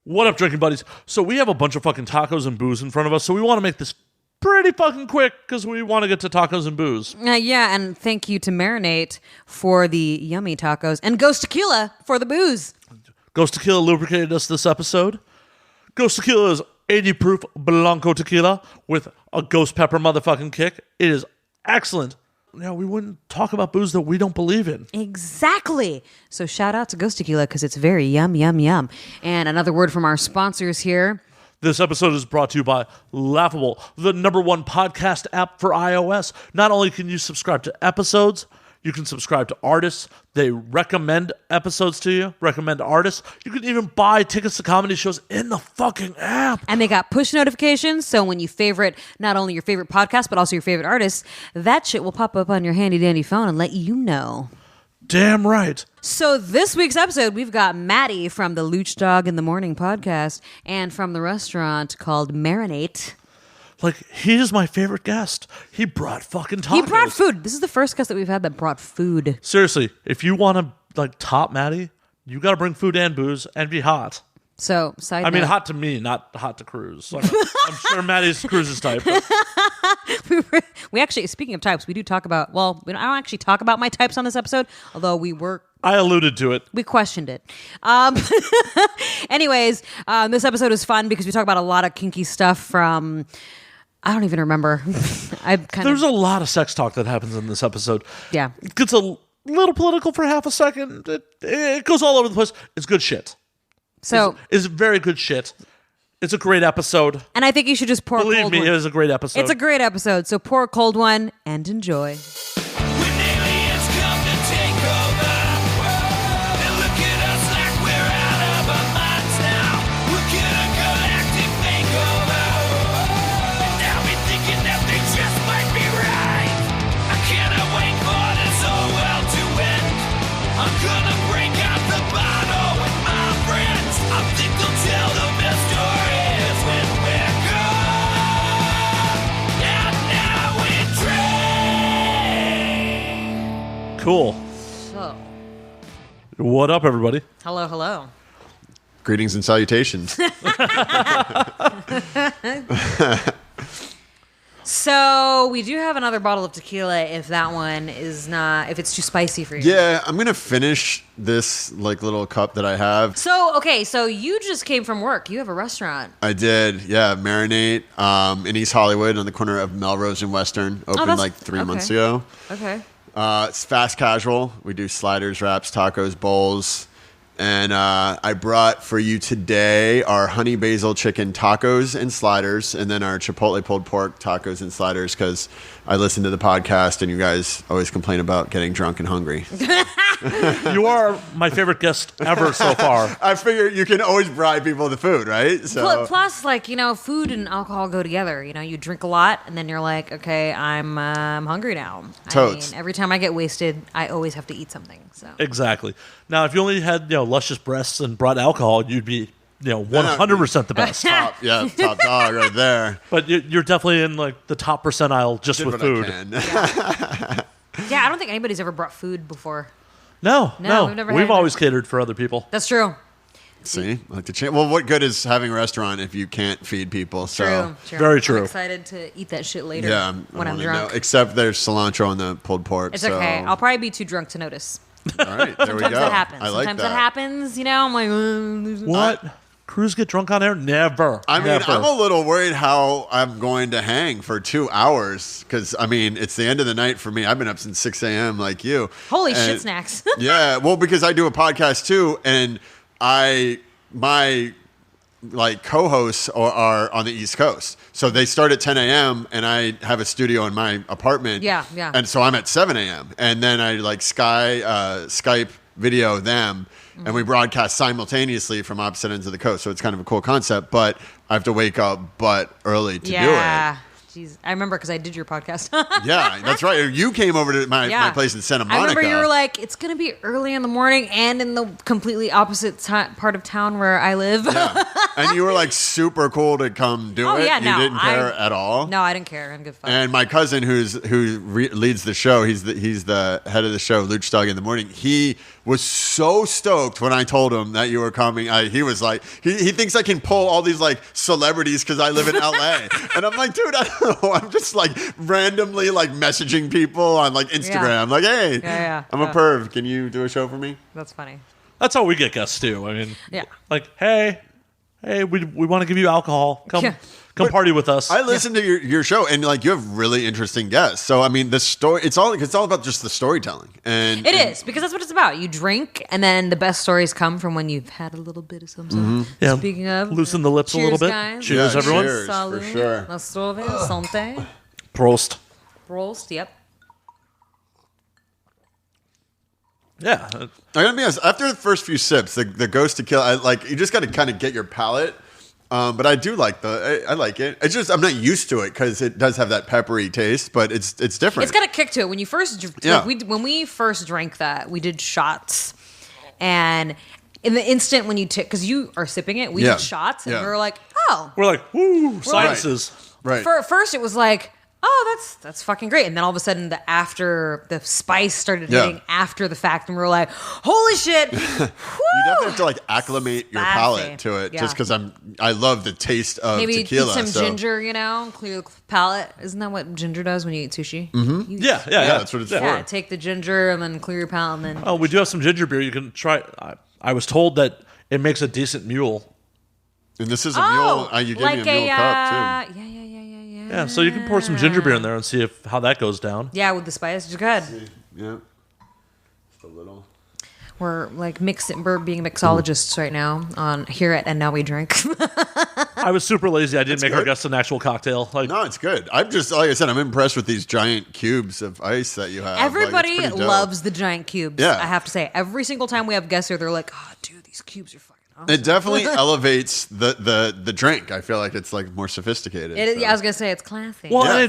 What up, drinking buddies? So we have a bunch of fucking tacos and booze in front of us, so we want to make this pretty fucking quick because we want to get to tacos and booze. Yeah, and thank you to Marinate for the yummy tacos and Ghost Tequila for the booze. Ghost Tequila lubricated us this episode. Ghost Tequila is 80 proof Blanco tequila with a ghost pepper motherfucking kick. It is excellent. Now, we wouldn't talk about booze that we don't believe in. Exactly. So shout out to Ghost Tequila because it's very yum, yum, yum. And another word from our sponsors here. This episode is brought to you by Laughable, the #1 podcast app for iOS. Not only can you subscribe to episodes, you can subscribe to artists. They recommend episodes to you, recommend artists. You can even buy tickets to comedy shows in the fucking app. And they got push notifications, so when you favorite not only your favorite podcast, but also your favorite artists, that shit will pop up on your handy-dandy phone and let you know. Damn right. So this week's episode, we've got Maty from the Lucdogg in the Morning podcast and from the restaurant called Marinate. Like, he is my favorite guest. He brought fucking tacos. He brought food. This is the first guest that we've had that brought food. Seriously, if you want to, like, top Maty, you got to bring food and booze and be hot. So, side note. I mean, hot to me, not hot to Cruz. Like, I'm sure Maty's Cruz's type. But. We actually, speaking of types, we do talk about, well, I don't actually talk about my types on this episode, although I alluded to it. We questioned it. Anyways, this episode is fun because we talk about a lot of kinky stuff from... I don't even remember. There's a lot of sex talk that happens in this episode. Yeah. It gets a little political for half a second. It goes all over the place. It's good shit. So it's very good shit. It's a great episode. And I think you should just pour a cold one. Believe me, it is a great episode. It's a great episode. So pour a cold one and enjoy. Cool. So. What up, everybody? Hello, hello. Greetings and salutations. So we do have another bottle of tequila if that one is not, if it's too spicy for you. Yeah, I'm going to finish this like little cup that I have. So, okay, so you just came from work. You have a restaurant. I did, yeah, Marinate in East Hollywood on the corner of Melrose and Western. Opened like 3 months ago. Okay. It's fast casual. We do sliders, wraps, tacos, bowls. And I brought for you today our honey basil chicken tacos and sliders, and then our chipotle pulled pork tacos and sliders, because I listen to the podcast and you guys always complain about getting drunk and hungry. You are my favorite guest ever so far. I figure you can always bribe people with the food, right? So Plus, like, you know, food and alcohol go together. You know, you drink a lot and then you're like, okay, I'm hungry now. Totes. I mean, every time I get wasted, I always have to eat something. So Exactly. Now, if you only had, luscious breasts and brought alcohol, you'd be, 100% the best. top dog right there. But you're definitely in like the top percentile just with food. Yeah, I don't think anybody's ever brought food before. No. We've always that. catered for other people. That's true. See, like the well, what good is having a restaurant if you can't feed people? So True. Very true. I'm excited to eat that shit later. Yeah, when I'm drunk. Except there's cilantro on the pulled pork. It's okay. I'll probably be too drunk to notice. All right, there we go. Sometimes that happens. I like Sometimes that. that happens. I'm like, What? Crews get drunk on air? Never. I mean, Never. I'm a little worried how I'm going to hang for 2 hours because, I mean, it's the end of the night for me. I've been up since 6 a.m. like you. Holy shit snacks. Yeah, well, because I do a podcast too, and my co-hosts are on the East Coast. So they start at 10 a.m. and I have a studio in my apartment. Yeah. And so I'm at 7 a.m. And then I Skype video them. And we broadcast simultaneously from opposite ends of the coast. So it's kind of a cool concept, but I have to wake up early to do it. Jeez. I remember because I did your podcast. Yeah, that's right. You came over to my place in Santa Monica. I remember you were like, it's going to be early in the morning and in the completely opposite part of town where I live. Yeah. And you were like super cool to come do it. Yeah, you didn't care at all. No, I didn't care. I'm good. And my cousin, who leads the show, he's the head of the show, Lucdogg in the morning. He was so stoked when I told him that you were coming. He was like, he thinks I can pull all these like celebrities because I live in LA. And I'm like, dude, I don't know. I'm just like randomly like messaging people on like Instagram. Like, hey, I'm a perv. Can you do a show for me? That's funny. That's how we get guests too. I mean, yeah. Like, hey, we want to give you alcohol. Come party with us. I listen to your show, and like you have really interesting guests. So I mean, the story it's all about just the storytelling, and it is because that's what it's about. You drink, and then the best stories come from when you've had a little bit of something. Mm-hmm. Yeah. Speaking of, loosen the lips a little bit. Guys. Cheers, everyone. Cheers, for sure. Santé. Prost. Prost. Yep. Yeah, I gotta be honest. After the first few sips, the Ghost Tequila, you just got to kind of get your palate. But I do like I like it. It's just I'm not used to it because it does have that peppery taste, but it's different. It's got a kick to it. When you first, when we first drank that, we did shots, and in the instant when you because you are sipping it, we did shots, and we were like, oh, we're like, woo, sciences. Right. For at first, it was like, oh, that's fucking great. And then all of a sudden, the spice started hitting after the fact, and we were like, holy shit. You definitely have to like acclimate your palate to it, just because I love the taste of tequila. Maybe eat some ginger, clear the palate. Isn't that what ginger does when you eat sushi? Mm-hmm. Yeah, that's what it's for. Yeah, take the ginger and then clear your palate, and then. Oh, we do have some ginger beer. You can try. I was told that it makes a decent mule. And this is a mule. You gave me a mule cup too. Yeah, so you can pour some ginger beer in there and see how that goes down. Yeah, with the spice, just go ahead. Yeah, just a little. We're like we're being mixologists right now on here at And Now We Drink. I was super lazy. I didn't make our guests an actual cocktail. No, it's good. I'm just like I said. I'm impressed with these giant cubes of ice that you have. Everybody loves the giant cubes. Yeah. I have to say, every single time we have guests here, they're like, "Oh, dude, these cubes are fucking." Awesome. It definitely elevates the drink. I feel like it's like more sophisticated. Yeah, I was gonna say it's classy. Well, and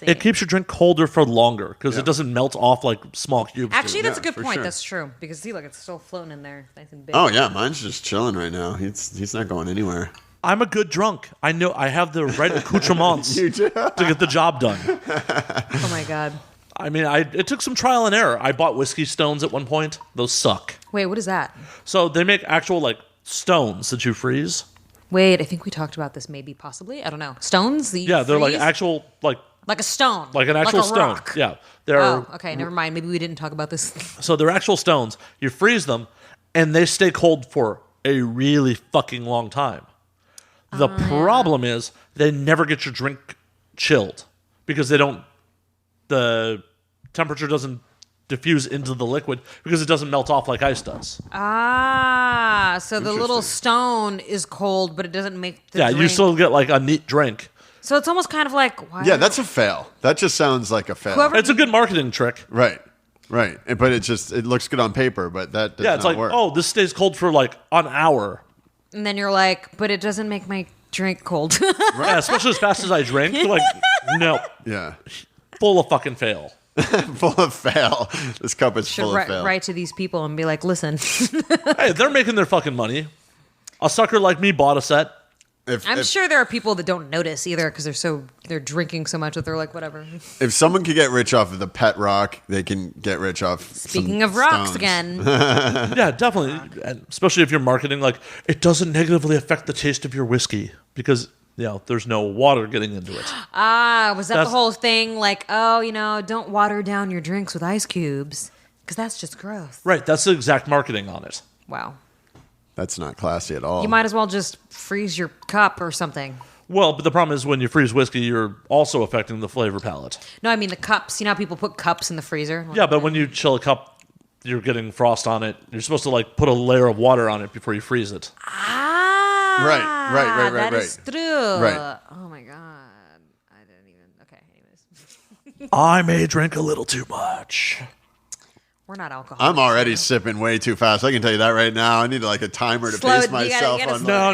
it keeps your drink colder for longer because it doesn't melt off like small cubes. Actually, that's a good point. Sure. That's true because see, look, it's still floating in there, nice and big. Oh yeah, mine's just chilling right now. He's not going anywhere. I'm a good drunk. I know I have the right accoutrements to get the job done. Oh my god. I mean, it took some trial and error. I bought whiskey stones at one point. Those suck. Wait, what is that? So they make actual like stones that you freeze. Wait, I think we talked about this maybe possibly. I don't know. Stones? They're like actual like a stone. Like an actual stone. Rock. Yeah. They're okay, never mind. Maybe we didn't talk about this. So they're actual stones. You freeze them and they stay cold for a really fucking long time. The problem is they never get your drink chilled because the temperature doesn't diffuse into the liquid because it doesn't melt off like ice does. So the little stone is cold, but it doesn't make the drink. You still get like a neat drink. So it's almost kind of like... Yeah, that's a fail. That just sounds like a fail. It's a good marketing trick. Right. But it looks good on paper, but that does not like, work. oh, this stays cold for like an hour. And then you're like, but it doesn't make my drink cold. Yeah, especially as fast as I drink. You're like, no. Yeah. Full of fucking fail. Full of fail. This cup is full of fail. Write to these people and be like, listen. Hey, they're making their fucking money. A sucker like me bought a set. I'm sure there are people that don't notice either because they're drinking so much that they're like, whatever. If someone could get rich off of the pet rock, they can get rich off. Speaking of rocks again. Yeah, definitely. And especially if you're marketing, like, it doesn't negatively affect the taste of your whiskey because, there's no water getting into it. Was that the whole thing? Like, don't water down your drinks with ice cubes because that's just gross. Right. That's the exact marketing on it. Wow. That's not classy at all. You might as well just freeze your cup or something. Well, but the problem is when you freeze whiskey, you're also affecting the flavor palette. No, I mean the cups. You know how people put cups in the freezer? Yeah, but when you chill a cup, you're getting frost on it. You're supposed to like put a layer of water on it before you freeze it. Right. That is true. Right. Oh my god. I didn't even. Okay. Anyways. I may drink a little too much. We're not alcoholics. I'm already sipping way too fast. I can tell you that right now. I need like a timer to pace myself on. No.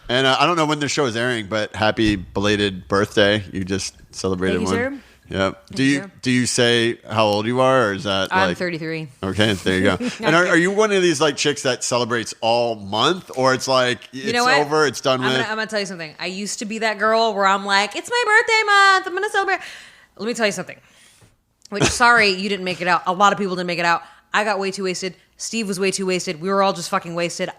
And I don't know when the show is airing, but happy belated birthday. You just celebrated one. Yep. Do you say how old you are, or is that I'm 33. Okay, there you go. And are you one of these like chicks that celebrates all month, or it's like it's over, it's done with? I'm gonna tell you something. I used to be that girl where I'm like, it's my birthday month, I'm gonna celebrate. Let me tell you something. Which, sorry, you didn't make it out. A lot of people didn't make it out. I got way too wasted. Steve was way too wasted. We were all just fucking wasted.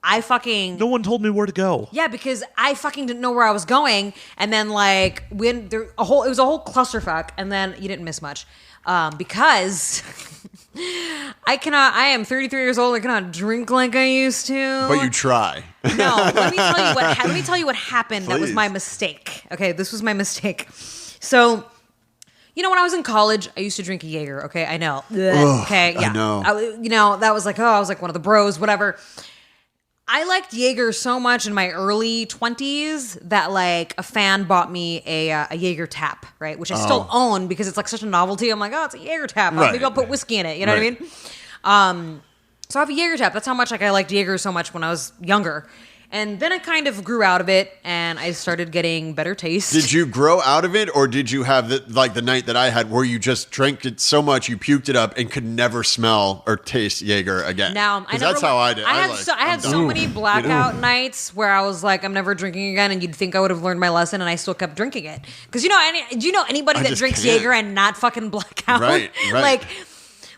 No one told me where to go. Yeah, because I fucking didn't know where I was going, and then like it was a whole clusterfuck, and then you didn't miss much, because I am 33 years old. I cannot drink like I used to. But you try. No, let me tell you what happened. Please. That was my mistake. Okay, this was my mistake. So, when I was in college, I used to drink a Jaeger. Okay, I know. Ugh, okay, yeah. I know. That was like, I was like one of the bros, whatever. I liked Jaeger so much in my early 20s that like a fan bought me a Jaeger tap, right? Which I still own because it's like such a novelty. I'm like, it's a Jaeger tap. Right. Maybe I'll put whiskey in it. You know what I mean? So I have a Jaeger tap. That's how much like I liked Jaeger so much when I was younger. And then I kind of grew out of it, and I started getting better taste. Did you grow out of it, or did you have the night that I had where you just drank it so much you puked it up and could never smell or taste Jaeger again? Now, that's how I did. I had so many blackout nights where I was like, I'm never drinking again, and you'd think I would have learned my lesson, and I still kept drinking it. Because do you know anybody that drinks Jaeger and not fucking black out? Right.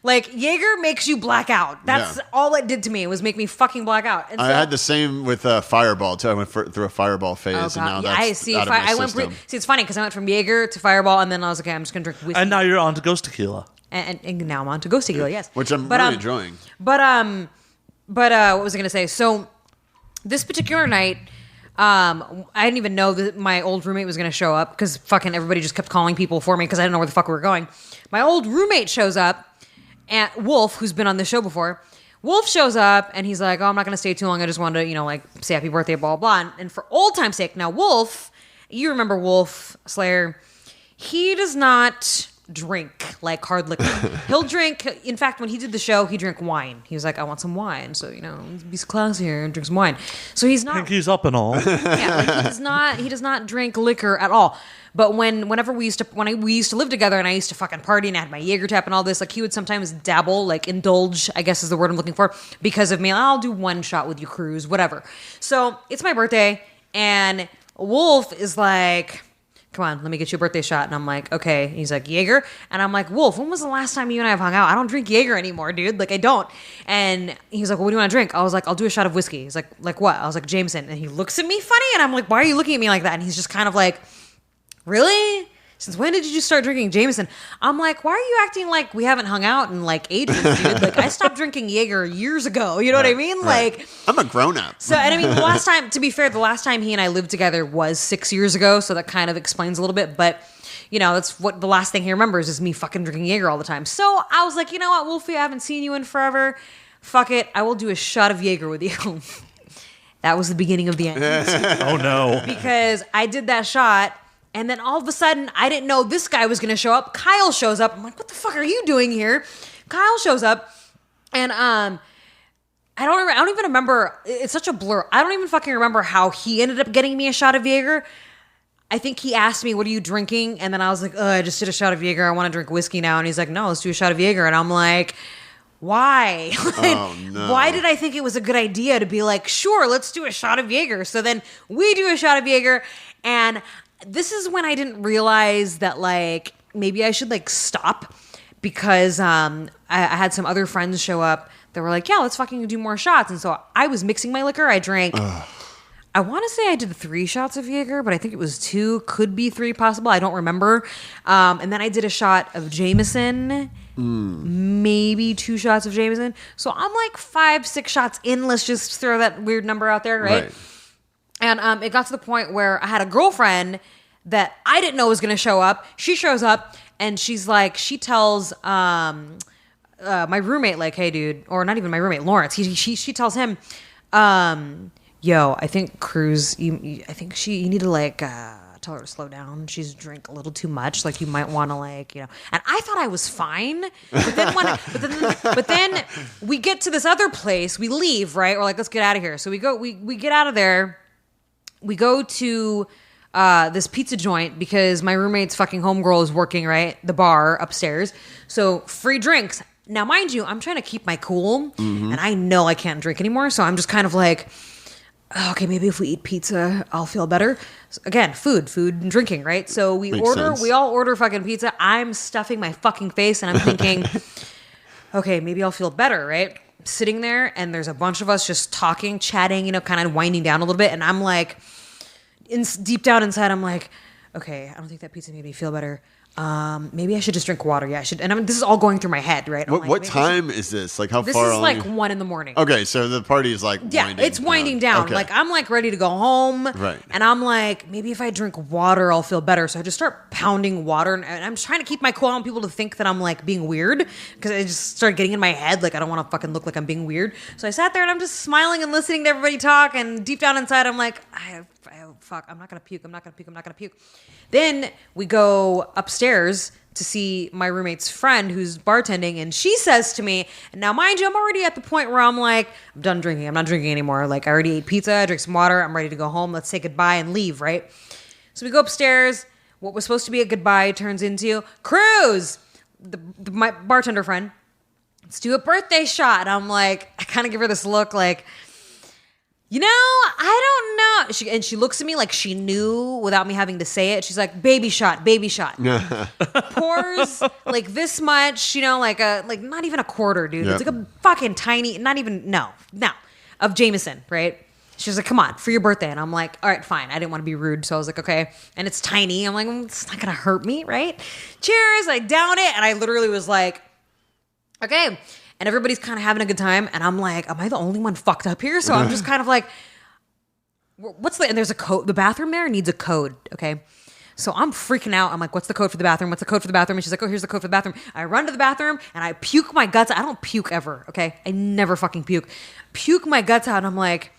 Like, Jaeger makes you black out. That's all it did to me, was make me fucking black out. And I had the same with Fireball, too. I went through a Fireball phase, and now that's out of my system. See, it's funny, because I went from Jaeger to Fireball, and then I was like, okay, I'm just going to drink whiskey. And now you're on to Ghost Tequila. And now I'm on to Ghost Tequila, yes. Which I'm really enjoying. But what was I going to say? So, this particular night, I didn't even know that my old roommate was going to show up, because fucking everybody just kept calling people for me, because I didn't know where the fuck we were going. My old roommate shows up. And Wolf, who's been on this show before, Wolf shows up and he's like, I'm not going to stay too long. I just wanted to, like say happy birthday, blah, blah, blah. And for old time's sake, now Wolf, you remember Wolf Slayer, he does not drink like hard liquor. He'll drink, in fact, when he did the show, he drank wine. He was like, I want some wine. So, be classy here and drink some wine. So he's not. Pinky's up and all. Yeah, he does not drink liquor at all. But whenever we used to live together, and I used to fucking party, and I had my Jaeger tap and all this, like he would sometimes dabble, like indulge, I guess is the word I'm looking for, because of me. I'll do one shot with you, Cruz, whatever. So it's my birthday, and Wolf is like, come on, let me get you a birthday shot. And I'm like, okay. And he's like, Jaeger? And I'm like, Wolf, when was the last time you and I have hung out? I don't drink Jaeger anymore, dude. Like, I don't. And he's like, well, what do you want to drink? I was like, I'll do a shot of whiskey. He's like what? I was like, Jameson. And he looks at me funny, and I'm like, why are you looking at me like that? And he's just kind of like, really? Since when did you start drinking Jameson? I'm like, why are you acting like we haven't hung out in like ages, dude? Like, I stopped drinking Jaeger years ago. You know what I mean? Right. Like, I'm a grown up. So, and I mean, the last time, to be fair, the last time he and I lived together was 6 years ago. So that kind of explains a little bit. But, that's what the last thing he remembers is me fucking drinking Jaeger all the time. So I was like, you know what, Wolfie, I haven't seen you in forever. Fuck it. I will do a shot of Jaeger with you. That was the beginning of the end. Oh, no. Because I did that shot. And then all of a sudden, I didn't know this guy was going to show up. Kyle shows up. I'm like, what the fuck are you doing here? Kyle shows up. And I don't even remember. It's such a blur. I don't even fucking remember how he ended up getting me a shot of Jaeger. I think he asked me, what are you drinking? And then I was like, I just did a shot of Jaeger. I want to drink whiskey now. And he's like, no, let's do a shot of Jaeger. And I'm like, why? Oh, no. Why did I think it was a good idea to be like, sure, let's do a shot of Jaeger? So then we do a shot of Jaeger. And this is when I didn't realize that, like, maybe I should, like, stop, because I had some other friends show up that were like, yeah, let's fucking do more shots. And so I was mixing my liquor. I drank, I want to say I did 3 shots of Jaeger, but I think it was 2, could be 3 possible. I don't remember. And then I did a shot of Jameson, maybe 2 shots of Jameson. So I'm like 5, 6 shots in. Let's just throw that weird number out there, right? And it got to the point where I had a girlfriend that I didn't know was going to show up. She shows up, and she's like, she tells my roommate, like, hey, dude, or not even my roommate, Lawrence. She tells him, yo, I think Cruz, you need to, like, tell her to slow down. She's drink a little too much. Like, you might want to, like, And I thought I was fine. But then we get to this other place. We leave, right? We're like, let's get out of here. So we get out of there. We go to this pizza joint because my roommate's fucking homegirl is working, right? The bar upstairs. So free drinks. Now, mind you, I'm trying to keep my cool, and I know I can't drink anymore. So I'm just kind of like, okay, maybe if we eat pizza, I'll feel better. So again, food and drinking, right? So we all order fucking pizza. I'm stuffing my fucking face, and I'm thinking, okay, maybe I'll feel better, right? Sitting there, and there's a bunch of us just talking, chatting, you know, kind of winding down a little bit, and I'm like, deep down inside, I'm like, okay, I don't think that pizza made me feel better. Maybe I should just drink water. Yeah, I should. And this is all going through my head, right? What time is this? Like how this far? This is along? like 1 a.m. Okay, so the party is like it's winding down. Okay. Like I'm like ready to go home, right? And I'm like, maybe if I drink water, I'll feel better. So I just start pounding water, and I'm just trying to keep my cool. I want people to think that I'm like being weird because I just started getting in my head. Like I don't want to fucking look like I'm being weird. So I sat there and I'm just smiling and listening to everybody talk. And deep down inside, I'm like, fuck, I'm not gonna puke. I'm not gonna puke. Then we go upstairs to see my roommate's friend who's bartending, and she says to me, and now mind you, I'm already at the point where I'm like, I'm done drinking. I'm not drinking anymore. Like I already ate pizza, I drank some water. I'm ready to go home. Let's say goodbye and leave, right? So we go upstairs. What was supposed to be a goodbye turns into Cruz, my bartender friend. Let's do a birthday shot. And I'm like, I kind of give her this look like, you know, I don't know. She looks at me like she knew without me having to say it. She's like, baby shot. Pours like this much, you know, like not even a quarter, dude. Yep. It's like a fucking tiny, not even, no, of Jameson, right? She's like, come on, for your birthday. And I'm like, all right, fine. I didn't want to be rude. So I was like, okay. And it's tiny. I'm like, it's not going to hurt me, right? Cheers. I down it. And I literally was like, okay. And everybody's kind of having a good time. And I'm like, am I the only one fucked up here? So I'm just kind of like, and there's a code. The bathroom there needs a code. Okay. So I'm freaking out. I'm like, what's the code for the bathroom? What's the code for the bathroom? And she's like, oh, here's the code for the bathroom. I run to the bathroom and I puke my guts. I don't puke ever. Okay. I never fucking puke. Puke my guts out. And I'm like,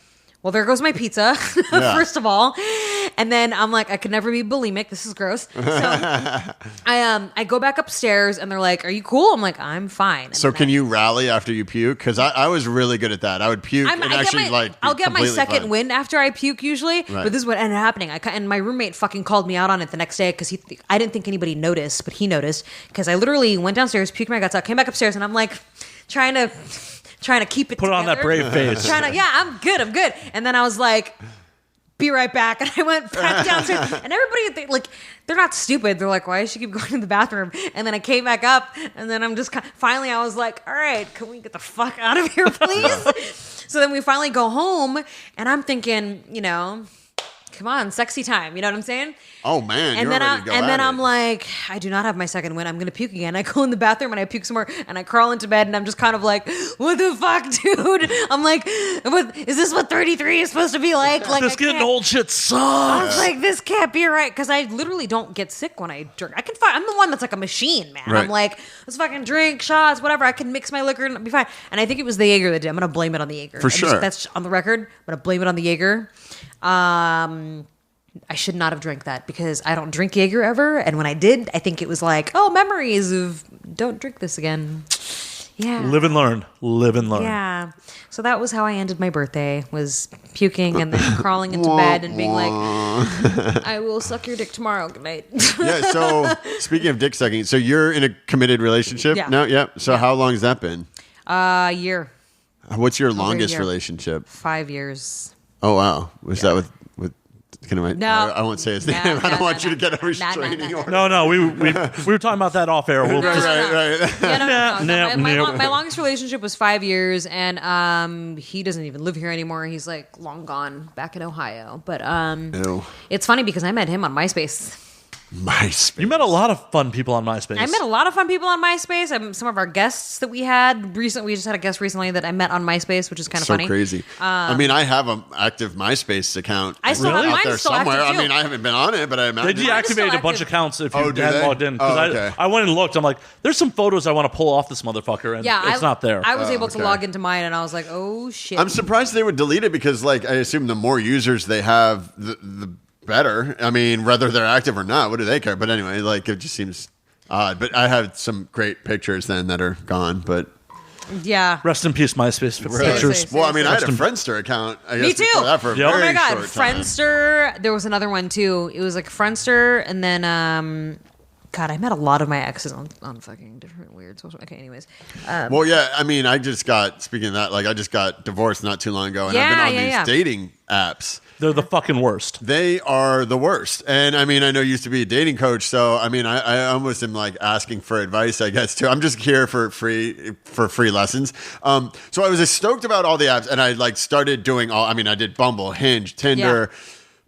well, there goes my pizza, first of all. And then I'm like, I could never be bulimic. This is gross. So I go back upstairs and they're like, are you cool? I'm like, I'm fine. And so can you rally after you puke? Because I was really good at that. I would puke I'll get my second fine. wind after I puke usually. Right. But this is what ended up happening. And my roommate fucking called me out on it the next day because I didn't think anybody noticed, but he noticed because I literally went downstairs, puked my guts out, came back upstairs, and I'm like trying to keep it together. On that brave face. I'm good. And then I was like, be right back. And I went back downstairs. And everybody, they're not stupid. They're like, why does she keep going to the bathroom? And then I came back up. And then I'm just finally, I was like, all right, can we get the fuck out of here, please? So then we finally go home. And I'm thinking, you know, come on, sexy time. You know what I'm saying? Oh man, and then I'm like, I do not have my second wind. I'm gonna puke again. I go in the bathroom and I puke some more, and I crawl into bed, and I'm just kind of like, what the fuck, dude? I'm like, what is this? What 33 is supposed to be like? Like this getting old shit sucks. I was like, this can't be right because I literally don't get sick when I drink. I'm the one that's like a machine, man. Right. I'm like, let's fucking drink shots, whatever. I can mix my liquor and be fine. And I think it was the Jaeger that did. I'm gonna blame it on the Jaeger. For sure. That's on the record. I'm gonna blame it on the Jaeger. I should not have drank that because I don't drink Jaeger ever. And when I did, I think it was like, oh, memories of don't drink this again. Yeah. Live and learn. Yeah. So that was how I ended my birthday, was puking and then crawling into bed and being like, I will suck your dick tomorrow. Good night. Yeah. So speaking of dick sucking, so you're in a committed relationship now? Yeah. So how long has that been? A year. What's your longest relationship? 5 years. Oh, wow. Was that with no, I won't say his name. I don't want you to get a restraining order. No. We were talking about that off air. Right. Yeah, my longest relationship was 5 years, and he doesn't even live here anymore. He's like long gone back in Ohio. But it's funny because I met him on MySpace. You met a lot of fun people on MySpace. I met a lot of fun people on MySpace. Some of our guests that we had recently, we just had a guest recently that I met on MySpace, which is kind of funny. So crazy. I mean, I have an active MySpace account. I still have out there somewhere. I mean, I haven't been on it, but I imagine they deactivated a bunch of accounts if you hadn't logged in. Okay. I went and looked. I'm like, there's some photos I want to pull off this motherfucker, and it's not there. I was able to log into mine, and I was like, oh shit. I'm surprised they would delete it because, like, I assume the more users they have, the better. I mean, whether they're active or not, what do they care? But anyway, like, it just seems odd. But I have some great pictures then that are gone. But Yeah. Rest in peace, MySpace Seriously. pictures. Well, I mean, I had a Rest in- Friendster account. I Me guess too. before that for a Yep. Oh very my god, short time. Friendster. There was another one too. It was like Friendster, and then God, I met a lot of my exes on fucking different weird social. Okay, anyways. Well, yeah, I mean, speaking of that, like, I just got divorced not too long ago, and I've Yeah, been on yeah, these dating apps. They're the fucking worst. They are the worst. And I mean, I know you used to be a dating coach, so I mean, I almost am like asking for advice, I guess, too. I'm just here for free lessons. So I was stoked about all the apps, and I like started doing I did Bumble, Hinge, Tinder,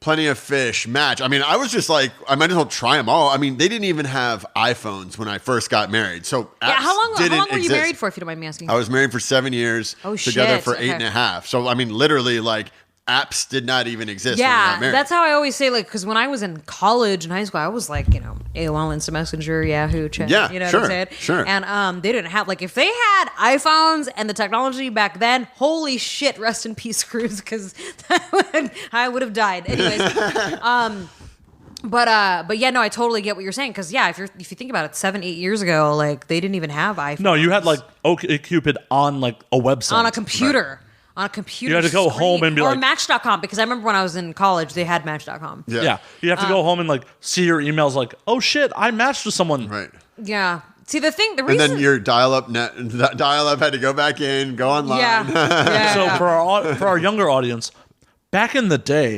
Plenty of Fish, Match. I mean, I was just like, I might as well try them all. I mean, they didn't even have iPhones when I first got married. So apps How long were you exist. married for, if you don't mind me asking? I was married for 7 years. Oh, together shit. for Okay. 8.5. So I mean, literally, like, apps did not even exist when we got married. That's how I always say, like, because when I was in college and high school, I was like, AOL Instant Messenger, Yahoo, chat, Yeah, you know sure, what I'm saying? sure. And they didn't have, like, if they had iPhones and the technology back then, holy shit, rest in peace, Cruz, because I would have died. Anyways, but yeah, no, I totally get what you're saying, because if you think about it, 7-8 years ago, like, they didn't even have iPhones. No, you had like OkCupid on like a website. on a computer. On a computer. You had to go screen. home and be or like- Match.com, because I remember when I was in college, they had Match.com. Yeah. You have to go home and like see your emails like, oh shit, I matched with someone. Right. Yeah. See, the And reason. then your dial-up had to go back in, go online. Yeah. So for our younger audience, back in the day,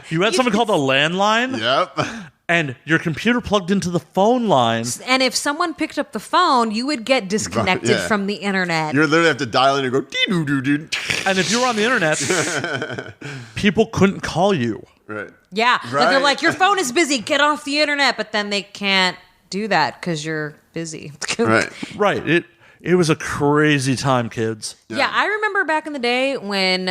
you had something called a landline, Yep. and your computer plugged into the phone line. And if someone picked up the phone, you would get disconnected Yeah. from the internet. You literally have to dial in and go dee-doo-doo-doo. And if you were on the internet, people couldn't call you. Right. Yeah. Like, they're Right. like, your phone is busy, get off the internet. But then they can't do that because you're busy. Right. Right. It was a crazy time, kids. Yeah, I remember back in the day when,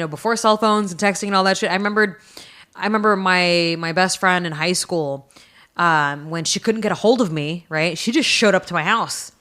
before cell phones and texting and all that shit, I remember my best friend in high school, when she couldn't get a hold of me, right? She just showed up to my house.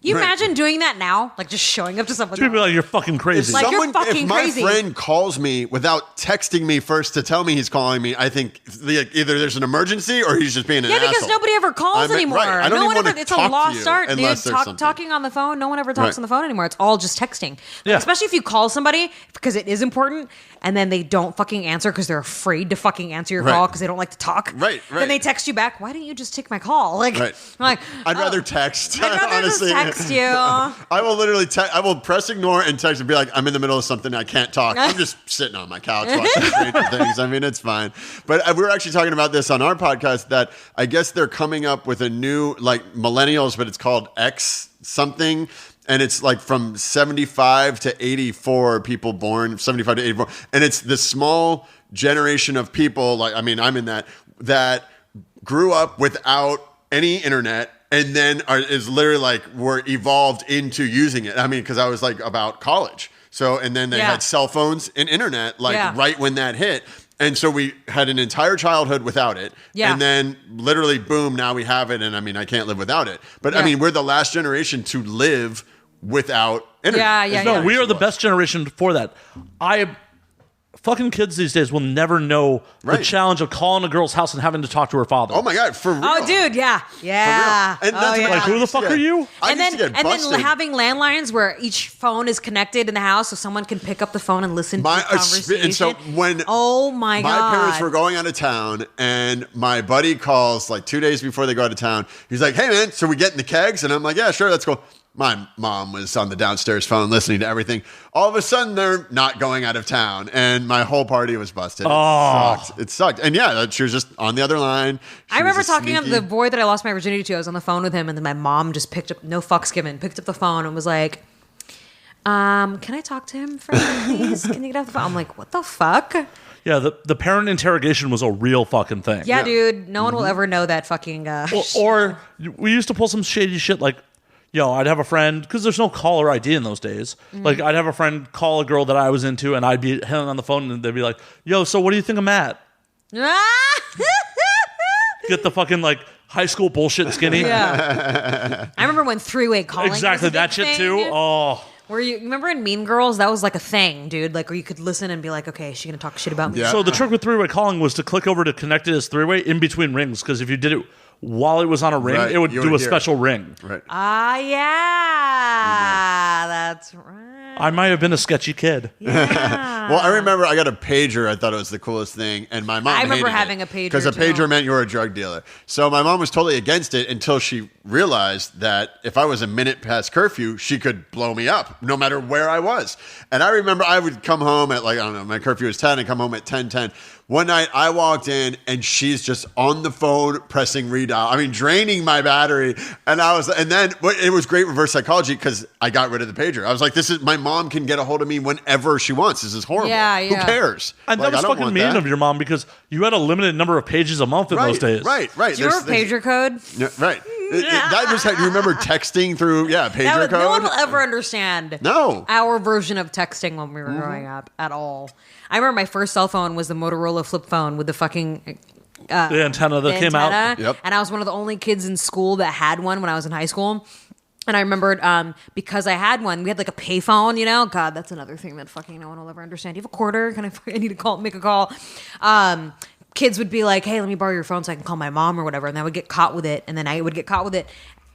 You Right. imagine doing that now? Like, just showing up to someone's People be house. like, you're fucking crazy. Like, you're fucking if my crazy. friend calls me without texting me first to tell me he's calling me, I think either there's an emergency or he's just being an Yeah, because asshole. nobody ever calls anymore. Right. I don't no even one want ever. to It's a talk to lost you art, dude. unless there's something. Talking on the phone. No one ever talks Right. on the phone anymore. It's all just texting. Like, Yeah. especially if you call somebody because it is important, and then they don't fucking answer because they're afraid to fucking answer your Right. call because they don't like to talk. Right, right. Then they text you back. Why didn't you just take my call? Like, Right. I'm like, I'd oh, rather text. I'd rather honestly. just text you. I will literally I will press ignore and text and be like, I'm in the middle of something, I can't talk. I'm just sitting on my couch watching Stranger Things. I mean, it's fine. But we were actually talking about this on our podcast that I guess they're coming up with a new, like, millennials, but it's called X something. And it's like from 75 to 84 people born, 75 to 84. And it's the small generation of people, like, I mean, I'm in that grew up without any internet. And then is literally like we're evolved into using it. I mean, because I was like about college. So, and then they Yeah. had cell phones and internet like Yeah. right when that hit. And so we had an entire childhood without it. Yeah. And then literally, boom, now we have it. And I mean, I can't live without it. But I Yeah. mean, we're the last generation to live without internet. Yeah. No, we are the best generation for that. Fucking kids these days will never know Right. the challenge of calling a girl's house and having to talk to her father. Oh my God, for real. Oh, dude, yeah. Yeah. And that's Oh, yeah. what Like, who the fuck Yeah. are you? I and used then to get busted. having landlines where each phone is connected in the house, so someone can pick up the phone and listen to the conversation. And so when oh my god, my parents were going out of town, and my buddy calls like 2 days before they go out of town. He's like, "Hey man, so we getting the kegs?" And I'm like, "Yeah, sure, that's cool." My mom was on the downstairs phone listening to everything. All of a sudden, they're not going out of town, and my whole party was busted. It sucked. And yeah, she was just on the other line. I remember talking to the boy that I lost my virginity to. I was on the phone with him, and then my mom just picked up, no fucks given, picked up the phone and was like, "Can I talk to him for a minute, please? Can you get off the phone?" I'm like, "What the fuck?" Yeah, the parent interrogation was a real fucking thing. Yeah, dude. No one will ever know that fucking. Or we used to pull some shady shit like, I'd have a friend, because there's no caller ID in those days. Like, I'd have a friend call a girl that I was into, and I'd be hanging on the phone, and they'd be like, so what do you think of Matt? Get the fucking, like, high school bullshit skinny. Yeah. I remember when three-way calling. Exactly, was a that big shit thing. too. Oh. Where you remember in Mean Girls, that was like a thing, dude. Like, where you could listen and be like, "Okay, is she gonna talk shit about me?" Yeah. So the trick with three-way calling was to click over to connect it as three-way in between rings, because if you did it while it was on a ring, Right, it would you do would a hear it. special ring. Right. Ah, yeah. That's right. I might have been a sketchy kid. Yeah. Well, I remember I got a pager. I thought it was the coolest thing, and my mom. I remember hated having it a pager, because a too. pager meant you were a drug dealer. So my mom was totally against it until she realized that if I was a minute past curfew, she could blow me up no matter where I was. And I remember I would come home at like I don't know, my curfew was 10, and come home at 10:10. One night I walked in and she's just on the phone pressing redial. I mean, draining my battery. And then it was great reverse psychology because I got rid of the pager. I was like, my mom can get a hold of me whenever she wants. This is horrible. Yeah. Who cares? And Like, that was I don't fucking want mean that. of your mom because you had a limited number of pages a month in those days. Right. Do you remember pager code? Yeah, right. That was you remember texting through pager code? No one will ever understand No. our version of texting when we were growing up at all. I remember my first cell phone was the Motorola flip phone with the fucking The antenna that came out. antenna. Yep. And I was one of the only kids in school that had one when I was in high school. And I remembered because I had one, we had like a payphone, you know? God, that's another thing that fucking no one will ever understand. Do you have a quarter? I need to make a call. Kids would be like, hey, let me borrow your phone so I can call my mom or whatever. And I would get caught with it. And then I would get caught with it.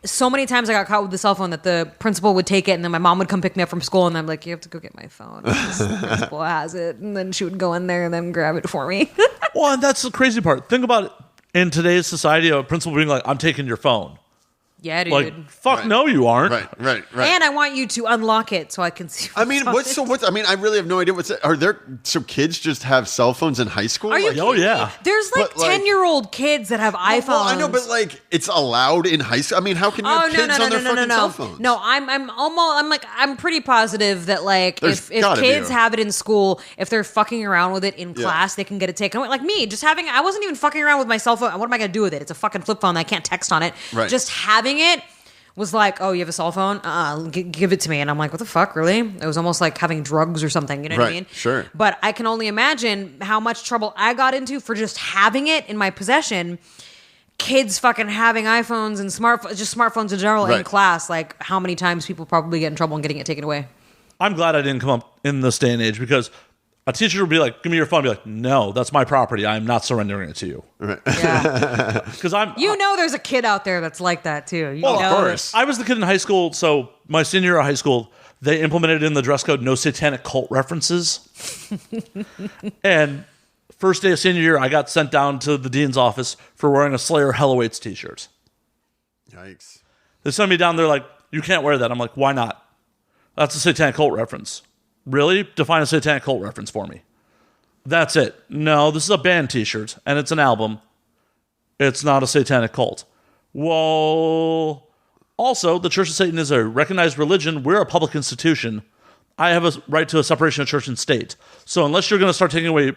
So many times I got caught with the cell phone that the principal would take it, and then my mom would come pick me up from school, and I'm like, you have to go get my phone. The principal has it. And then she would go in there and then grab it for me. Well, and that's the crazy part. Think about it. In today's society, a principal being like, I'm taking your phone. Yeah, dude. Like, fuck Right. no, you aren't. Right. And I want you to unlock it so I can see. I mean, I really have no idea so kids just have cell phones in high school? Are you Like, Oh, kidding me? yeah. There's like But, like- 10-year-old kids that have iPhones. Well, I know, but like it's allowed in high school. I mean, how can you have kids on their fucking cell phones? No, I'm pretty positive that like There's if gotta kids be. have it in school, if they're fucking around with it in class, they can get it taken away. Like me, I wasn't even fucking around with my cell phone. What am I gonna do with it? It's a fucking flip phone. I can't text on it. Right. Just having it was like, oh, you have a cell phone? Give it to me. And I'm like, what the fuck, really? It was almost like having drugs or something, you know what I Right, mean? sure. But I can only imagine how much trouble I got into for just having it in my possession. Kids fucking having iPhones and smartphones in general in Right. class. Like, how many times people probably get in trouble and getting it taken away? I'm glad I didn't come up in this day and age because a teacher would be like, give me your phone. I'd be like, no, that's my property. I'm not surrendering it to you. Yeah. Because There's a kid out there that's like that too. Well, of course. I was the kid in high school, so my senior year of high school, they implemented in the dress code no satanic cult references. And first day of senior year, I got sent down to the dean's office for wearing a Slayer Hell Awaits t-shirt. Yikes. They sent me down, they're like, you can't wear that. I'm like, why not? That's a satanic cult reference. Really? Define a satanic cult reference for me. That's it. No, this is a band t-shirt, and it's an album. It's not a satanic cult. Well, also, the Church of Satan is a recognized religion. We're a public institution. I have a right to a separation of church and state. So unless you're going to start taking away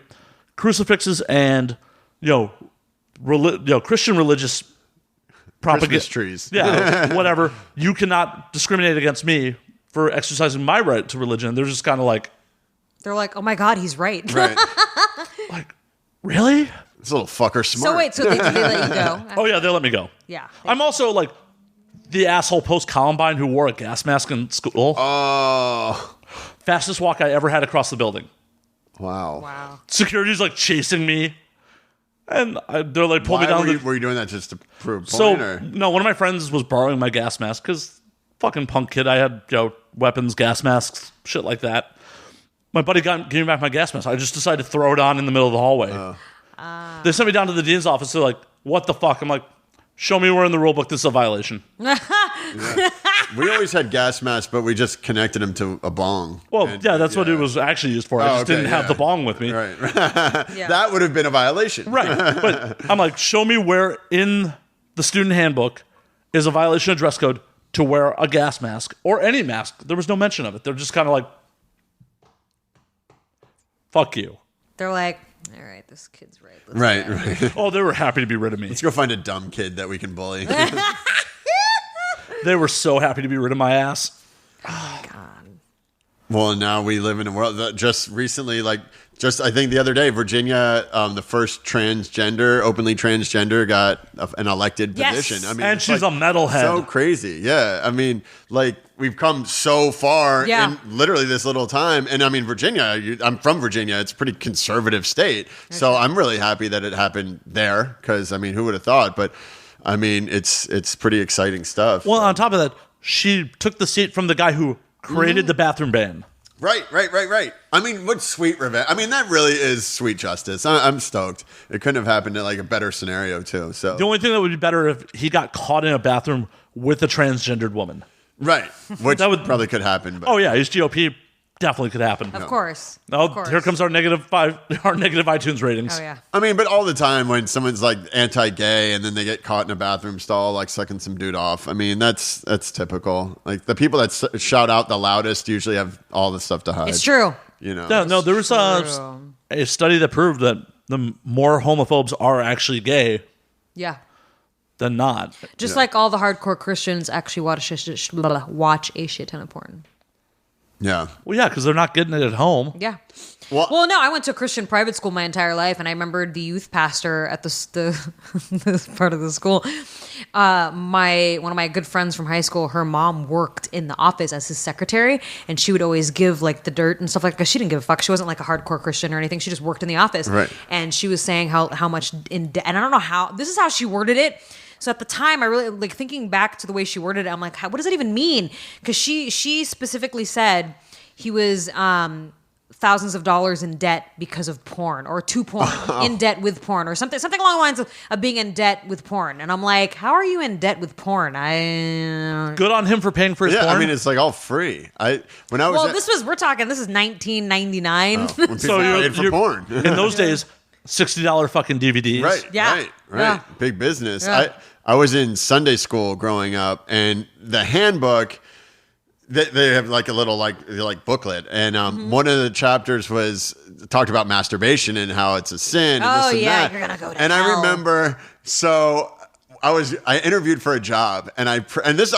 crucifixes and, Christian religious propaganda, Christmas trees. yeah, whatever, you cannot discriminate against me for exercising my right to religion. They're just kind of like, They're like, oh my God, he's right. Right. like, really? This little fucker smart. So wait, so they let you go? Oh yeah, they let me go. Yeah. I'm also like the asshole post Columbine who wore a gas mask in school. Oh. Fastest walk I ever had across the building. Wow. Wow. Security's like chasing me, and they're like pulling me down. Were you doing that just to prove a So point? Or? no, one of my friends was borrowing my gas mask because fucking punk kid. I had weapons, gas masks, shit like that. My buddy gave me back my gas mask. I just decided to throw it on in the middle of the hallway. They sent me down to the dean's office. They're like, "What the fuck?" I'm like, "Show me where in the rule book this is a violation." We always had gas masks, but we just connected them to a bong. Well, And- yeah, that's what it was actually used for. I just didn't have the bong with me. Right. Yeah. That would have been a violation. Right. But I'm like, show me where in the student handbook is a violation of dress code to wear a gas mask or any mask. There was no mention of it. They're just kind of like, fuck you. They're like, all right, this kid's right. Let's Right, go. right. Oh, they were happy to be rid of me. Let's go find a dumb kid that we can bully. They were so happy to be rid of my ass. Well, now we live in a world that just recently, I think the other day, Virginia, the first openly transgender got an elected Yes. position. I mean, And it's she's a metalhead. So crazy. Yeah. I mean, we've come so far Yeah. in literally this little time. And I mean, Virginia, I'm from Virginia. It's a pretty conservative state. So I'm really happy that it happened there because, I mean, who would have thought? But I mean, it's pretty exciting stuff. Well, on top of that, she took the seat from the guy who created the bathroom ban. Right. I mean, what sweet revenge. I mean, that really is sweet justice. I'm stoked. It couldn't have happened in like a better scenario too. So The only thing that would be better if he got caught in a bathroom with a transgendered woman. right, which That would- probably could happen. But Oh yeah, his GOP definitely could happen. Of course. Oh, Of course. here comes our negative iTunes ratings. Oh yeah. I mean, but all the time when someone's like anti-gay and then they get caught in a bathroom stall, like sucking some dude off. I mean, that's typical. Like the people that shout out the loudest usually have all the stuff to hide. It's true. You know. Yeah, no, there was a study that proved that the more homophobes are actually gay Yeah. than not. Just like all the hardcore Christians actually watch a shit ton of porn. Yeah. Well, yeah, because they're not getting it at home. Yeah. Well, No, I went to a Christian private school my entire life, and I remembered the youth pastor at the this part of the school. One of my good friends from high school, her mom worked in the office as his secretary, and she would always give like the dirt and stuff like that. Because she didn't give a fuck. She wasn't like a hardcore Christian or anything. She just worked in the office. Right. And she was saying how much in debt, and I don't know how. This is how she worded it. So at the time, I really like thinking back to the way she worded it. I'm like, what does that even mean? Because she specifically said he was thousands of dollars in debt because of porn, or to porn, in debt with porn, or something along the lines of being in debt with porn. And I'm like, how are you in debt with porn? Good on him for paying for his yeah. porn. I mean, it's like all free. When I was Well, this is 1999. when people So paid for porn. in those days, $60 fucking DVDs. Right. Yeah. Right. Yeah. Big business. Yeah. I was in Sunday school growing up, and the handbook. They have like a little like booklet, and one of the chapters talked about masturbation and how it's a sin. And Oh, this and yeah, that. you're gonna go to And hell. I remember, so I interviewed for a job, and I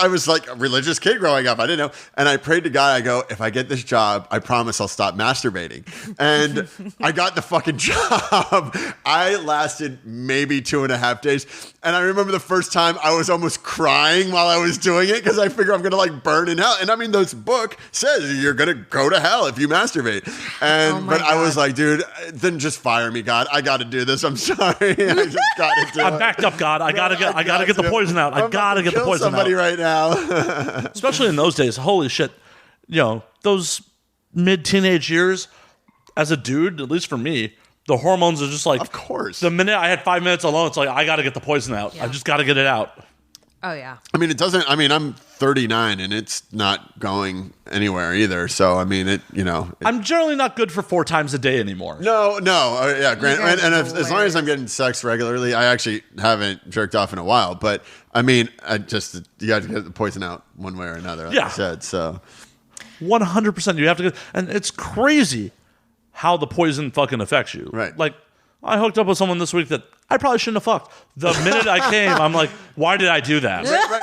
was like a religious kid growing up. I didn't know, and I prayed to God. I go, if I get this job, I promise I'll stop masturbating. And I got the fucking job. I lasted maybe 2.5 days, and I remember the first time I was almost crying while I was doing it because I figure I'm gonna like burn in hell. And I mean, this book says you're gonna go to hell if you masturbate. And Oh my but I was God. like, dude, then just fire me, God. I got to do this. I'm sorry. I just got to do it. I'm backed up, God. I gotta get the poison out. I I'm gotta about to get the kill poison somebody out. right now. Especially in those days. Holy shit. You know, those mid-teenage years, as a dude, at least for me, the hormones are just like, Of course. The minute I had 5 minutes alone, it's like, I gotta get the poison out. Yeah. I just gotta get it out. Oh yeah. I mean, it doesn't. I mean, I'm 39 and it's not going anywhere either. So I mean, I'm generally not good for 4 times a day anymore. No. Yeah, Grant. guys And are as long as I'm getting sex regularly, I actually haven't jerked off in a while. But I mean, you got to get the poison out one way or another. Like Yeah. I said. So 100%. You have to get, and it's crazy how the poison fucking affects you. Right. Like, I hooked up with someone this week that I probably shouldn't have fucked. The minute I came, I'm like, why did I do that? right.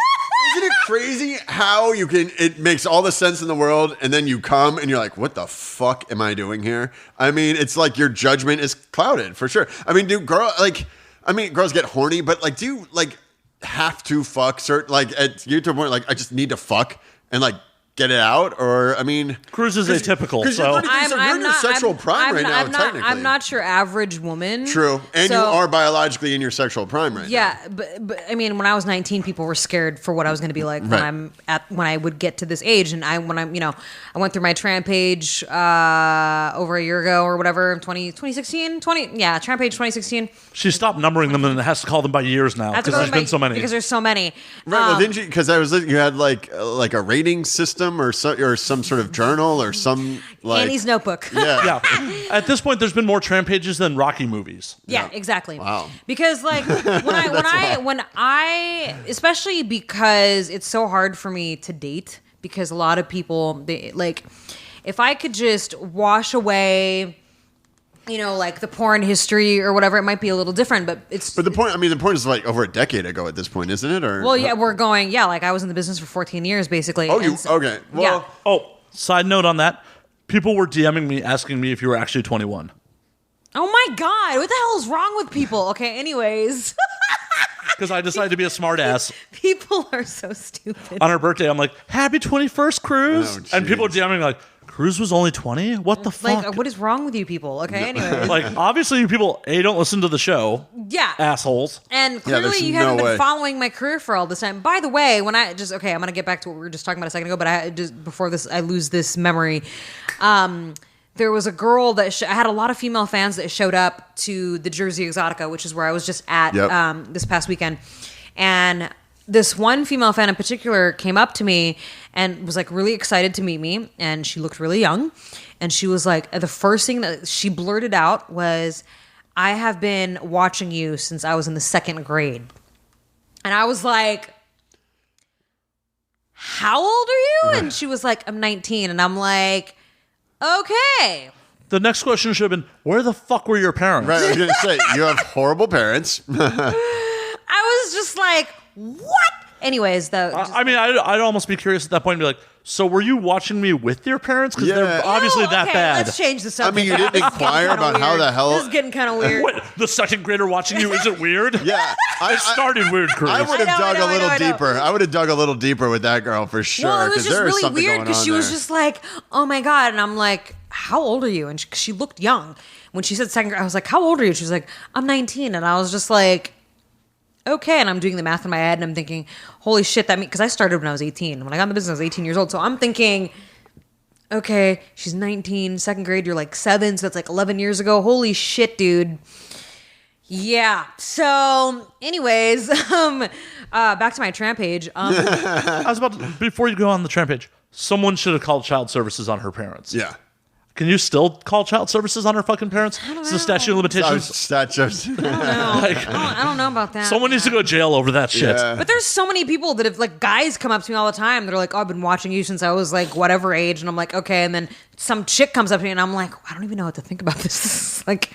Isn't it crazy how you can? It makes all the sense in the world, and then you come and you're like, "What the fuck am I doing here?" I mean, it's like your judgment is clouded for sure. I mean, girls get horny, but like, do you like have to fuck? Certain like, you to a point like, I just need to fuck and like get it out, or I mean, Cruise is atypical, you're so you're in your sexual prime right now. Technically, I'm not your average woman. true, and you So- are biologically in your sexual prime right now. Yeah, but I mean, when I was 19, people were scared for what I was going to be like Right. when I would get to this age, and I went through my Trampage over a year ago or whatever, 2016, Trampage 2016. she stopped numbering them and has to call them by years now I have to because go there's to my- been so many. Because there's so many. Right. Well, didn't you? Because I was listening, you had like a rating system or some sort of journal or some like Annie's Notebook. Yeah. Yeah. At this point, there's been more Trampages than Rocky movies. Yeah, exactly. Wow. Because like when I especially because it's so hard for me to date because a lot of people like if I could just wash away like the porn history or whatever, it might be a little different, but it's But the point is like over a decade ago at this point, isn't it? Or well, yeah, we're going, like I was in the business for 14 years basically. Oh, and so- okay? Well, Oh, side note on that. People were DMing me asking me if you were actually 21. Oh my God, what the hell is wrong with people? Okay, anyways. Because I decided to be a smart ass. People are so stupid. On her birthday, I'm like, happy 21st, Cruz. Oh, And people are jeez. DMing me like, Cruz was only 20? What the fuck? Like, what is wrong with you people? Okay, anyway. Like, obviously you people, don't listen to the show. Yeah. Assholes. And clearly there's you haven't no way. been following my career for all this time. By the way, I'm going to get back to what we were just talking about a second ago, but before this, I lose this memory. There was a girl that I had a lot of female fans that showed up to the Jersey Exotica, which is where I was just at this past weekend. And this one female fan in particular came up to me and was like really excited to meet me. And she looked really young. And she was like, the first thing that she blurted out was, I have been watching you since I was in the 2nd grade. And I was like, how old are you? And she was like, I'm 19. And I'm like, okay. The next question should have been, where the fuck were your parents? Right, I was going to say, you have horrible parents. I was just like, what? Anyways, though. I'd almost be curious at that point and be like, so were you watching me with your parents? Because they're obviously that okay, bad. Let's change the subject. I mean, you didn't inquire about how the hell... This is getting kind of weird. What, the 2nd grader watching you isn't weird? Yeah. It started weird, Cruz. I would have dug a little I know. deeper. I would have dug a little deeper with that girl for sure. Well, it was just there is really something weird going because on she was there. just like, oh my God. And I'm like, how old are you? And she looked young. When she said 2nd grade, I was like, how old are you? She was like, I'm 19. And I was just like, okay. And I'm doing the math in my head and I'm thinking, holy shit, that means, because I started when I was 18. When I got in the business, I was 18 years old. So I'm thinking, okay, she's 19, 2nd grade, you're like 7, so that's like 11 years ago. Holy shit, dude. Yeah. So, anyways, back to my tramp page. I was about to, before you go on the tramp page, someone should have called child services on her parents. Yeah. Can you still call child services on her fucking parents? It's the statute of limitations. Statutes. I don't know about that. Someone needs to go to jail over that shit. Yeah. But there's so many people that have, like, guys come up to me all the time. They're like, oh, I've been watching you since I was, like, whatever age. And I'm like, okay. And then some chick comes up to me and I'm like, I don't even know what to think about this. This is, like,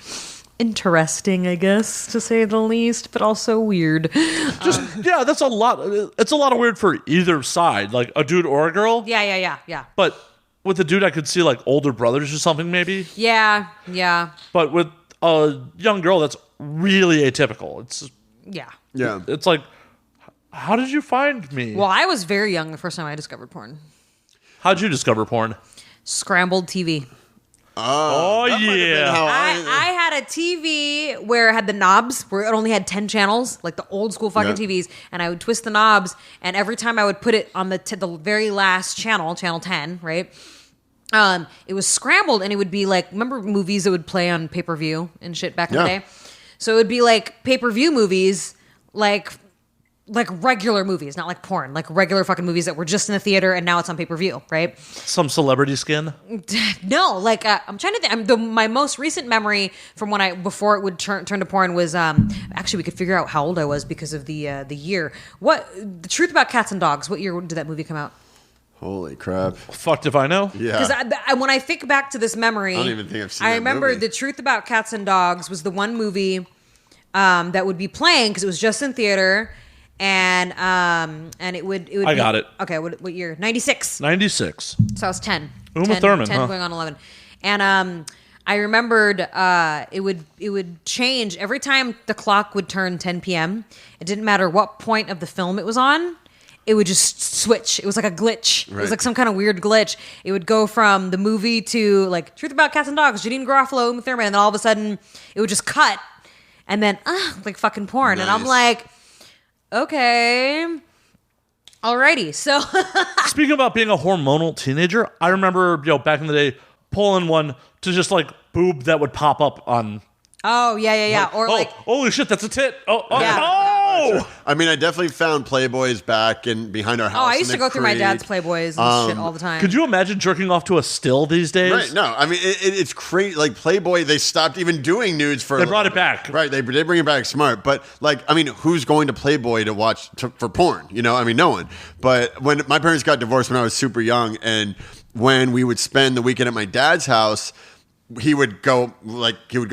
interesting, I guess, to say the least, but also weird. That's a lot. It's a lot of weird for either side, like a dude or a girl. Yeah. But with a dude, I could see, like, older brothers or something, maybe. Yeah. But with a young girl, that's really atypical. Yeah. Yeah. It's like, how did you find me? Well, I was very young the first time I discovered porn. How'd you discover porn? Scrambled TV. Oh, that might have been yeah. how I had a TV where it had the knobs, where it only had 10 channels, like the old school fucking TVs, and I would twist the knobs, and every time I would put it on the very last channel 10, right? It was scrambled, and it would be like, remember movies that would play on pay-per-view and shit back in the day? So it would be like pay-per-view movies, like regular movies, not like porn, like regular fucking movies that were just in the theater and now it's on pay-per-view, right? Some celebrity skin? No, like I'm trying to think. My most recent memory from before it would turn to porn was actually we could figure out how old I was because of the year. What The Truth About Cats and Dogs? What year did that movie come out? Holy crap. Fucked if I know. Yeah. Because when I think back to this memory, I don't even think I've seen I that remember movie. The Truth About Cats and Dogs was the one movie that would be playing because it was just in theater. And it would. I got it. Okay, what year? 96. 96. So I was 10. Uma 10, Thurman, 10 huh? going on 11. And I remembered it would change every time the clock would turn 10 p.m. It didn't matter what point of the film it was on. It would just switch. It was like a glitch. It was like some kind of weird glitch. It would go from the movie to like Truth About Cats and Dogs, Janine Garofalo, Uma Thurman, and then all of a sudden it would just cut, and then like fucking porn, and I'm like, okay, alrighty. So Speaking about being a hormonal teenager, I remember back in the day pulling one to just like boob that would pop up on. oh yeah, or like holy shit, that's a tit. Yeah. I mean, I definitely found Playboys back and behind our house. I used in to the go through my creek. dad's Playboys and shit all the time. Could you imagine jerking off to a still these days? Right, no, I mean it's crazy. Like Playboy, they stopped even doing nudes for. They brought it back. Right, they bring it back smart. But like, I mean, who's going to Playboy to watch for porn? I mean, no one. But when my parents got divorced when I was super young, and when we would spend the weekend at my dad's house, he would go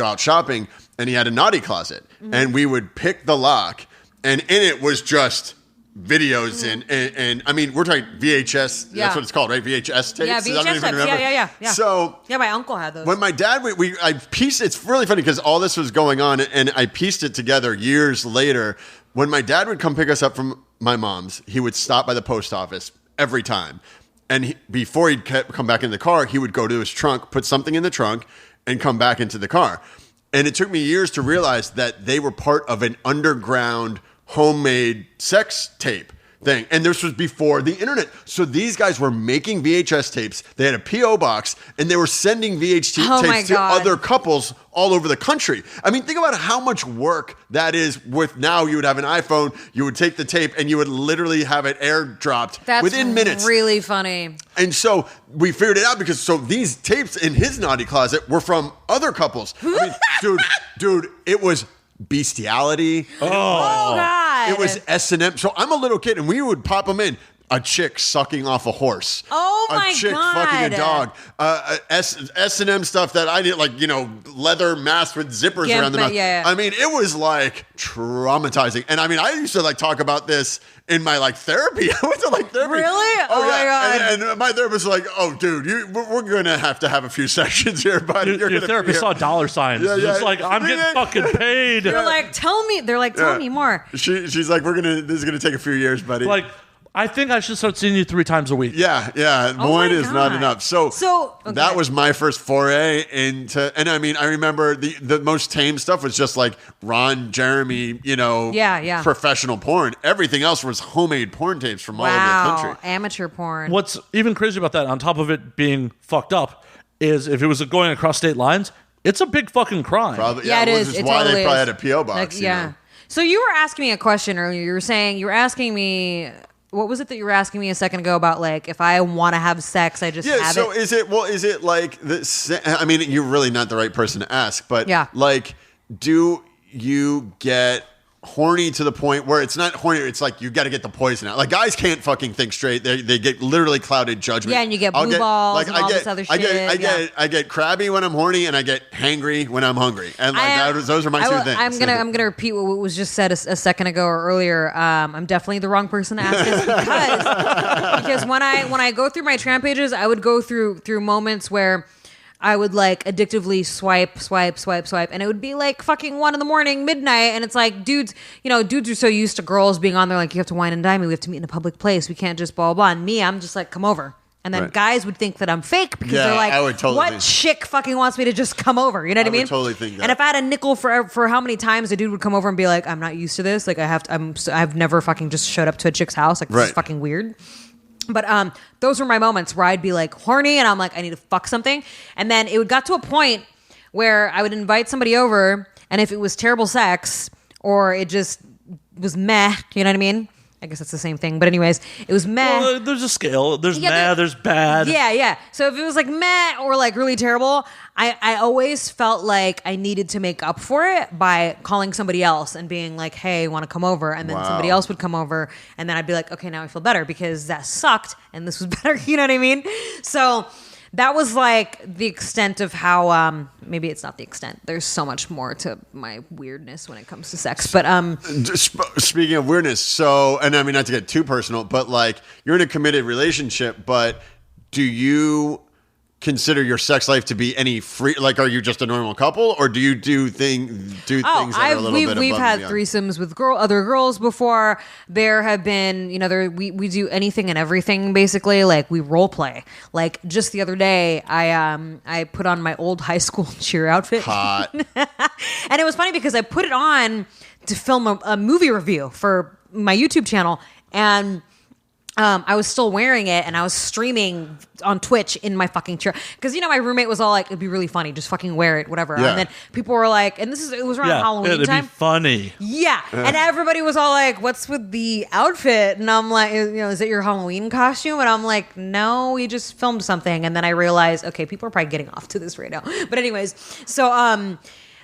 out shopping, and he had a naughty closet, and we would pick the lock, and in it was just videos and I mean, we're talking VHS. Yeah. That's what it's called, right? VHS tapes. Yeah, I don't VHS even tapes. remember. Yeah. So yeah, my uncle had those. when my dad, I pieced. It's really funny because all this was going on, and I pieced it together years later. When my dad would come pick us up from my mom's, he would stop by the post office every time, And before he'd come back in the car, he would go to his trunk, put something in the trunk, and come back into the car. And it took me years to realize that they were part of an underground homemade sex tape thing. And this was before the internet. So these guys were making VHS tapes. They had a P.O. box, and they were sending VHS tapes to other couples all over the country. I mean, think about how much work that is. With now, you would have an iPhone, you would take the tape, and you would literally have it airdropped within minutes. That's really funny. And so we figured it out because these tapes in his naughty closet were from other couples. I mean, dude, it was bestiality. Oh God. It was S&M. So I'm a little kid, and we would pop them in. A chick sucking off a horse. Oh my God. A chick fucking a dog. S&M stuff that I did, like, leather masks with zippers around the mouth. Yeah. I mean, it was like traumatizing. And I mean, I used to like talk about this in my like therapy. I went to like therapy. Really? Oh my God. And my therapist was like, "Oh, dude, we're gonna have to have a few sessions here, buddy." Your therapist saw dollar signs. Yeah. Just like, I'm getting fucking paid. They're like, tell me more. She's like, this is gonna take a few years, buddy. Like, I think I should start seeing you 3 times a week. Yeah. One is not enough. So okay. That was my first foray into, and I mean, I remember the most tame stuff was just like Ron Jeremy, professional porn. Everything else was homemade porn tapes from all over the country. Amateur porn. What's even crazy about that, on top of it being fucked up, is if it was going across state lines, it's a big fucking crime. Probably, it is. Which is it why totally they probably is. had a P.O. box. So you were asking me a question earlier. You were asking me. What was it that you were asking me a second ago about, like, if I want to have sex, I just have it? So is it like this? I mean, you're really not the right person to ask, but like, do you get horny to the point where it's not horny, it's like you got to get the poison out? Like, guys can't fucking think straight. They get literally clouded judgment. Yeah, and you get blue balls and all this other shit. I get crabby when I'm horny, and I get hangry when I'm hungry. And like those are my two things. I'm gonna repeat what was just said a second ago or earlier. I'm definitely the wrong person to ask this because when I go through my tramp pages, I would go through moments where I would like addictively swipe, and it would be like fucking 1 a.m, midnight, and it's like dudes are so used to girls being on there like, you have to wine and dine me, we have to meet in a public place, we can't just blah blah. And me, I'm just like, come over. And then guys would think that I'm fake because they're like, I would totally what chick fucking wants me to just come over? You know what I mean? I would totally think that. And if I had a nickel for how many times a dude would come over and be like, I'm not used to this, like I've never fucking just showed up to a chick's house, like this is fucking weird. But those were my moments where I'd be like horny and I'm like, I need to fuck something. And then it got to a point where I would invite somebody over, and if it was terrible sex or it just was meh, you know what I mean? I guess that's the same thing. But anyways, it was meh. Well, there's a scale. There's meh, there's bad. Yeah. So if it was like meh or like really terrible, I always felt like I needed to make up for it by calling somebody else and being like, hey, want to come over? And then somebody else would come over, and then I'd be like, okay, now I feel better because that sucked and this was better. You know what I mean? So that was like the extent of how, maybe it's not the extent. There's so much more to my weirdness when it comes to sex. But speaking of weirdness, so, and I mean, not to get too personal, but like, you're in a committed relationship, but do you consider your sex life to be any free? Like, are you just a normal couple, or do you do things that are a little bit above we've had and beyond? threesomes with other girls before. There have been, we do anything and everything basically. Like, we role play. Like, just the other day, I put on my old high school cheer outfit. Hot. And it was funny because I put it on to film a movie review for my YouTube channel, and I was still wearing it, and I was streaming on Twitch in my fucking chair. Because, my roommate was all like, it'd be really funny. Just fucking wear it, whatever. Yeah. And then people were like, and it was around Halloween it'd time. Be funny. Yeah. And everybody was all like, what's with the outfit? And I'm like, is it your Halloween costume? And I'm like, no, we just filmed something. And then I realized, okay, people are probably getting off to this right now. But anyways, so,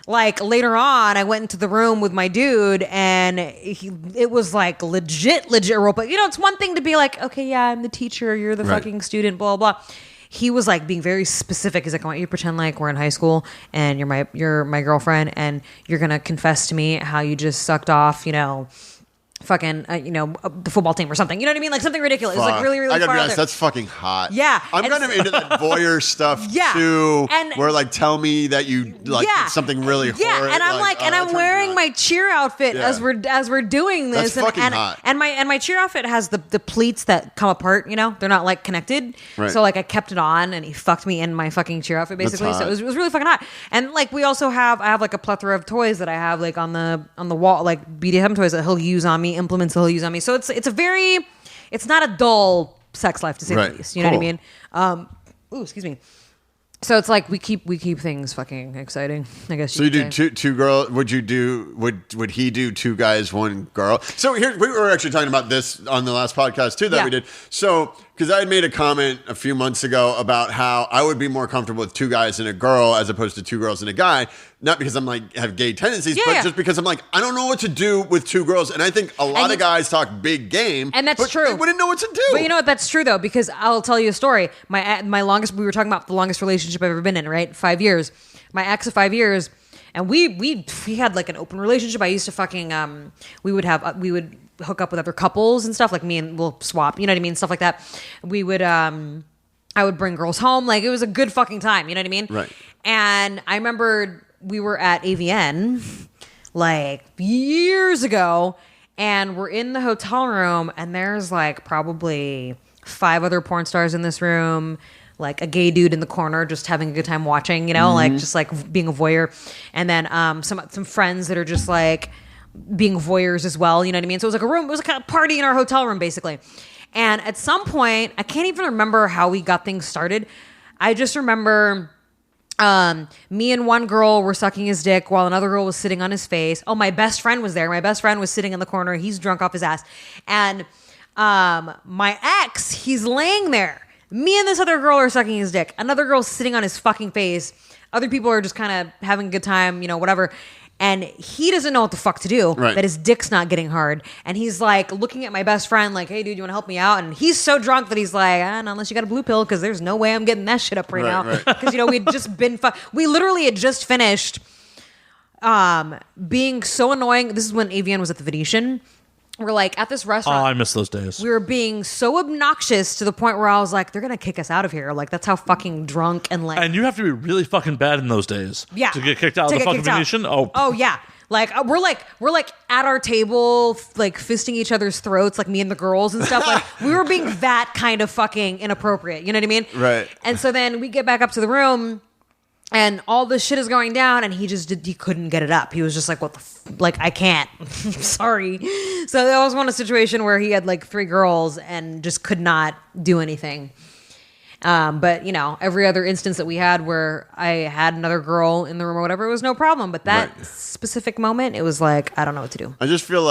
like later on, I went into the room with my dude, and it was like legit role play. It's one thing to be like, okay, yeah, I'm the teacher, you're the fucking student, blah, blah. He was like being very specific. He's like, I want you to pretend like we're in high school and you're my girlfriend, and you're gonna confess to me how you just sucked off, fucking, the football team or something. You know what I mean? Like something ridiculous. It's like really, really I gotta far be out honest, there. that's fucking hot. Yeah. I'm And kind of into that voyeur stuff Yeah. too, And- where like tell me that you like something really horrid. Yeah, and I'm like, and I'm wearing my cheer outfit Yeah. as we're doing this. That's fucking hot. And my cheer outfit has the pleats that come apart, they're not like connected. Right. So like I kept it on and he fucked me in my fucking cheer outfit basically. That's So hot. it was really fucking hot. And like I have like a plethora of toys that I have like on the wall, like BDSM toys that he'll use on me, implements that he'll use on me. So it's not a dull sex life to say Right. the least. You know what I Cool. mean? Excuse me. So it's like we keep things fucking exciting, I guess. So you do two girls. Would he do two guys, one girl? So here we were actually talking about this on the last podcast too that Yeah. we did. So because I had made a comment a few months ago about how I would be more comfortable with two guys and a girl as opposed to two girls and a guy. Not because I'm like have gay tendencies, Yeah, but yeah. just because I'm like I don't know what to do with two girls, and I think a lot of guys talk big game, And that's but true. They wouldn't know what to do. But you know what? That's true though, because I'll tell you a story. My longest. We were talking about the longest relationship I've ever been in, right? 5 years. My ex of 5 years, and we had like an open relationship. I used to fucking we would hook up with other couples and stuff. Like me and we'll swap. You know what I mean? Stuff like that. We would I would bring girls home. Like it was a good fucking time. You know what I mean? Right. And I remember we were at AVN like years ago, and we're in the hotel room, and there's like probably 5 other porn stars in this room, like a gay dude in the corner just having a good time watching, like just like being a voyeur, and then some friends that are just like being voyeurs as well. You know what I mean? So it was like it was a kind of party in our hotel room basically. And at some point, I can't even remember how we got things started. I just remember me and one girl were sucking his dick while another girl was sitting on his face. Oh, my best friend was there. My best friend was sitting in the corner. He's drunk off his ass. And my ex, he's laying there. Me and this other girl are sucking his dick. Another girl's sitting on his fucking face. Other people are just kind of having a good time, whatever. And he doesn't know what the fuck to do. Right. That his dick's not getting hard. And he's like looking at my best friend like, hey, dude, you want to help me out? And he's so drunk that he's like, no, unless you got a blue pill, because there's no way I'm getting that shit up right now. Right. Because, we'd just been we literally had just finished being so annoying. This is when AVN was at the Venetian. We're like at this Oh, restaurant. I miss those days. We were being so obnoxious to the point where I was like, they're going to kick us out of here. Like, that's how fucking drunk and like. And you have to be really fucking bad in those days. Yeah. To get kicked out of To the get fucking kicked out. Venetian? Oh. Oh yeah. Like we're like at our table, like fisting each other's throats, like me and the girls and stuff. Like we were being that kind of fucking inappropriate. You know what I mean? Right. And so then we get back up to the room, and all this shit is going down, and he couldn't get it up. He was just like, what the like, I can't. Sorry. So that was one situation where he had like 3 girls and just could not do anything. But every other instance that we had where I had another girl in the room or whatever, it was no problem. But that Right. specific moment, it was like, I don't know what to do. I just feel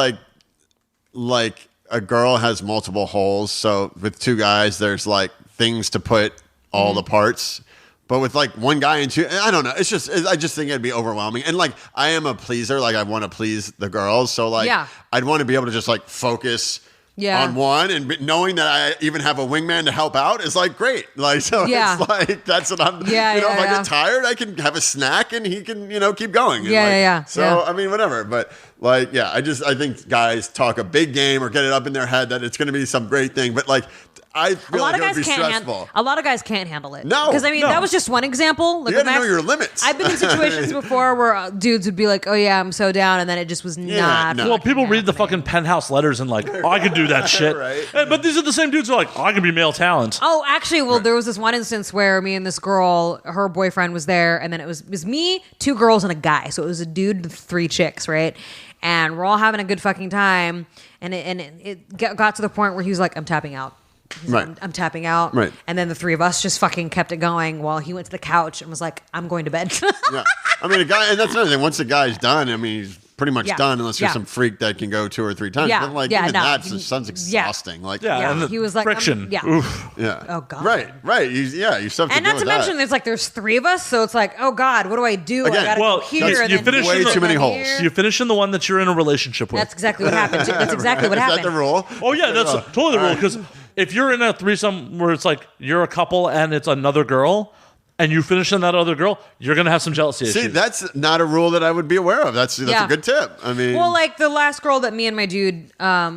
like a girl has multiple holes. So with two guys, there's like things to put all the parts. But with like one guy and two, I don't know. I just think it'd be overwhelming. And like, I am a pleaser. Like I want to please the girls. So like, Yeah. I'd want to be able to just like focus on one, and knowing that I even have a wingman to help out is like great. Like, so it's like, that's what I'm, if I get tired, I can have a snack and he can, keep going. And like, So, I mean, whatever. But like, I think guys talk a big game or get it up in their head that it's going to be some great thing. But like, I feel like it would be stressful. A lot of guys can't handle it. No, because I mean that was just one example. Like, you got to know your limits. I've been in situations before where dudes would be like, "Oh yeah, I'm so down," and then it just was not. no. Well, people read the happening. fucking penthouse letters and like, oh, I can do that shit. Right. But these are the same dudes who are like, oh, I can be male talent. Oh, actually, there was this one instance where me and this girl, her boyfriend was there, and then it was me, 2 girls, and a guy. So it was a dude with 3 chicks, right? And we're all having a good fucking time, and it got to the point where he was like, "I'm tapping out." He's like, I'm tapping out. Right. And then the 3 of us just fucking kept it going while he went to the couch and was like, I'm going to bed. Yeah. I mean, a guy, and that's another thing. Once the guy's done, I mean, he's pretty much Yeah. done unless you're Yeah. some freak that can go 2 or 3 times. Yeah. But like, Yeah, even no. that sounds exhausting. Like, Yeah, and the he was like, friction. yeah. Oof. yeah. Oh, God. Right. You still have to And deal not to with mention, that. there's 3 of us, so it's like, oh God, what do I do? Again, I gotta well, go here. you and then finish here, way and too many then holes. here. You finish in the one that you're in a relationship with. That's exactly what happened. That's exactly what Is happened. that the rule? Oh yeah, that's totally the rule. Because if you're in a threesome where it's like you're a couple and it's another girl, and you finish on that other girl, you're going to have some jealousy See, issues. that's not a rule that I would be aware of. That's Yeah. a good tip. I mean, Well, like the last girl that me and my dude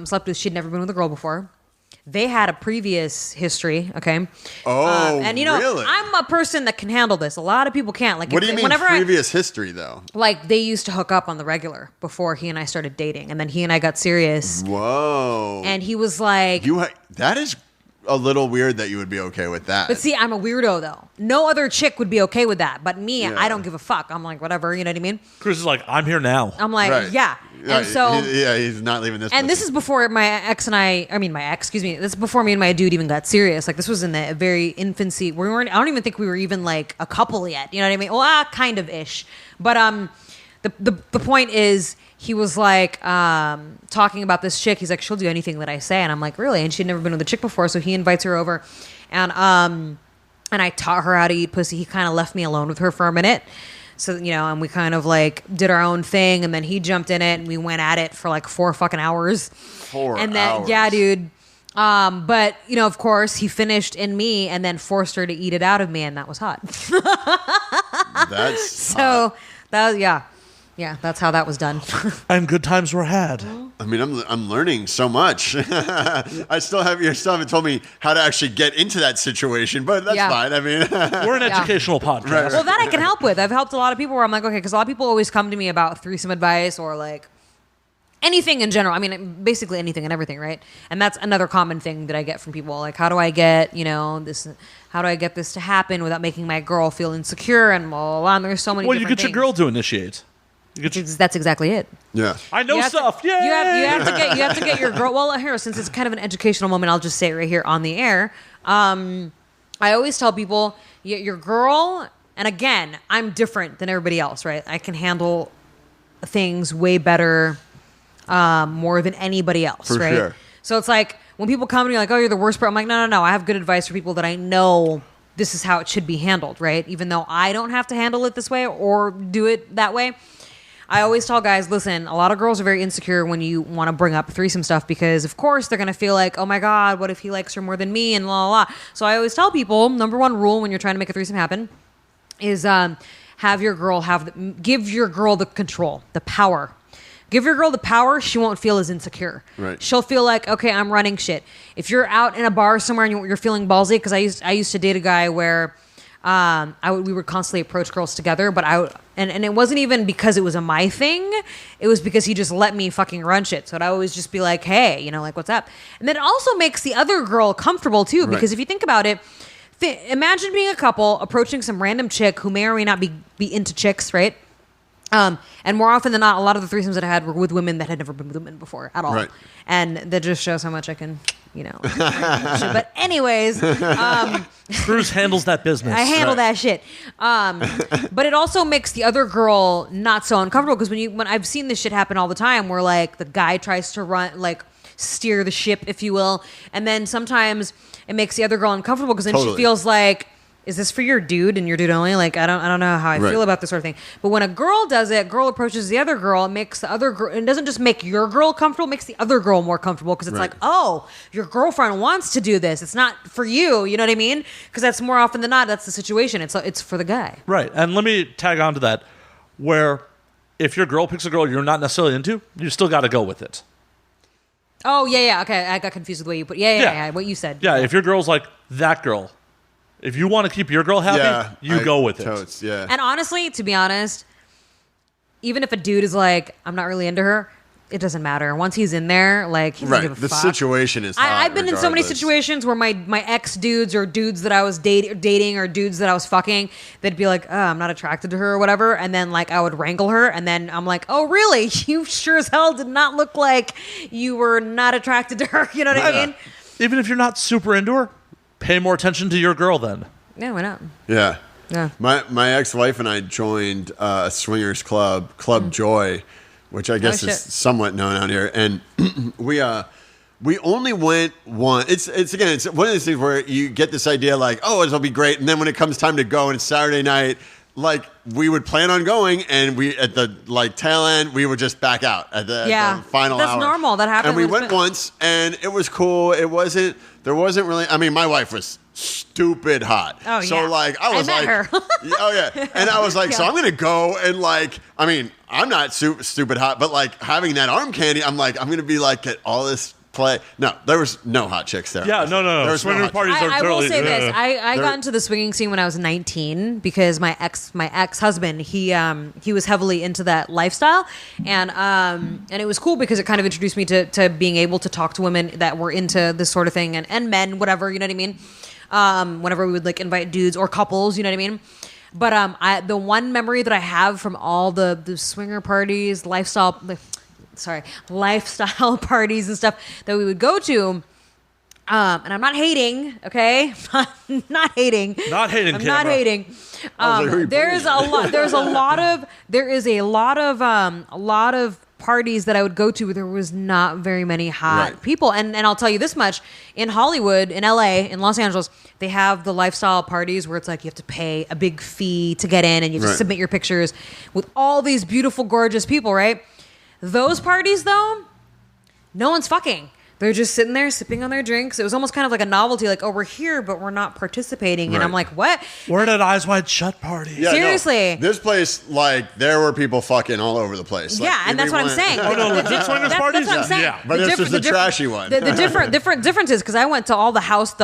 slept with, she'd never been with a girl before. They had a previous history, okay? And you know, really? I'm a person that can handle this. A lot of people can't. Like, What do you mean previous history, though? Like, they used to hook up on the regular before he and I started dating, and then he and I got serious. Whoa. And he was like, that is a little weird that you would be okay with that. but see, I'm a weirdo though. No other chick would be okay with that, but me, Yeah. I don't give a fuck. I'm like, whatever, you know what I mean? Chris is like, I'm here now. I'm like, Right. yeah. And so, he's not leaving this. and this pussy. is before my ex and I mean, my ex, excuse me. This is before me and my dude even got serious. Like, this was in the very infancy. We weren't, I don't even think we were even like a couple yet. You know what I mean? Well, kind of ish. But the point is, he was like talking about this chick. He's like, she'll do anything that I say. And I'm like, really? And she'd never been with a chick before. So he invites her over. And I taught her how to eat pussy. He kind of left me alone with her for a minute. So, you know, and we kind of like did our own thing. And then he jumped in it and we went at it for like 4 fucking hours. 4 And then, hours. yeah, dude. But, you know, of course, he finished in me and then forced her to eat it out of me. And that was hot. That's So, that was, yeah. Yeah, that's how that was done. And good times were had. I mean, I'm learning so much. I still haven't told me how to actually get into that situation, but that's Yeah. fine. I mean, We're an educational podcast. Right. Well, that I can help with. I've helped a lot of people where I'm like, okay, because a lot of people always come to me about threesome advice or like anything in general. I mean, basically anything and everything, right? And that's another common thing that I get from people. Like, how do I get, you know, this? How do I get this to happen without making my girl feel insecure and blah, blah, blah. And there's so many Well, you different get your things. girl to initiate. You get your, That's exactly it. yeah. I know You have to- stuff. Yeah. You have to get your girl. Well, here, since it's kind of an educational moment, I'll just say it right here on the air. I always tell people, your girl, and again, I'm different than everybody else, right? I can handle things way better, more than anybody else, For right? sure. So it's like when people come to me like, "Oh, you're the worst," I'm like, no. I have good advice for people that I know this is how it should be handled, right? Even though I don't have to handle it this way or do it that way. I always tell guys, listen, a lot of girls are very insecure when you want to bring up threesome stuff because, of course, they're going to feel like, oh, my God, what if he likes her more than me and la, la, la. So I always tell people, number one rule when you're trying to make a threesome happen is give your girl the control, the power. Give your girl the power, she won't feel as insecure. Right. She'll feel like, okay, I'm running shit. If you're out in a bar somewhere and you're feeling ballsy, because I used to date a guy where we would constantly approach girls together, but and it wasn't even because it was a my thing. It was because he just let me fucking run shit. So I'd always just be like, hey, you know, like, what's up? And then it also makes the other girl comfortable too, because if you think about it, imagine being a couple approaching some random chick who may or may not be into chicks, right? And more often than not, a lot of the threesomes that I had were with women that had never been with women before at all. Right. And that just shows how much I can, you know. But anyways, Cruz handles that business. I handle that shit. But it also makes the other girl not so uncomfortable because when I've seen this shit happen all the time where like the guy tries to steer the ship, if you will, and then sometimes it makes the other girl uncomfortable because then Totally. she feels like, is this for your dude and your dude only? Like, I don't know how I Right. feel about this sort of thing. But when a girl does it, girl approaches the other girl, it makes the other girl, it doesn't just make your girl comfortable, it makes the other girl more comfortable because it's Right. like, oh, your girlfriend wants to do this. It's not for you. You know what I mean? Because that's more often than not, that's the situation. It's for the guy. Right. And let me tag on to that, where if your girl picks a girl you're not necessarily into, you still got to go with it. Oh, yeah. Okay. I got confused with the way you put Yeah. What you said. Yeah, if your girl's like that girl, if you want to keep your girl happy, you go with it. Totes, yeah. And honestly, to be honest, even if a dude is like, I'm not really into her, it doesn't matter. Once he's in there, like, he doesn't Right. give a The fuck. situation is hot I've been in so many regardless. situations where my ex dudes or dudes that I was dating or dudes that I was fucking, they'd be like, oh, I'm not attracted to her or whatever. And then like I would wrangle her. And then I'm like, oh, really? You sure as hell did not look like you were not attracted to her. You know what I mean? Even if you're not super into her, pay more attention to your girl then. Yeah, why not? Yeah. Yeah. My ex-wife and I joined a swingers club, Club Joy, which I guess shit. is somewhat known out here. And we only went one. It's one of these things where you get this idea like, oh, it'll be great. And then when it comes time to go and it's Saturday night, like we would plan on going and we at the like tail end, we would just back out at the final That's hour. normal. That happens. And we It's went been- once and it was cool. It wasn't there wasn't really. I mean, my wife was stupid hot. Oh, so yeah. like I was met like, her. oh yeah, and I was like, so Yeah. I'm gonna go and like, I mean, I'm not stupid hot, but like having that arm candy, I'm like, I'm gonna be like at all this play. No, there was no hot chicks there. Yeah, no. There was no Swinger hot parties are I will totally. say this: I They're- got into the swinging scene when I was 19 because my ex husband he was heavily into that lifestyle, and it was cool because it kind of introduced me to being able to talk to women that were into this sort of thing and men, whatever, you know what I mean. Whenever we would like invite dudes or couples, you know what I mean. But the one memory that I have from all the swinger parties, lifestyle parties and stuff that we would go to. And I'm not hating, okay? Not hating. Not hating, I'm not Camera. hating. I was like, who are you There's a pointing at? lot. There is a lot of parties that I would go to where there was not very many hot Right. people. And I'll tell you this much: in Hollywood, in LA, in Los Angeles, they have the lifestyle parties where it's like you have to pay a big fee to get in, and you have to Right. submit your pictures with all these beautiful, gorgeous people, right? Those parties, though, no one's fucking. They're just sitting there sipping on their drinks. It was almost kind of like a novelty, like, oh, we're here, but we're not participating. And Right. I'm like, what? We're at Eyes Wide Shut parties. Yeah, no. Seriously. This place, like, there were people fucking all over the place. Like, Yeah, and that's what I'm everyone- saying. Oh, no, legit swingers parties? That's what I'm saying. Yeah. But this was the different- trashy one. The different differences, because I went to all the house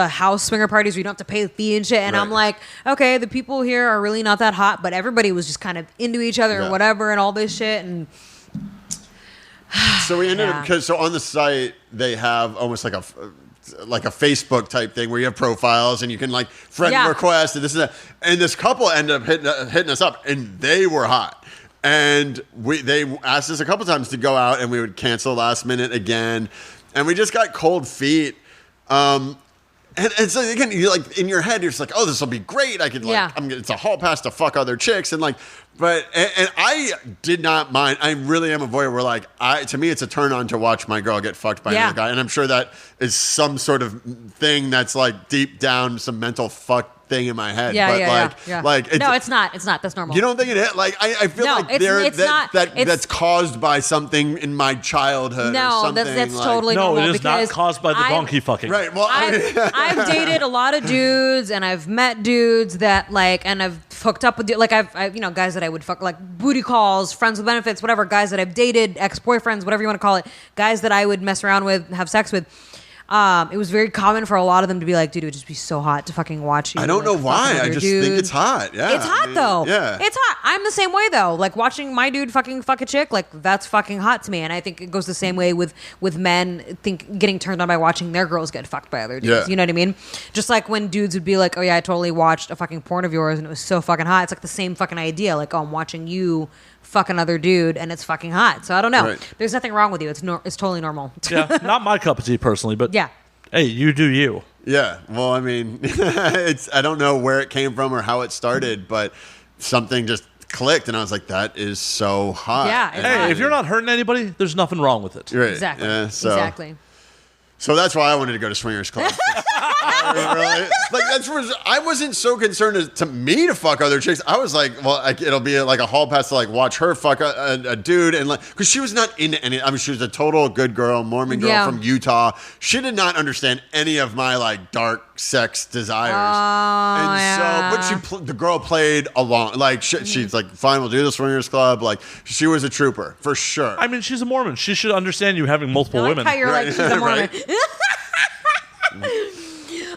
swinger parties where you don't have to pay the fee and shit, and I'm Right. like, okay, the people here are really not that hot, but everybody was just kind of into each other Yeah. or whatever and all this shit. And So we ended Yeah. up because on the site they have almost like a Facebook type thing where you have profiles and you can like friend Yeah. request and this and that. And this couple ended up hitting us up, and they were hot. And they asked us a couple times to go out, and we would cancel last minute again, and we just got cold feet. And it's like, again, you like in your head, you're just like, oh, this will be great. I could like, Yeah. it's a hall pass to fuck other chicks, and like, and I did not mind. I really am a voyeur. Where like, to me, it's a turn on to watch my girl get fucked by Yeah. another guy, and I'm sure that is some sort of thing that's like deep down some mental fuck thing in my head. yeah, but yeah, like, yeah. like No, it's not. It's not. That's normal. You don't think it is? Like, I feel No, like it's not. that's caused by something in my childhood. or No, something, that's like- totally No, normal. it is not because caused by the I've- donkey fucking. Right. Well, I've dated a lot of dudes, and I've met dudes that like, and I've hooked up with like I've you know, guys that I would fuck, like booty calls, friends with benefits, whatever. Guys that I've dated, ex-boyfriends, whatever you want to call it. Guys that I would mess around with, have sex with. It was very common for a lot of them to be like, dude, it would just be so hot to fucking watch you. I don't like, know fuck why. another I just dude. think it's hot. Yeah, It's hot though. Yeah, It's hot. I'm the same way though. Like watching my dude fucking fuck a chick, like that's fucking hot to me. And I think it goes the same way with men getting turned on by watching their girls get fucked by other dudes. Yeah. You know what I mean? Just like when dudes would be like, oh yeah, I totally watched a fucking porn of yours and it was so fucking hot. It's like the same fucking idea. Like, oh, I'm watching you fuck another dude and it's fucking hot. So I don't know. Right. There's nothing wrong with you. It's totally normal. Yeah, not my cup of tea personally, but Yeah. hey, you do you. Yeah. Well, I mean, I don't know where it came from or how it started, but something just clicked, and I was like, that is so hot. Yeah, And it's Hey, hot. if you're not hurting anybody, there's nothing wrong with it. Right. Exactly. Yeah, so, Exactly. So that's why I wanted to go to Swingers Club. Really? Like I wasn't so concerned to me to fuck other chicks. I was like, well, it'll be like a hall pass to like watch her fuck a dude, and like because she was not into any. I mean, she was a total good girl, Mormon girl Yeah. from Utah. She did not understand any of my like dark sex desires. And yeah. so, but the girl played along. Like she's like, fine, we'll do the Swingers Club. Like she was a trooper for sure. I mean, she's a Mormon. She should understand you having multiple I like women. how you're like, Right. she's a Mormon.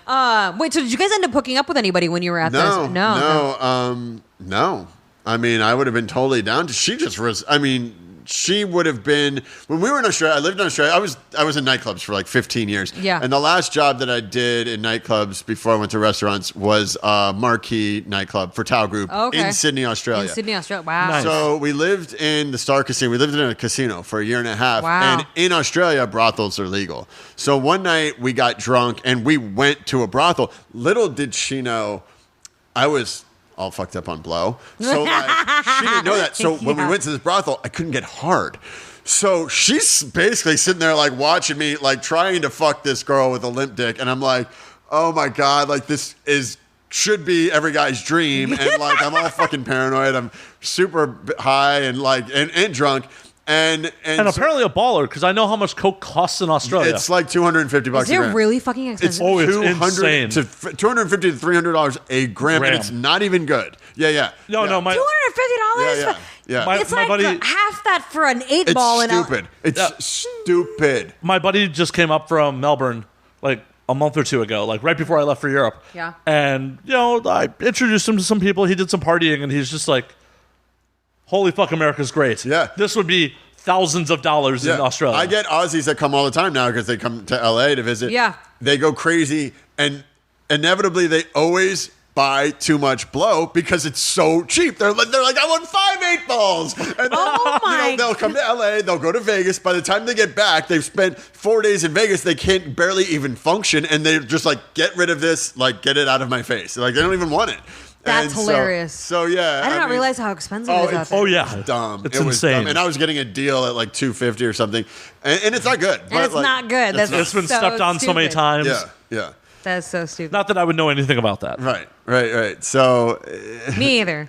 Right. Wait, so did you guys end up hooking up with anybody when you were at this? No. I mean, I would have been totally down to. She just was. I mean, she would have been when we were in Australia. I lived in Australia. I was in nightclubs for like 15 years. Yeah. And the last job that I did in nightclubs before I went to restaurants was Marquee nightclub for Tao Group Okay. in Sydney, Australia. In Sydney, Australia. Wow. Nice. So we lived in the Star Casino. We lived in a casino for a year and a half. Wow. And in Australia, brothels are legal. So one night we got drunk and we went to a brothel. Little did she know I was all fucked up on blow. So like, she didn't know that. So when we Yeah. went to this brothel, I couldn't get hard. So she's basically sitting there like watching me, like trying to fuck this girl with a limp dick. And I'm like, oh my God, like this should be every guy's dream. And like, I'm all fucking paranoid. I'm super high and like, and drunk. And apparently a baller, because I know how much coke costs in Australia. it's like $250 Is a it gram. really fucking expensive? It's insane. to $250 to $300 a gram, and it's not even good. Yeah. No, my $250? Yeah. It's My like buddy- half that for an 8 It's ball. stupid. It's stupid. my buddy just came up from Melbourne like a month or two ago, like right before I left for Europe. Yeah. And I introduced him to some people. He did some partying, and he's just like, "Holy fuck, America's great." Yeah. This would be thousands of dollars in Australia. I get Aussies that come all the time now because they come to LA to visit. Yeah. They go crazy, and inevitably they always buy too much blow because it's so cheap. They're like, I want 5 8-balls. And then, Oh my they'll come to LA, they'll go to Vegas. By the time they get back, they've spent 4 days in Vegas. They can't barely even function, and they're just like, get rid of this, like get it out of my face. Like they don't even want it. That's And hilarious. So yeah, I did not mean, realize how expensive it is out there. Oh yeah, dumb. It's It was insane. dumb. And I was getting a deal at like $250 or something, and it's not good. And it's not good. That's It's been so stepped on so many stupid. times. Yeah. That's so stupid. Not that I would know anything about that. Right. So Me either.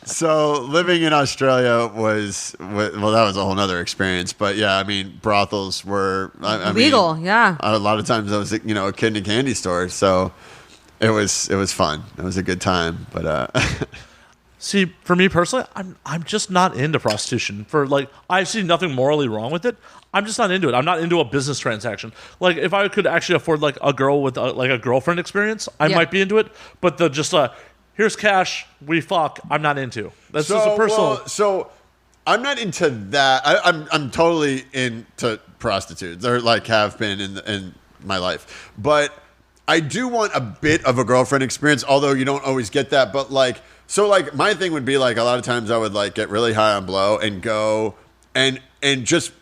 So living in Australia was that was a whole nother experience. But yeah, I mean, brothels were I Legal, mean, yeah. A lot of times I was a kid in a candy store, so it was fun. It was a good time. But See, for me personally, I'm just not into prostitution. I see nothing morally wrong with it. I'm just not into it. I'm not into a business transaction. Like, if I could actually afford like a girl with a girlfriend experience, I might be into it. But here's cash, we fuck, I'm not into. That's just a personal. So I'm not into that. I'm totally into prostitutes, or like have been in my life. But I do want a bit of a girlfriend experience, although you don't always get that. But my thing would be like, a lot of times I would like get really high on blow and go and just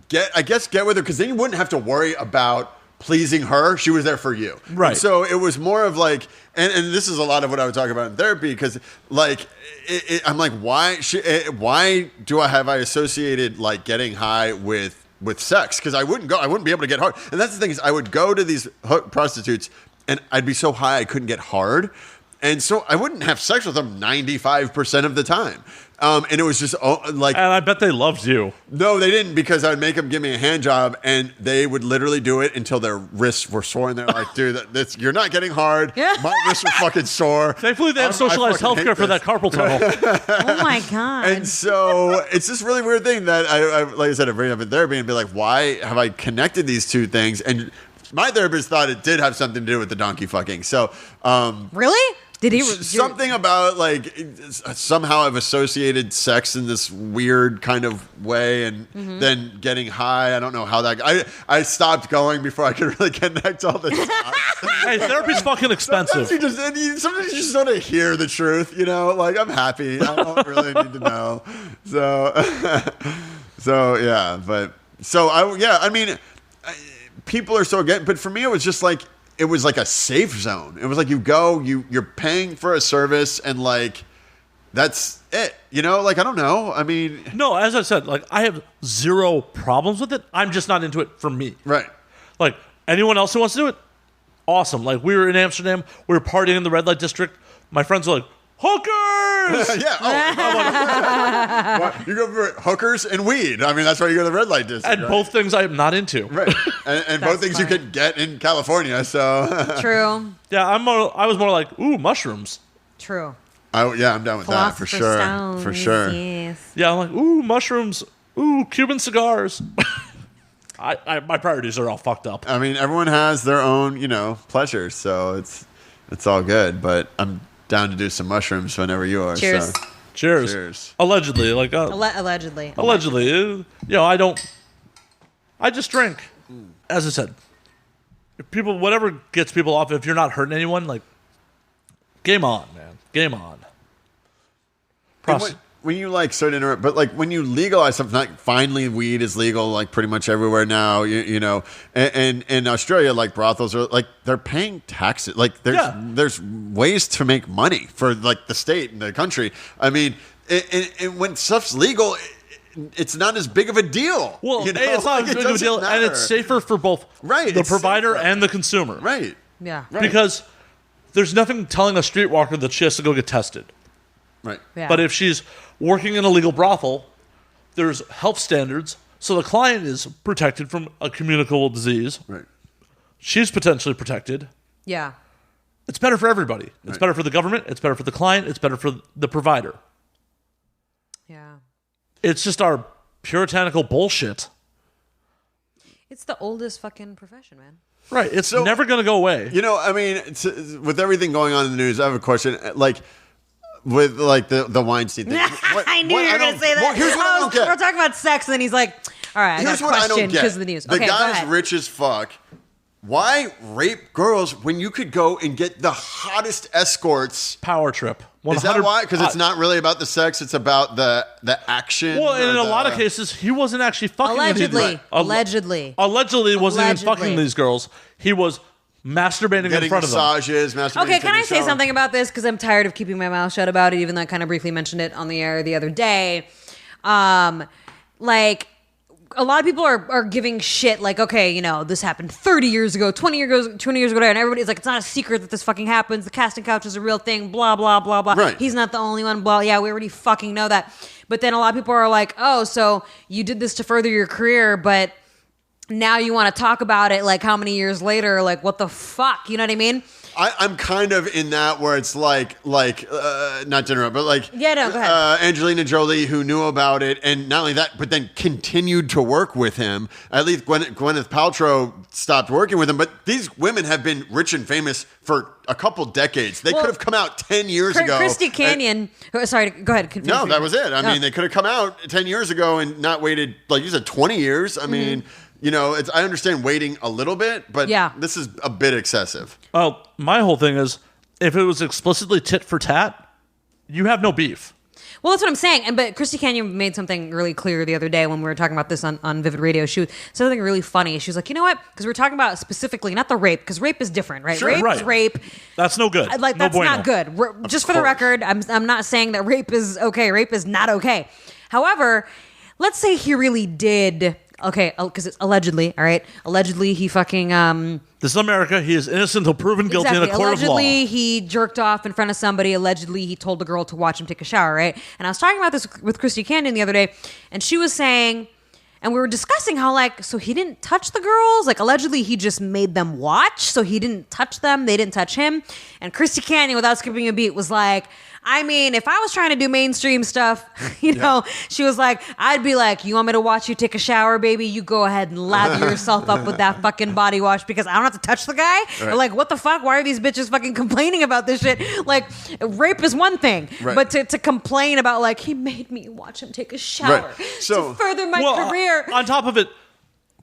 get with her, because then you wouldn't have to worry about pleasing her. She was there for you. Right. And so it was more of like, and this is a lot of what I would talk about in therapy, because like, I'm like, why do I associated like getting high with sex? Because I wouldn't be able to get hard. And that's the thing, is I would go to these prostitutes and I'd be so high I couldn't get hard. And so I wouldn't have sex with them 95% of the time. And it was just like... And I bet they loved you. No, they didn't, because I would make them give me a hand job, and they would literally do it until their wrists were sore. And they're like, dude, you're not getting hard. Yeah. My wrists are fucking sore. Thankfully, they have socialized healthcare for that carpal tunnel. Oh my God. And so it's this really weird thing that I like I said, I bring up in therapy and be like, why have I connected these two things? And my therapist thought it did have something to do with the donkey fucking. So... Really? Did he? Something about like somehow I've associated sex in this weird kind of way, and then getting high. I don't know how that. I stopped going before I could really connect all the dots. Hey, therapy's fucking expensive. Sometimes you just want to hear the truth, Like, I'm happy. I don't really need to know. So yeah, I mean, people are so against. But for me, it was just like. It was like a safe zone. It was like you're paying for a service, and like that's it. Like, I don't know. I mean, No, as I said, like, I have zero problems with it. I'm just not into it for me. right. Like, anyone else who wants to do it, awesome. Like, we were in Amsterdam, we were partying in the red light district. My friends were like, hookers! Yeah. Well, you go for hookers and weed. I mean, that's why you go to the red light district. And right? both things I'm not into. Right. And both things you could get in California. So True. Yeah, I was more like, ooh, mushrooms. True. I'm down with that for Philosopher's sure. Stones, For sure. Yes. Yeah, I'm like, ooh, mushrooms. Ooh, Cuban cigars. My priorities are all fucked up. I mean, everyone has their own, pleasures, so it's all good. But I'm down to do some mushrooms whenever you are. Cheers. So. Cheers. Allegedly, like Allegedly. allegedly, I just drink. As I said, if people, whatever gets people off, if you're not hurting anyone, like, game on, man, game on. When you like start to interrupt, but like when you legalize something, like finally weed is legal, like pretty much everywhere now, and in Australia, like brothels are like, they're paying taxes. Like there's ways to make money for like the state and the country. I mean, and when stuff's legal, it's not as big of a deal. Well, it's not as big of a deal, and it's safer for both the provider and the consumer. Right. Yeah. Right. Because there's nothing telling a streetwalker that she has to go get tested. Right. Yeah. But if she's working in a legal brothel, there's health standards, so the client is protected from a communicable disease. Right. She's potentially protected. Yeah. It's better for everybody. It's Right. better for the government. It's better for the client. It's better for the provider. Yeah. It's just our puritanical bullshit. It's the oldest fucking profession, man. Right. It's never going to go away. You know, I mean, with everything going on in the news, I have a question. Like, with like the Weinstein thing. I knew you were going to say that. Well, here's what I don't get. We're talking about sex, and he's like, all right, Here's I got what a I don't question get. because of the news. The Okay, go guy's ahead. rich as fuck. Why rape girls when you could go and get the hottest escorts? Power trip. 100, Is that why? Because it's not really about the sex; it's about the action. Well, and in or a lot of cases, he wasn't actually fucking Allegedly. Allegedly, he wasn't even fucking these girls. He was masturbating in getting front of them. massages, masturbating. Okay, can taking I a say shower. something about this? Because I'm tired of keeping my mouth shut about it, even though I kind of briefly mentioned it on the air the other day. Like, a lot of people are giving shit like, okay, you know, this happened 30 years ago, 20 years ago, and everybody's like, it's not a secret that this fucking happens. The casting couch is a real thing, blah, blah, blah, blah. Right. He's not the only one, blah. Yeah, we already fucking know that. But then a lot of people are like, oh, so you did this to further your career, but now you want to talk about it like how many years later? Like, what the fuck? You know what I mean? I'm kind of in that where it's like not to interrupt, but like Yeah, no, go ahead. Angelina Jolie, who knew about it, and not only that, but then continued to work with him. At least Gwyneth Paltrow stopped working with him, but these women have been rich and famous for a couple decades. They could have come out 10 years ago. Christy Canyon. Sorry, go ahead. No, that was it. I mean, they could have come out 10 years ago and not waited, like you said, 20 years. I mean, you know, I understand waiting a little bit, but Yeah. this is a bit excessive. Well, my whole thing is, if it was explicitly tit for tat, you have no beef. Well, that's what I'm saying. But Christy Canyon made something really clear the other day when we were talking about this on Vivid Radio. She said something really funny. She was like, you know what? Because we're talking about specifically, not the rape, because rape is different, right? Sure, rape right. is rape. That's no good. Like, no that's bueno. not good. Just for the record, I'm not saying that rape is okay. Rape is not okay. However, let's say he really did... Okay, because it's allegedly, all right? Allegedly, he fucking... This is America. He is innocent until proven guilty in a court of law. Allegedly, he jerked off in front of somebody. Allegedly, he told the girl to watch him take a shower, right? And I was talking about this with Christy Canyon the other day, and she was saying... And we were discussing how, like, so he didn't touch the girls? Like, allegedly, he just made them watch, so he didn't touch them. They didn't touch him. And Christy Canyon, without skipping a beat, was like... I mean, if I was trying to do mainstream stuff, you know, she was like, I'd be like, you want me to watch you take a shower, baby? You go ahead and lather yourself up with that fucking body wash because I don't have to touch the guy. Right. Or like, what the fuck? Why are these bitches fucking complaining about this shit? Like, rape is one thing, Right. but to complain about like, he made me watch him take a shower Right. So- to further my career. On top of it,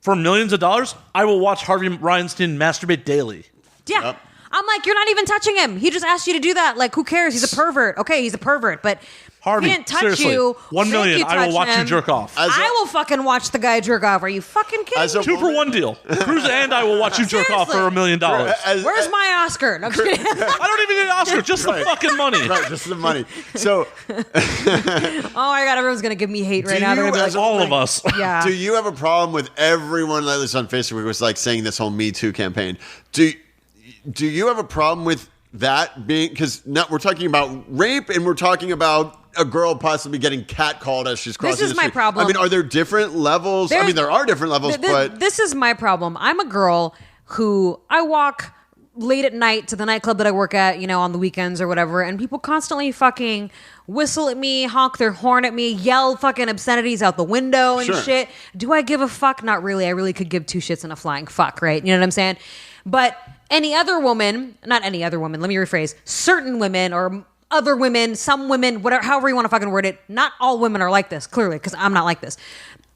for millions of dollars, I will watch Harvey Weinstein masturbate daily. Yeah. Yep. I'm like, you're not even touching him. He just asked you to do that. Like, who cares? He's a pervert. Okay, he's a pervert, but Harvey, he didn't touch seriously, you. 1 make million, you I will touch watch you him. jerk off. I will fucking watch the guy jerk off. Are you fucking kidding As a me? 2 for 1 deal. Cruz and I will watch you jerk off for $1 million. Where's my Oscar? No, I'm just kidding. I don't even get an Oscar, just the fucking money. Right, just the money. So, Oh my god, everyone's gonna give me hate right Do now. They're you, gonna be as like, All of us. yeah. do you have a problem with everyone like this on Facebook was like saying this whole Me Too campaign? Do you have a problem with that being, because now we're talking about rape and we're talking about a girl possibly getting catcalled as she's crossing This is the my street. problem. I mean, are there different levels? I mean, there are different levels, but this is my problem. I'm a girl who I walk late at night to the nightclub that I work at, you know, on the weekends or whatever, and people constantly fucking whistle at me, honk their horn at me, yell fucking obscenities out the window and Sure. shit. Do I give a fuck? Not really. I really could give two shits and a flying fuck, right? You know what I'm saying? But any other woman, not any other woman, let me rephrase, certain women or other women, some women, whatever, however you want to fucking word it, not all women are like this, clearly, because I'm not like this.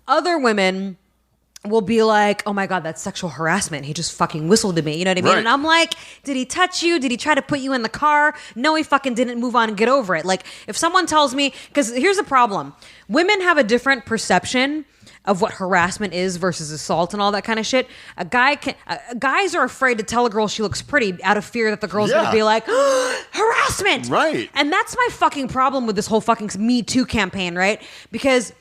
Other women will be like, oh my God, that's sexual harassment. He just fucking whistled at me. You know what I mean? Right. And I'm like, did he touch you? Did he try to put you in the car? No, he fucking didn't. Move on and get over it. Like, if someone tells me, because here's the problem. Women have a different perception of what harassment is versus assault and all that kind of shit. Guys are afraid to tell a girl she looks pretty out of fear that the girl's Yeah. going to be like, harassment. Right. And that's my fucking problem with this whole fucking Me Too campaign, right? Because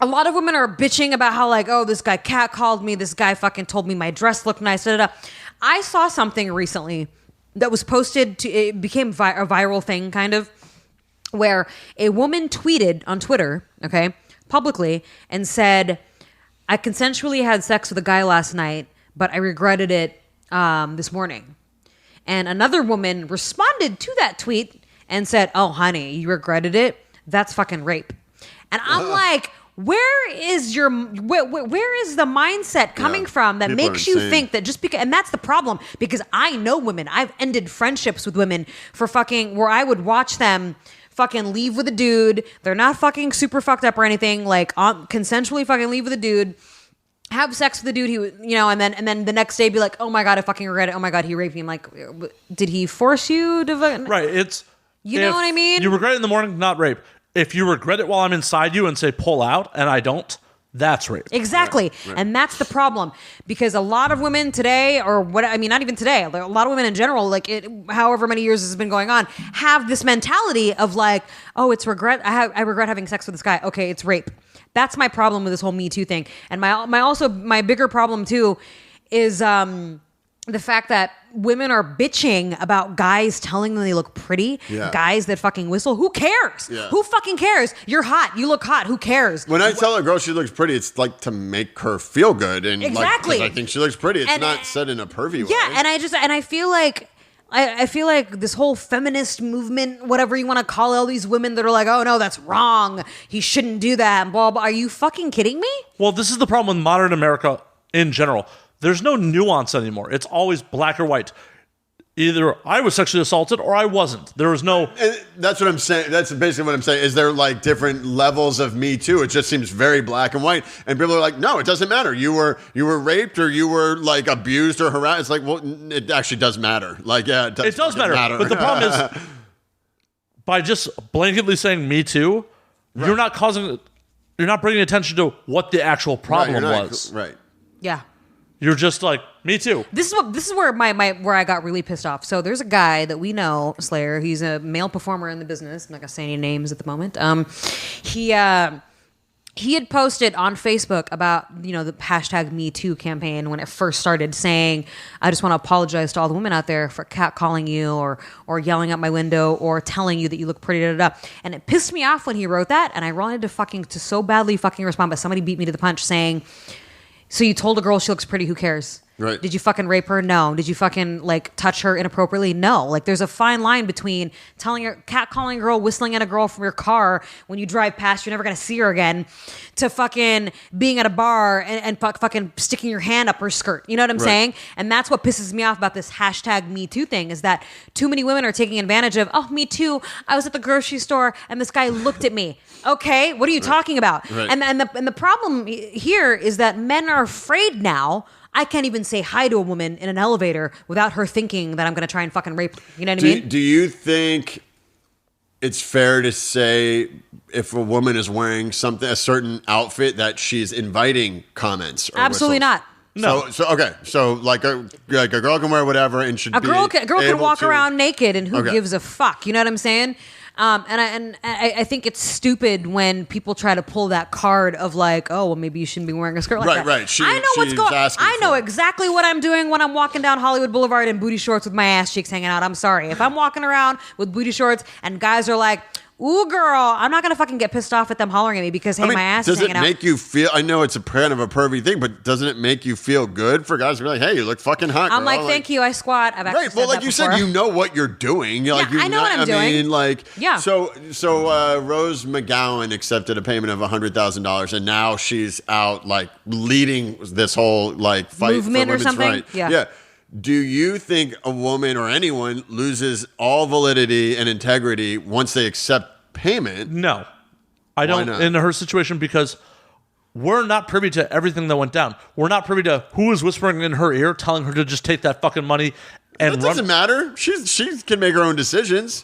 a lot of women are bitching about how like, oh, this guy catcalled me. This guy fucking told me my dress looked nice. Da, da, da. I saw something recently that was posted to, it became a viral thing kind of. where a woman tweeted on Twitter, okay, publicly, and said, I consensually had sex with a guy last night, but I regretted it this morning. And another woman responded to that tweet and said, oh, honey, you regretted it? That's fucking rape. And I'm like, where is the mindset coming from that makes you think that just because, and that's the problem, because I know women. I've ended friendships with women for fucking, where I would watch them fucking leave with a dude. They're not fucking super fucked up or anything, like consensually fucking leave with a dude, have sex with the dude, and then the next day be like, oh my God, I fucking regret it. Oh my God, he raped me. I'm like, did he force you to? Right. You know what I mean? You regret it in the morning, not rape. If you regret it while I'm inside you and say pull out and I don't, that's rape. Exactly. Right. And that's the problem, because a lot of women today, not even today, a lot of women in general, however many years this has been going on, have this mentality of like, oh, it's regret. I regret having sex with this guy. Okay, it's rape. That's my problem with this whole Me Too thing. And my bigger problem too is the fact that women are bitching about guys telling them they look pretty, guys that fucking whistle. Who cares? Yeah. Who fucking cares? You're hot. You look hot. Who cares? When I tell a girl she looks pretty, it's like to make her feel good. And exactly. I think she looks pretty. It's not said in a pervy way. Yeah, and I feel like I feel like this whole feminist movement, whatever you want to call all these women that are like, oh no, that's wrong. He shouldn't do that. And blah, blah. Are you fucking kidding me? Well, this is the problem with modern America in general. There's no nuance anymore. It's always black or white. Either I was sexually assaulted or I wasn't. There was no... And that's what I'm saying. That's basically what I'm saying. Is there like different levels of Me Too? It just seems very black and white. And people are like, no, it doesn't matter. You were raped or you were like abused or harassed. It's like, well, it actually does matter. Like, yeah, it does matter. But the problem is, by just blanketly saying Me Too, right, you're not bringing attention to what the actual problem was. Right. Yeah. You're just like, me too. This is where where I got really pissed off. So there's a guy that we know, Slayer. He's a male performer in the business. I'm not gonna say any names at the moment. He had posted on Facebook about the hashtag Me Too campaign when it first started, saying, I just want to apologize to all the women out there for catcalling you or yelling out my window or telling you that you look pretty, da, da, da. And it pissed me off when he wrote that, and I wanted to so badly fucking respond, but somebody beat me to the punch saying, so you told a girl she looks pretty, who cares? Right. Did you fucking rape her? No. Did you fucking touch her inappropriately? No. There's a fine line between catcalling a girl, whistling at a girl from your car when you drive past, you're never gonna see her again, to fucking being at a bar and fucking sticking your hand up her skirt. You know what I'm saying? And that's what pisses me off about this hashtag Me Too thing, is that too many women are taking advantage of, oh, me too. I was at the grocery store and this guy looked at me. Okay, what are you talking about? Right. And the problem here is that men are afraid now. I can't even say hi to a woman in an elevator without her thinking that I'm going to try and fucking rape her. You know what I mean? Do you think it's fair to say if a woman is wearing a certain outfit, that she's inviting comments? Or Absolutely whistles? Not. No. So okay. So like a girl can wear whatever and should a girl can walk around naked, and who gives a fuck? You know what I'm saying? And I think it's stupid when people try to pull that card of like, oh, well, maybe you shouldn't be wearing a skirt like that. Right. I know what's going on. I know exactly what I'm doing when I'm walking down Hollywood Boulevard in booty shorts with my ass cheeks hanging out. I'm sorry. If I'm walking around with booty shorts and guys are like, ooh, girl, I'm not going to fucking get pissed off at them hollering at me because, my ass is hanging out. Does it make you feel, I know it's a kind of a pervy thing, but doesn't it make you feel good for guys to be like, hey, you look fucking hot, girl? I'm like, thank you, I squat. I've actually said well, like that you before. said, you know what you're doing. I know what I'm doing. So Rose McGowan accepted a payment of $100,000, and now she's out, leading this whole, fight movement for women's or something? right. Yeah. Do you think a woman or anyone loses all validity and integrity once they accept payment? No, I don't. Not? In her situation, because we're not privy to everything that went down. We're not privy to who is whispering in her ear, telling her to just take that fucking money and run. That doesn't matter. She can make her own decisions.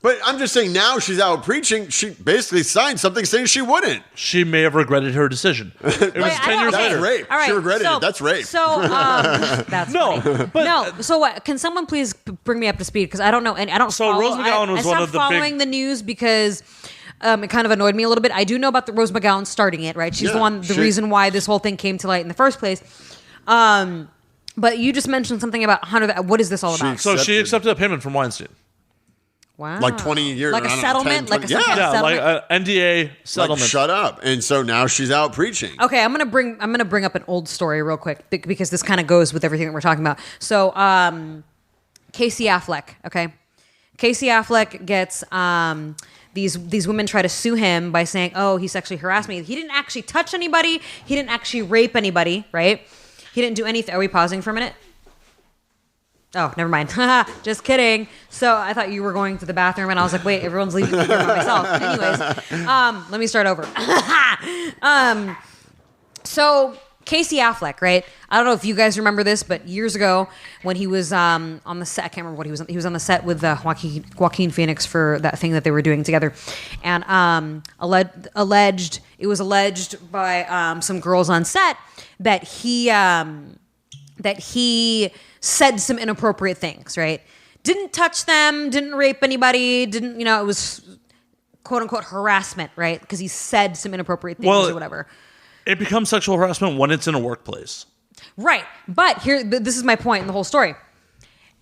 But I'm just saying, now she's out preaching. She basically signed something saying she wouldn't. She may have regretted her decision. It was 10 years later. That's rape. Right, she regretted it. That's rape. So that's no, funny. but no. So what? Can someone please bring me up to speed, because I don't know, and I don't. So Rose McGowan was one of the following the news because it kind of annoyed me a little bit. I do know about the Rose McGowan starting it. Right? She's the reason why this whole thing came to light in the first place. But you just mentioned something about 100. What is this all about? So she accepted a payment from Weinstein. Wow. Like 20 years. Like a I don't know, settlement? 10, Like 20 some kind of Yeah, like settlement? an NDA settlement. Like, shut up. And so now she's out preaching. Okay, I'm gonna bring up an old story real quick because this kind of goes with everything that we're talking about. So, Casey Affleck. Okay, Casey Affleck gets these women try to sue him by saying, "Oh, he sexually harassed me." He didn't actually touch anybody. He didn't actually rape anybody. Right? He didn't do anything. Are we pausing for a minute? Oh, never mind. Just kidding. So I thought you were going to the bathroom, and I was like, wait, everyone's leaving me here by myself. Anyways, let me start over. So Casey Affleck, right? I don't know if you guys remember this, but years ago when he was on the set, I can't remember what he was on. He was on the set with Joaquin Phoenix for that thing that they were doing together. And it was alleged by some girls on set that he said some inappropriate things, right? Didn't touch them, didn't rape anybody, didn't, it was quote unquote harassment, right? Because he said some inappropriate things or whatever. It becomes sexual harassment when it's in a workplace. Right. But this is my point in the whole story.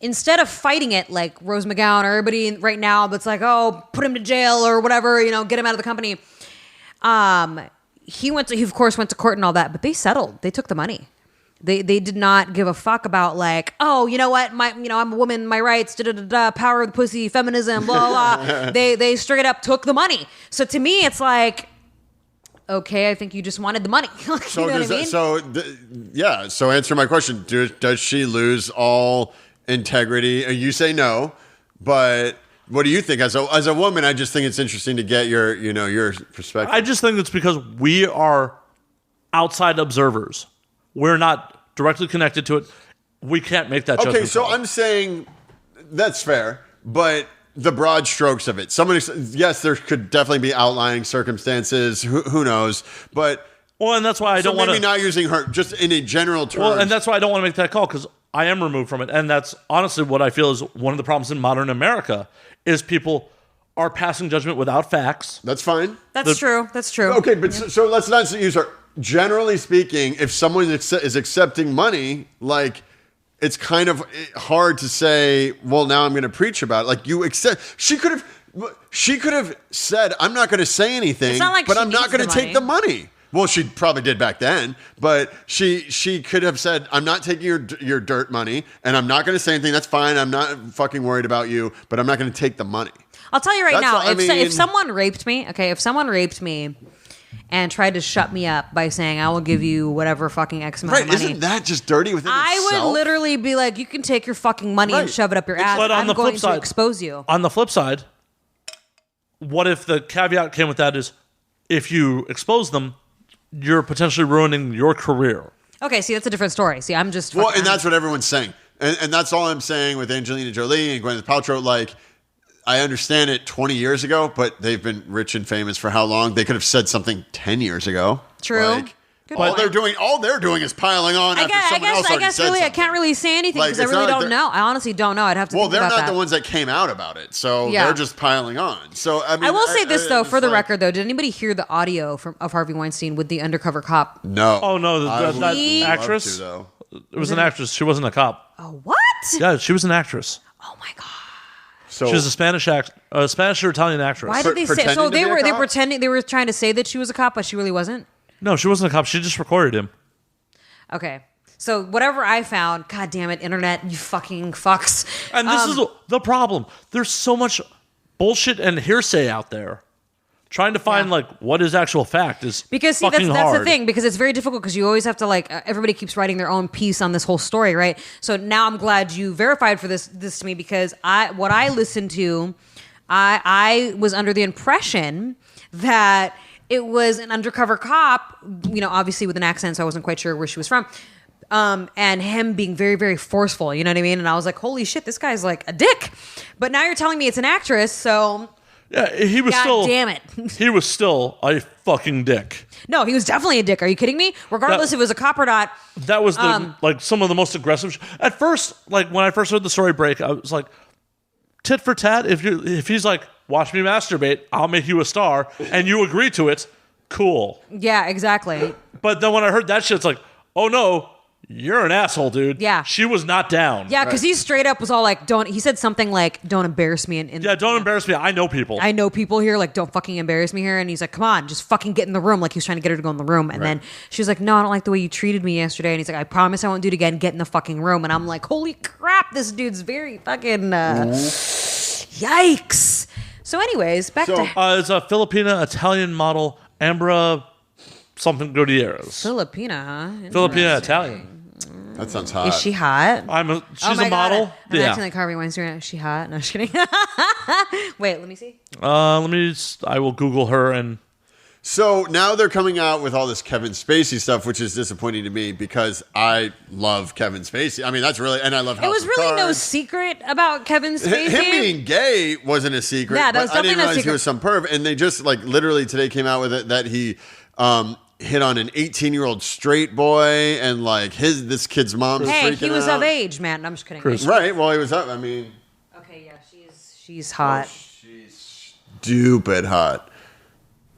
Instead of fighting it like Rose McGowan or everybody right now that's like, oh, put him to jail or whatever, get him out of the company. He of course went to court and all that, but they settled. They took the money. They did not give a fuck about like, oh, you know what, I'm a woman, my rights, power of the pussy, feminism, blah blah blah. They straight up took the money. So to me, it's like, okay, I think you just wanted the money. So you know what I mean? So answer my question: does she lose all integrity? You say no, but what do you think? As a woman, I just think it's interesting to get your perspective. I just think it's because we are outside observers. We're not directly connected to it. We can't make that judgment. Okay, so call. I'm saying that's fair, but the broad strokes of it. Yes, there could definitely be outlying circumstances. Who knows? But and that's why I don't want to. Maybe not using her just in a general term. Well, and that's why I don't want to make that call because I am removed from it, and that's honestly what I feel is one of the problems in modern America is people are passing judgment without facts. That's fine. That's true. That's true. Okay, but so let's not use her. Generally speaking, if someone is accepting money, like it's kind of hard to say, well, now I'm going to preach about it. Like you accept, she could have said, I'm not going to say anything, It's not like but she I'm not needs going the to take the money. Well, she probably did back then, but she could have said, I'm not taking your dirt money and I'm not going to say anything. That's fine. I'm not fucking worried about you, but I'm not going to take the money. I'll tell you right now, That's if someone raped me, and tried to shut me up by saying, I will give you whatever fucking X amount of money. Isn't that just dirty within itself? I would literally be like, you can take your fucking money and shove it up your ass. But on I'm the going flip to side, expose you. On the flip side, what if the caveat came with that is if you expose them, you're potentially ruining your career? Okay, see, that's a different story. See, I'm just... Well, and that's what everyone's saying. And that's all I'm saying with Angelina Jolie and Gwyneth Paltrow. Like, I understand it 20 years ago, but they've been rich and famous for how long? They could have said something 10 years ago. True. Like, all they're doing is piling on after someone else already said something. I can't really say anything because I it's really not like don't know. I honestly don't know. I'd have to think about that. Well, they're not the ones that came out about it, so they're just piling on. So I mean, I will say this though, for the record, though, did anybody hear the audio of Harvey Weinstein with the undercover cop? No. Oh no, that love actress. to, though. It was an actress. She wasn't a cop. Oh, what? Yeah, she was an actress. Oh my god. She was a Spanish or Italian actress. Why did they say so? They were cop? pretending. They were trying to say that she was a cop, but she really wasn't. No, she wasn't a cop. She just recorded him. Okay. So whatever I found, god damn it, internet, you fucking fucks. And this is the problem. There's so much bullshit and hearsay out there. Trying to find like what is actual fact is because see fucking that's hard. the thing because it's very difficult because you always have to like everybody keeps writing their own piece on this whole story, right? So now I'm glad you verified for this to me because what I listened to, I was under the impression that it was an undercover cop, obviously with an accent, so I wasn't quite sure where she was from. And him being very, very forceful, you know what I mean? And I was like, holy shit, this guy's like a dick. But now you're telling me it's an actress, so... Yeah, he was damn it. He was still a fucking dick. No, he was definitely a dick. Are you kidding me? Regardless if it was a cop or not. That was some of the most aggressive... At first, like when I first heard the story break, I was like, tit for tat, if he's like, watch me masturbate, I'll make you a star, and you agree to it, cool. Yeah, exactly. But then when I heard that shit, it's like, oh no, you're an asshole, dude. Yeah. She was not down. Yeah, because he straight up was all like, he said something like, don't embarrass me. Yeah, don't embarrass me. I know people. I know people here, like, don't fucking embarrass me here. And he's like, come on, just fucking get in the room. Like, he was trying to get her to go in the room. And then she was like, no, I don't like the way you treated me yesterday. And he's like, I promise I won't do it again. Get in the fucking room. And I'm like, holy crap, this dude's very fucking, yikes. So anyways, back to... it's a Filipina Italian model, Ambra something Gutierrez. Filipina, huh? Filipina Italian. That sounds hot. Is she hot? She's a model. I'm acting like Harvey Weinstein. Is she hot? No, I'm just kidding. Wait, let me see. I will Google her and. So now they're coming out with all this Kevin Spacey stuff, which is disappointing to me because I love Kevin Spacey. I mean, that's really, and I love House It was of really no Cards. secret about Kevin Spacey. Him being gay wasn't a secret. Yeah, that was but I didn't definitely no realize he secret. was some perv. And they just like literally today came out with it that he hit on an 18-year-old straight boy, and like this kid's mom is Hey, freaking he was out. of age, man. I'm just kidding. Right. Well, he was up. I mean, Okay, yeah, she's hot. she's stupid hot.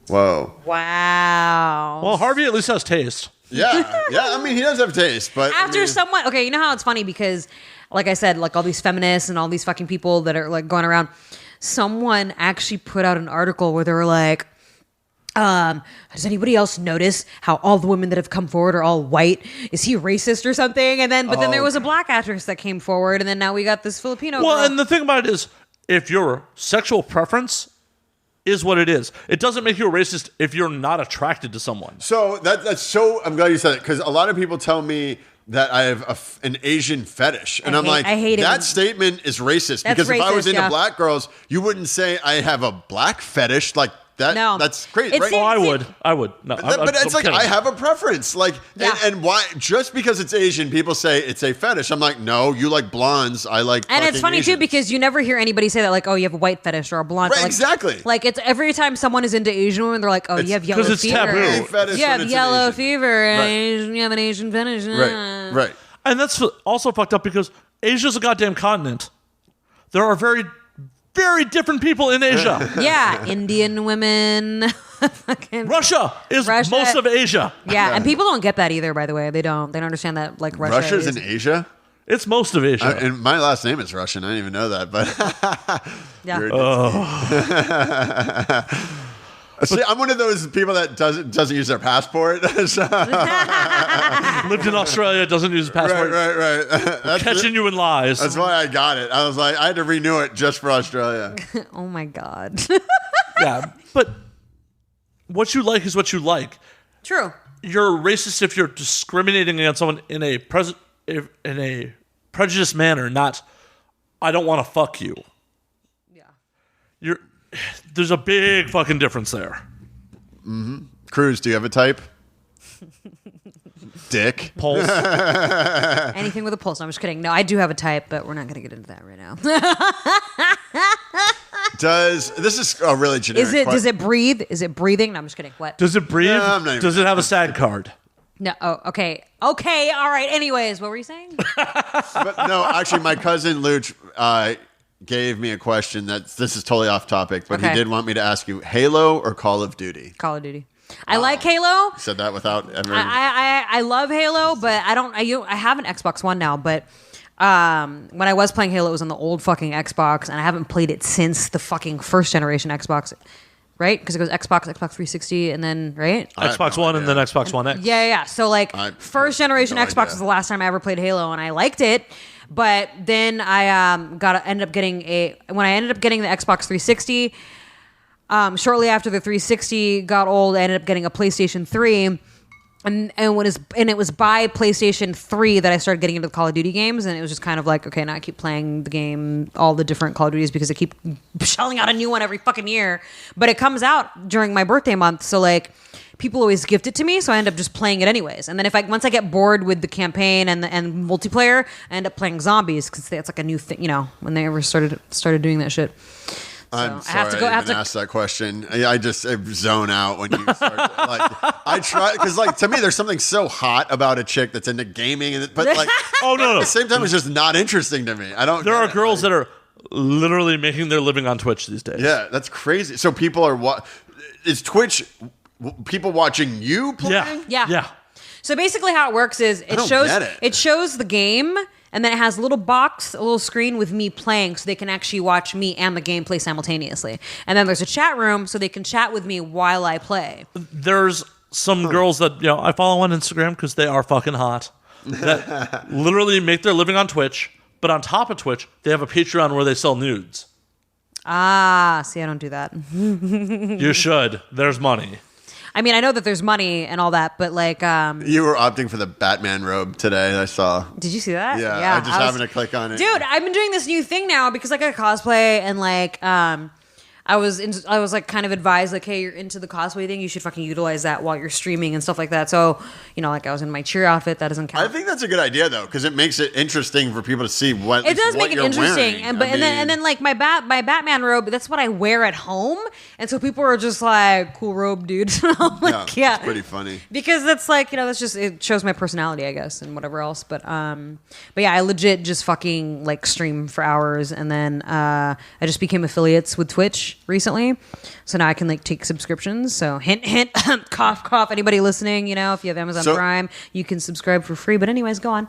Whoa. Wow. Well, Harvey at least has taste. Yeah. Yeah. I mean, he does have taste, but After someone, okay, you know how it's funny because, like I said, like all these feminists and all these fucking people that are like going around, someone actually put out an article where they were like, does anybody else notice how all the women that have come forward are all white? Is he racist or something? And then, but then there was a black actress that came forward, and then now we got this Filipino Well, girl. and the thing about it is, if your sexual preference is what it is, it doesn't make you a racist if you're not attracted to someone. So that's so. I'm glad you said it because a lot of people tell me that I have an Asian fetish, and I'm like, I hate it. that statement is racist That's because if I was racist, into yeah. black girls, you wouldn't say I have a black fetish like that. No. That's crazy, It's right? Oh, I would. No, But it's like I have a preference, like, Yeah. and why? Just because it's Asian, people say it's a fetish. I'm like, no, you like blondes. I like, And it's fucking funny too Asians. because you never hear anybody say that, like, oh, you have a white fetish or a blonde. Right, like, exactly. Like it's every time someone is into Asian women, they're like, oh, you have yellow 'cause it's fever. taboo. Gay fetish You when have it's an yellow Asian. fever and Right. you have an Asian fetish. Right. And that's also fucked up because Asia's a goddamn continent. There are very, very different people in Asia. Yeah, Indian women. Fucking Russia is Russia. most of Asia. Yeah, and people don't get that either. By the way, they don't understand that like Russia's is, in Asia. It's most of Asia. And my last name is Russian. I didn't even know that, but Yeah. See, I'm one of those people that doesn't use their passport. So- Lived in Australia, doesn't use a passport. right. That's Catching you in lies. That's why I got it. I was like, I had to renew it just for Australia. Oh my god. Yeah, but what you like is what you like. True. You're racist if you're discriminating against someone in a prejudiced manner, not I don't want to fuck you. Yeah. There's a big fucking difference there. Cruz, do you have a type? Dick. Pulse. Anything with a pulse. No, I'm just kidding. No, I do have a type, but we're not going to get into that right now. This is a really generic Does it breathe? Is it breathing? No, I'm just kidding. What? Does it breathe? No, I'm not even- Does it have a SAG card? No. Oh, okay. Okay. All right. Anyways, what were you saying? But no, actually, my cousin Luch gave me a question this is totally off topic, but he Okay. did want me to ask you, Halo or Call of Duty? Call of Duty. I like Halo. Said that without ever. I love Halo, but I have an Xbox One now, but when I was playing Halo, it was on the old fucking Xbox, and I haven't played it since the fucking first generation Xbox, right? Because it goes Xbox 360, and then, right? I have Xbox no One and idea. then Xbox One X. Yeah. So like I first generation no Xbox idea. was the last time I ever played Halo, and I liked it. But then I ended up getting the Xbox 360. Shortly after the 360 got old, I ended up getting a PlayStation 3. And it was by PlayStation 3 that I started getting into the Call of Duty games, and it was just kind of like, okay, now I keep playing the game, all the different Call of Duties, because they keep shelling out a new one every fucking year. But it comes out during my birthday month, so like people always gift it to me, so I end up just playing it anyways. And then once I get bored with the campaign and multiplayer, I end up playing zombies because that's like a new thing, when they ever started doing that shit. I'm So I have sorry to go- I I have even to- asked that question. I just zone out when you start. I try because to me there's something so hot about a chick that's into gaming, but Oh no, at no. the same time it's just not interesting to me. I don't. There get are it. girls that are literally making their living on Twitch these days. Yeah, that's crazy. So people are is Twitch people watching you playing? Yeah. Yeah. Yeah. So basically how it works is don't get it. it shows the game, and then it has a little box, a little screen with me playing, so they can actually watch me and the game play simultaneously. And then there's a chat room, so they can chat with me while I play. There's some girls that I follow on Instagram because they are fucking hot. That literally make their living on Twitch, but on top of Twitch, they have a Patreon where they sell nudes. Ah, see, I don't do that. You should. There's money. I mean, I know that there's money and all that, but like, You were opting for the Batman robe today. I saw. did you see that? Yeah, I just happened to click on it. Dude, I've been doing this new thing now because like I cosplay and like, I was like kind of advised like, hey, you're into the cosplay thing, you should fucking utilize that while you're streaming and stuff like that. So, like I was in my cheer outfit, that doesn't count. I think that's a good idea though, because it makes it interesting for people to see what It does what make it you're interesting, wearing. and then like my Batman robe, that's what I wear at home, and so people are just like, cool robe, dude. I'm like, yeah, it's pretty funny because that's like that's just, it shows my personality, I guess, and whatever else. But yeah, I legit just fucking like stream for hours, and then I just became affiliates with Twitch recently. So now I can like take subscriptions. So hint, hint, cough, cough. Anybody listening, if you have Amazon Prime, you can subscribe for free. But anyways, go on.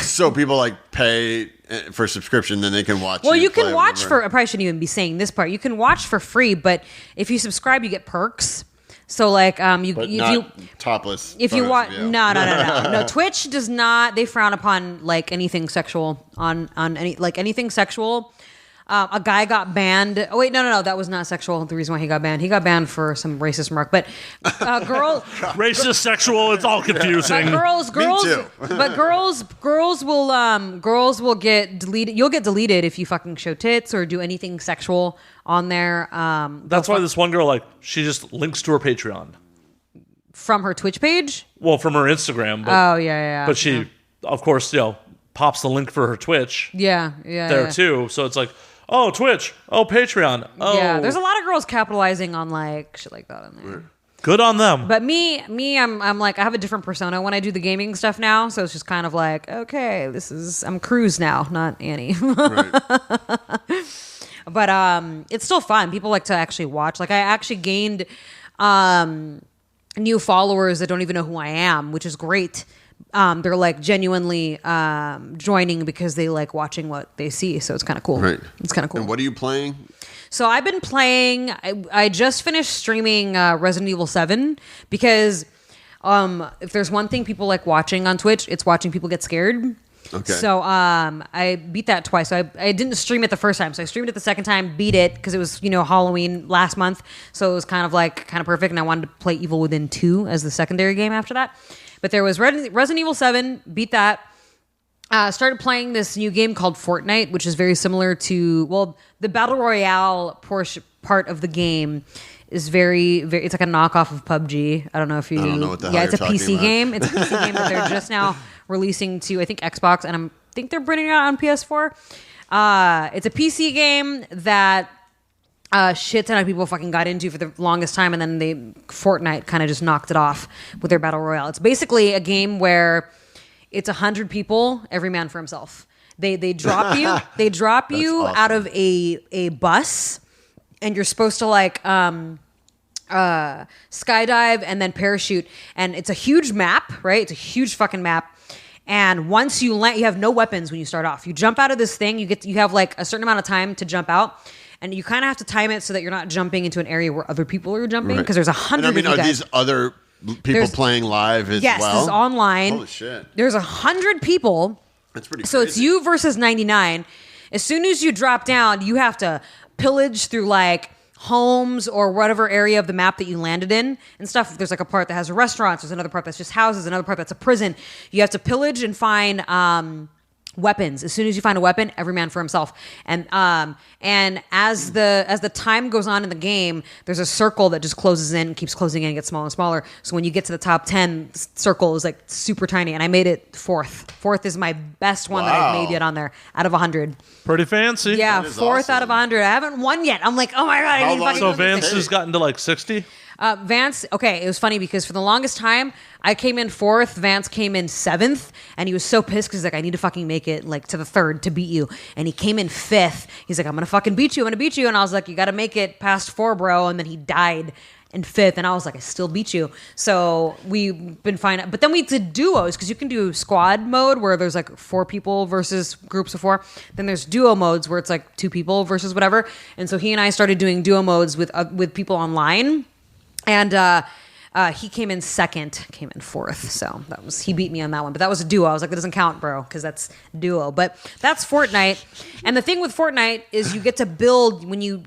So people like pay for subscription, then they can watch. Well, you can play watch whatever. I probably shouldn't even be saying this part. You can watch for free, but if you subscribe, you get perks. So like But topless. if you photos watch, of you. no. Twitch does not. They frown upon like anything sexual on anything sexual. A guy got banned. Oh wait, no, that was not sexual. The reason why he got banned for some racist remark. But girl, Racist, sexual, it's all confusing. girls, too. but girls will get deleted. You'll get deleted if you fucking show tits or do anything sexual on there. That's why this one girl, she just links to her Patreon. From her Twitch page. Well, from her Instagram. But, Oh yeah. But she, of course, pops the link for her Twitch Yeah. there too. So it's like, oh, Twitch. Oh, Patreon. Oh, Yeah, there's a lot of girls capitalizing on like shit like that in there. good on them. But me, I'm like, I have a different persona when I do the gaming stuff now. So it's just kind of like, okay, I'm Cruz now, not Annie. Right. But it's still fun. People like to actually watch. Like I actually gained new followers that don't even know who I am, which is great. They're like genuinely joining because they like watching what they see. So it's kind of cool. Right. It's kind of cool. And what are you playing? So I've been playing. I just finished streaming Resident Evil 7 because if there's one thing people like watching on Twitch, it's watching people get scared. Okay. So I beat that twice. So I didn't stream it the first time. So I streamed it the second time, beat it because it was Halloween last month. So it was kind of perfect. And I wanted to play Evil Within 2 as the secondary game after that. But there was Resident Evil 7, beat that. Started playing this new game called Fortnite, which is very similar to, the Battle Royale part of the game is very, very, it's like a knockoff of PUBG. I don't know if you... I don't know what the hell it's a you're talking PC about. game. It's a PC game that they're just now releasing to, I think, Xbox, and I think they're bringing it out on PS4. It's a PC game that shit ton of people fucking got into for the longest time, and then Fortnite kind of just knocked it off with their Battle Royale. It's basically a game where it's 100 people, every man for himself. They drop you. They drop you awesome. out of a bus, and you're supposed to like skydive and then parachute. And it's a huge map, right? It's a huge fucking map. And once you land, you have no weapons when you start off. You jump out of this thing. You have like a certain amount of time to jump out. And you kind of have to time it so that you're not jumping into an area where other people are jumping, because there's 100 And I mean, of you are guys. these other people playing live as Yes, well? this is online. Holy shit. There's 100 people. That's pretty So crazy. it's you versus 99. As soon as you drop down, you have to pillage through like homes or whatever area of the map that you landed in and stuff. There's like a part that has restaurants. There's another part that's just houses. Another part that's a prison. You have to pillage and find weapons. As soon as you find a weapon, every man for himself. And as the time goes on in the game, there's a circle that just closes in, keeps closing in, and gets smaller and smaller. So when you get to the top 10, the circle is like super tiny. And I made it fourth. Fourth is my best one that I've made yet on there out of 100. Pretty fancy. Yeah, That is fourth out awesome. of 100. I haven't won yet. I'm like, oh my God, I How need long- fucking So go through Vance this. has gotten to like 60. Vance, okay, it was funny because for the longest time, I came in fourth, Vance came in seventh, and he was so pissed because he's like, I need to fucking make it like to the third to beat you. And he came in fifth. He's like, I'm gonna fucking beat you, and I was like, you gotta make it past 4, bro. And then he died. and 5th, and I was like, I still beat you. So we've been fine. But then we did duos, because you can do squad mode where there's like 4 people versus groups of 4. Then there's duo modes where it's like 2 people versus whatever. And so he and I started doing duo modes with people online, and he came in 2nd, came in 4th. So he beat me on that one. But that was a duo. I was like, that doesn't count, bro, because that's duo. But that's Fortnite. And the thing with Fortnite is you get to build when you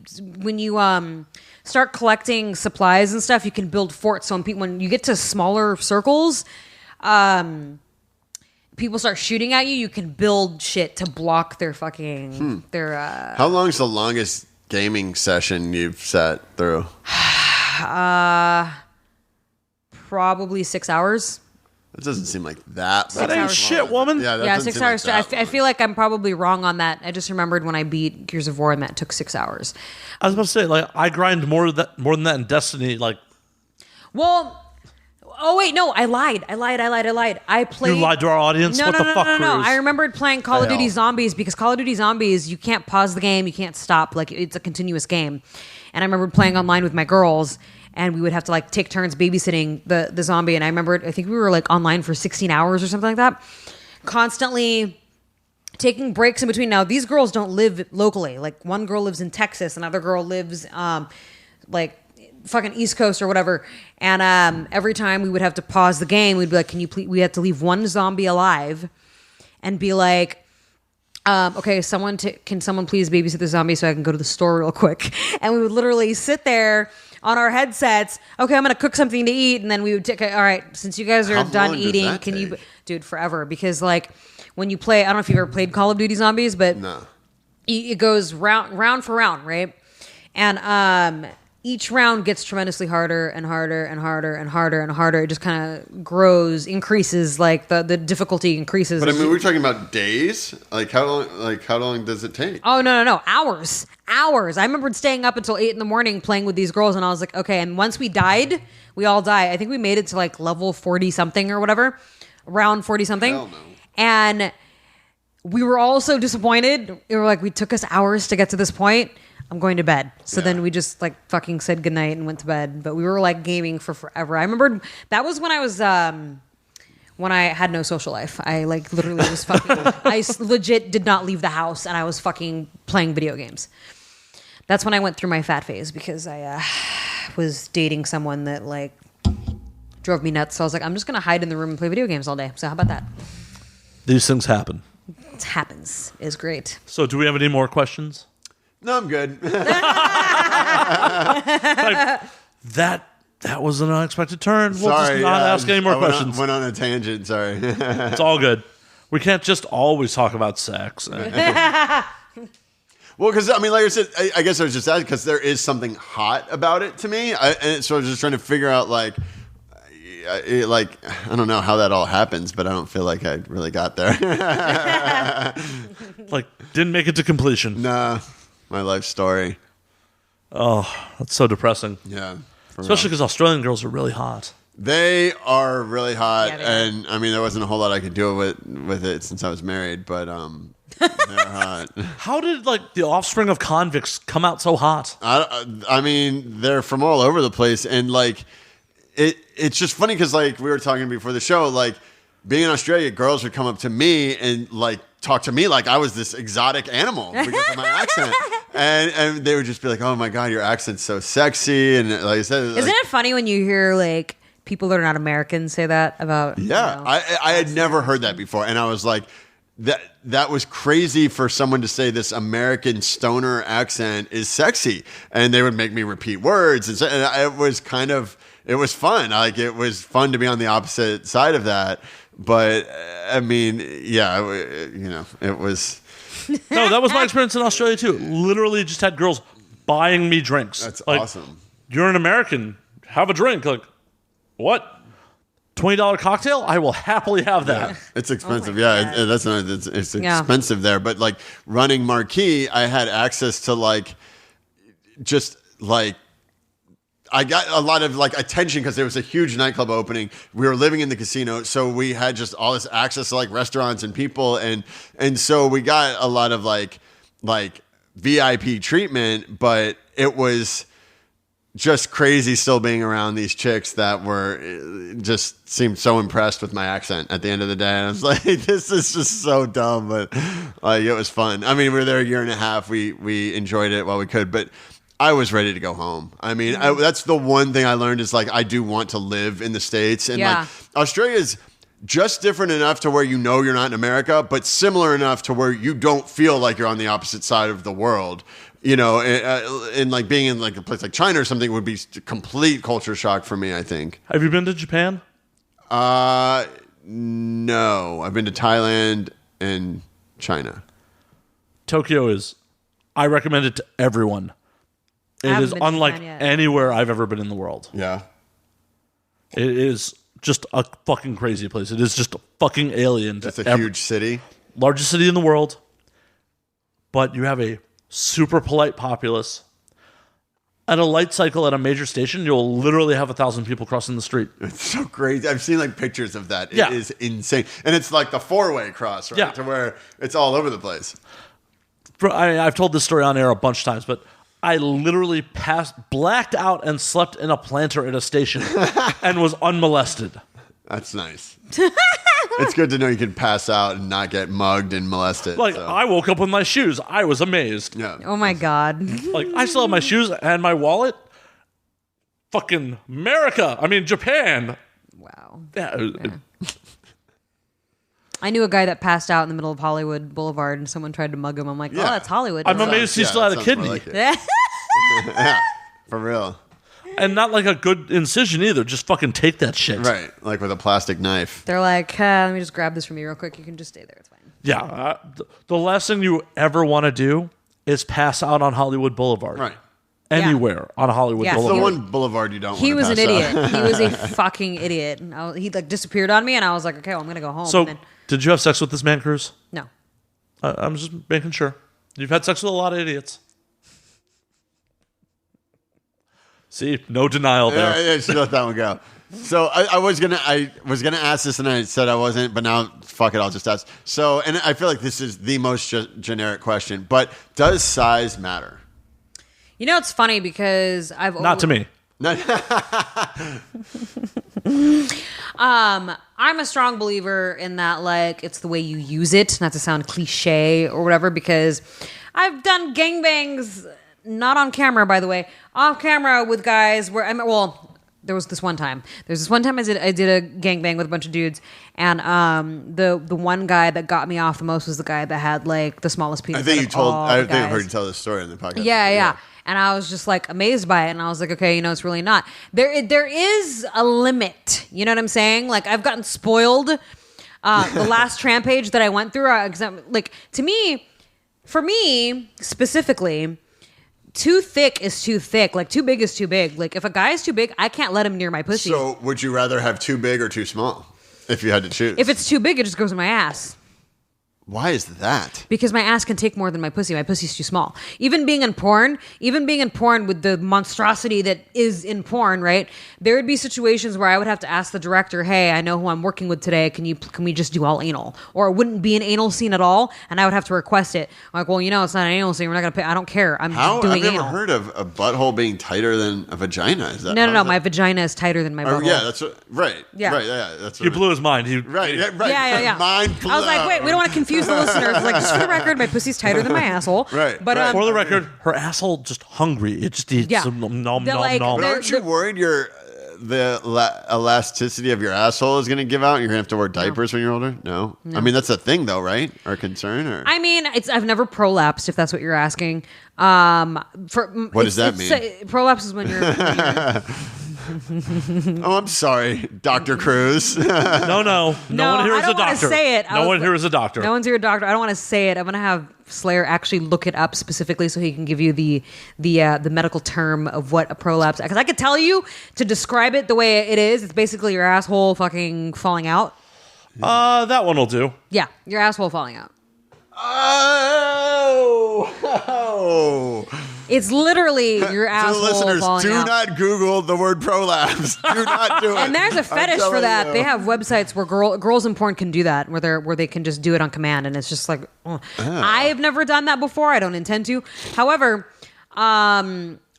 start collecting supplies and stuff. You can build forts. So when you get to smaller circles, people start shooting at you. You can build shit to block their fucking How long's the longest gaming session you've sat through? Probably 6 hours. It doesn't seem like that. That ain't shit, woman. Yeah, that Yeah, doesn't 6 seem hours. Like I feel like I'm probably wrong on that. I just remembered when I beat Gears of War and that took 6 hours. I was about to say, like, I grind more than that in Destiny. Like, Well, oh wait, no, I lied. I played. you lied to our audience. No, What the fuck, no. Cruz? I remembered playing Call of The Duty hell? Zombies, because Call of Duty Zombies, you can't pause the game, you can't stop. Like, it's a continuous game. And I remember playing online with my girls, and we would have to like take turns babysitting the zombie. And I remember, I think we were like online for 16 hours or something like that, constantly taking breaks in between. Now, these girls don't live locally. Like, one girl lives in Texas, another girl lives like fucking East Coast or whatever. And every time we would have to pause the game, we'd be like, can you please, we had to leave one zombie alive and be like, okay, can someone please babysit the zombie so I can go to the store real quick? And we would literally sit there on our headsets. Okay, I'm going to cook something to eat. And then we would take, all right, since you guys are How done long does eating, that can you, take? dude, forever. Because like when you play, I don't know if you've ever played Call of Duty Zombies, but No. it goes round for round, right? And each round gets tremendously harder and harder and harder and harder and harder. It just kind of grows, increases, like the difficulty increases. But I mean, we're talking about days. Like how long does it take? Oh, no. Hours. I remember staying up until 8 a.m. playing with these girls, and I was like, okay. And once we died, we all died. I think we made it to like level 40 something or whatever, round 40 something. Hell no. And we were all so disappointed. We were like, we took us hours to get to this point. I'm going to bed. So then we just like fucking said goodnight and went to bed. But we were like gaming for forever. I remember that was when I was when I had no social life. I like literally was fucking. I legit did not leave the house, and I was fucking playing video games. That's when I went through my fat phase, because I was dating someone that like drove me nuts. So I was like, I'm just gonna hide in the room and play video games all day. So how about that? These things happen. It happens. Is great. So, do we have any more questions? No, I'm good. Like, that was an unexpected turn. We'll just not ask any more questions. Went on a tangent. Sorry. It's all good. We can't just always talk about sex. Well, because I mean, like I said, I guess I was just asking because there is something hot about it to me, and so I was just trying to figure out like I don't know how that all happens, but I don't feel like I really got there. Like, didn't make it to completion. Nah, my life story. Oh, that's so depressing. Yeah, Especially because Australian girls are really hot. they are really hot, Yeah, they and I mean, there wasn't a whole lot I could do with it since I was married, but they're hot. How did like the offspring of convicts come out so hot? I mean, they're from all over the place, and like it's just funny because like we were talking before the show, like being in Australia, girls would come up to me and like talk to me like I was this exotic animal because of my accent, and they would just be like, "Oh my god, your accent's so sexy," and like I said, Isn't it funny when you hear like people that are not American say that about? yeah, You know, I had never heard that before, and I was like, that was crazy for someone to say this American stoner accent is sexy, and they would make me repeat words, and it was kind of. It was fun. Like it was fun to be on the opposite side of that. But I mean, yeah, it was. No, that was my experience in Australia too. Literally just had girls buying me drinks. That's like, awesome. You're an American. Have a drink. Like, what? $20 cocktail? I will happily have that. Yeah, it's expensive. my Yeah, God. that's not. It's Yeah. expensive there. But like running Marquee, I had access to like, just like. I got a lot of like attention because there was a huge nightclub opening. We were living in the casino, so we had just all this access to like restaurants and people, and so we got a lot of like VIP treatment. But it was just crazy still being around these chicks that were just seemed so impressed with my accent at the end of the day. And I was like, this is just so dumb, but like it was fun. I mean, we were there a year and a half. We enjoyed it while we could, but I was ready to go home. I mean, that's the one thing I learned is like, I do want to live in the States. And like Australia is just different enough to where you know you're not in America, but similar enough to where you don't feel like you're on the opposite side of the world. You know, and like being in like a place like China or something would be complete culture shock for me, I think. Have you been to Japan? No. I've been to Thailand and China. Tokyo is, I recommend it to everyone. It is unlike anywhere I've ever been in the world. Yeah. It is just a fucking crazy place. It is just a fucking alien. It's a huge city. Largest city in the world. But you have a super polite populace. At a light cycle at a major station, you'll literally have 1,000 people crossing the street. It's so crazy. I've seen like pictures of that. Yeah. It is insane. And it's like the four-way cross, right? Yeah. To where it's all over the place. I've told this story on air a bunch of times, but I literally blacked out and slept in a planter at a station and was unmolested. That's nice. It's good to know you can pass out and not get mugged and molested. Like, so. I woke up with my shoes. I was amazed. Yeah. Oh my God. Like, I still have my shoes and my wallet. Fucking America. I mean, Japan. Wow. Yeah. I knew a guy that passed out in the middle of Hollywood Boulevard and someone tried to mug him. I'm like, oh, that's Hollywood. I'm amazed he still had a that sounds kidney. more like it. Yeah. Yeah, for real. And not like a good incision either. Just fucking take that shit. Right, like with a plastic knife. They're like, let me just grab this from you real quick. You can just stay there. It's fine. Yeah. The last thing you ever want to do is pass out on Hollywood Boulevard. Right. Anywhere on Hollywood Yeah. Boulevard. The one boulevard you don't want to He was pass an out. idiot. He was a fucking idiot. And he like disappeared on me, and I was like, okay, well, I'm gonna go home. So, and then, did you have sex with this man, Cruz? no, I'm just making sure. You've had sex with a lot of idiots. See, no denial there. Yeah, she let that one go. So I was gonna ask this, and I said I wasn't, but now fuck it, I'll just ask. So, and I feel like this is the most generic question, but does size matter? you know it's funny because Not to me. I'm a strong believer in that, like, it's the way you use it, not to sound cliche or whatever, because I've done gangbangs, not on camera, by the way, off camera with guys where there was this one time. There's this one time I did a gangbang with a bunch of dudes, and the one guy that got me off the most was the guy that had like the smallest penis. I think I've guys. heard you tell this story in the podcast. Yeah. And I was just like amazed by it, and I was like, okay, it's really not. There is a limit. You know what I'm saying? Like, I've gotten spoiled. The last Trampage that I went through, like, for me specifically, too thick is too thick. Like, too big is too big. Like, if a guy is too big, I can't let him near my pussy. So, would you rather have too big or too small, if you had to choose? If it's too big, it just goes in my ass. Why is that? Because my ass can take more than my pussy. My pussy's too small. Even being in porn with the monstrosity that is in porn, right? There would be situations where I would have to ask the director, hey, I know who I'm working with today. Can we just do all anal? Or it wouldn't be an anal scene at all, and I would have to request it. I'm like, well, it's not an anal scene. We're not going to pay. I don't care. I'm doing I've anal. never heard of a butthole being tighter than a vagina. Is that No. My vagina is tighter than my butthole. Yeah, that's right. Yeah. Right. Yeah, that's what You blew his mind. Right. Yeah. Mind blown. I was like, wait, we don't want to confuse the listeners. Like, just for the record, my pussy's tighter than my asshole. Right, But right. For the record, her asshole just hungry. It just eats some nom. But aren't you worried the elasticity of your asshole is going to give out and you're going to have to wear diapers when you're older? No. I mean, that's a thing though, right? Or concern? Or I mean, I've never prolapsed, if that's what you're asking. What does that mean? Prolapse is when you're Oh, I'm sorry, Dr. Cruz. No. No one here is a doctor. Say it. No one here is a doctor. No one's here a doctor. I don't want to say it. I'm going to have Slayer actually look it up specifically so he can give you the medical term of what a prolapse. Because I could tell you to describe it the way it is. It's basically your asshole fucking falling out. That one will do. Yeah, your asshole falling out. Oh. It's literally your asshole listeners, falling do out. not Google the word prolapse. Do not do it. And there's a fetish for that. You. They have websites where girls in porn can do that, where they can just do it on command, and it's just like, I've never done that before. I don't intend to. However,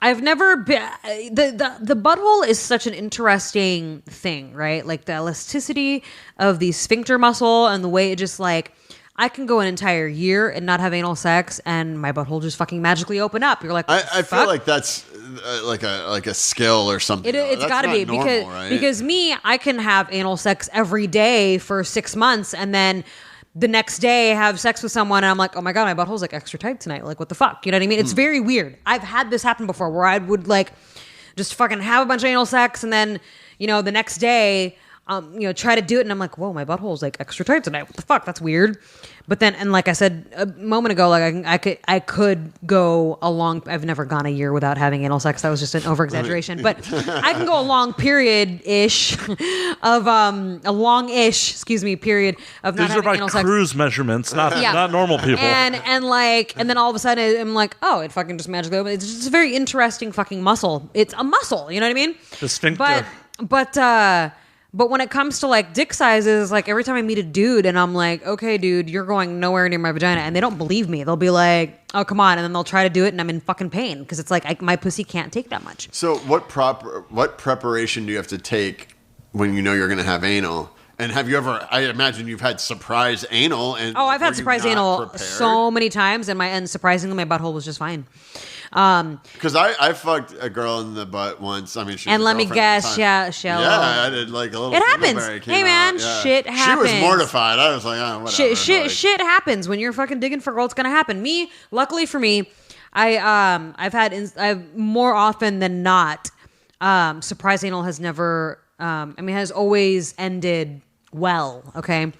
I've never been the butthole is such an interesting thing, right? Like the elasticity of the sphincter muscle and the way it just like I can go an entire year and not have anal sex and my butthole just fucking magically open up. You're like, I feel like that's like a skill or something. It's got to be normal, right? because me, I can have anal sex every day for 6 months and then the next day have sex with someone and I'm like, oh my God, my butthole's like extra tight tonight. Like, what the fuck? You know what I mean? It's very weird. I've had this happen before where I would like just fucking have a bunch of anal sex and then, the next day, try to do it and I'm like, whoa, my butthole's like extra tight tonight. What the fuck? That's weird. But then, and like I said a moment ago, like I could go a long. I've never gone a year without having anal sex. That was just an over exaggeration. But I can go a long period ish of a long ish, period of not having anal sex. These are by cruise measurements, not normal people. And then all of a sudden I'm like, oh, it fucking just magically opens. It's just a very interesting fucking muscle. It's a muscle. You know what I mean? The sphincter. But when it comes to like dick sizes, like every time I meet a dude and I'm like, okay, dude, you're going nowhere near my vagina. And they don't believe me. They'll be like, oh, come on. And then they'll try to do it and I'm in fucking pain because it's like my pussy can't take that much. So what preparation do you have to take when you know you're going to have anal? And have you ever, I imagine you've had surprise anal. I've had surprise anal so many times and surprisingly my butthole was just fine. Because I fucked a girl in the butt once. I mean, she was and let me guess, yeah, I did like a little. It happens. Hey man, shit happens. She was mortified. I was like, oh, whatever. Shit happens when you're fucking digging for gold. It's gonna happen. Luckily for me, I've more often than not, surprise anal has never. Has always ended well. Okay.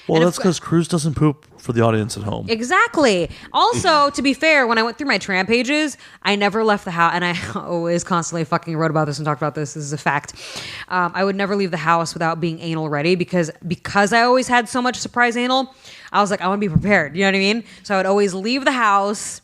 Well, that's because Cruz doesn't poop for the audience at home. Exactly. Also, to be fair, when I went through my tram pages, I never left the house, and I always constantly fucking wrote about this and talked about this. This is a fact. I would never leave the house without being anal ready because I always had so much surprise anal. I was like, I want to be prepared. You know what I mean? So I would always leave the house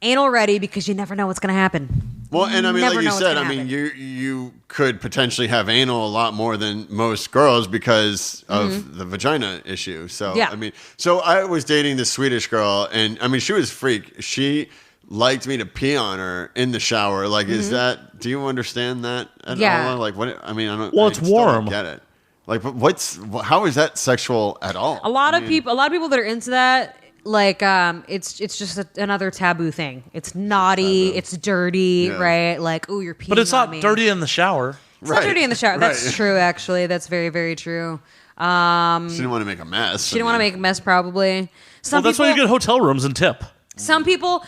anal ready because you never know what's going to happen. Well, and I mean, like you said, you could potentially have anal a lot more than most girls because of the vagina issue. So, yeah. I mean, so I was dating this Swedish girl, and I mean, she was a freak. She liked me to pee on her in the shower. Like, is that? Do you understand that at all? Like, what? I mean, I don't. Well, it's warm. Don't get it. Like, but how is that sexual at all? A lot of people that are into that. Like, it's just another taboo thing. It's naughty, it's dirty, right? Like, ooh, you're peeing. But it's not me. dirty in the shower. It's not dirty in the shower. That's true, actually. That's very, very true. She didn't want to make a mess. She didn't want to make a mess, probably. That's why you get hotel rooms and tip. Some people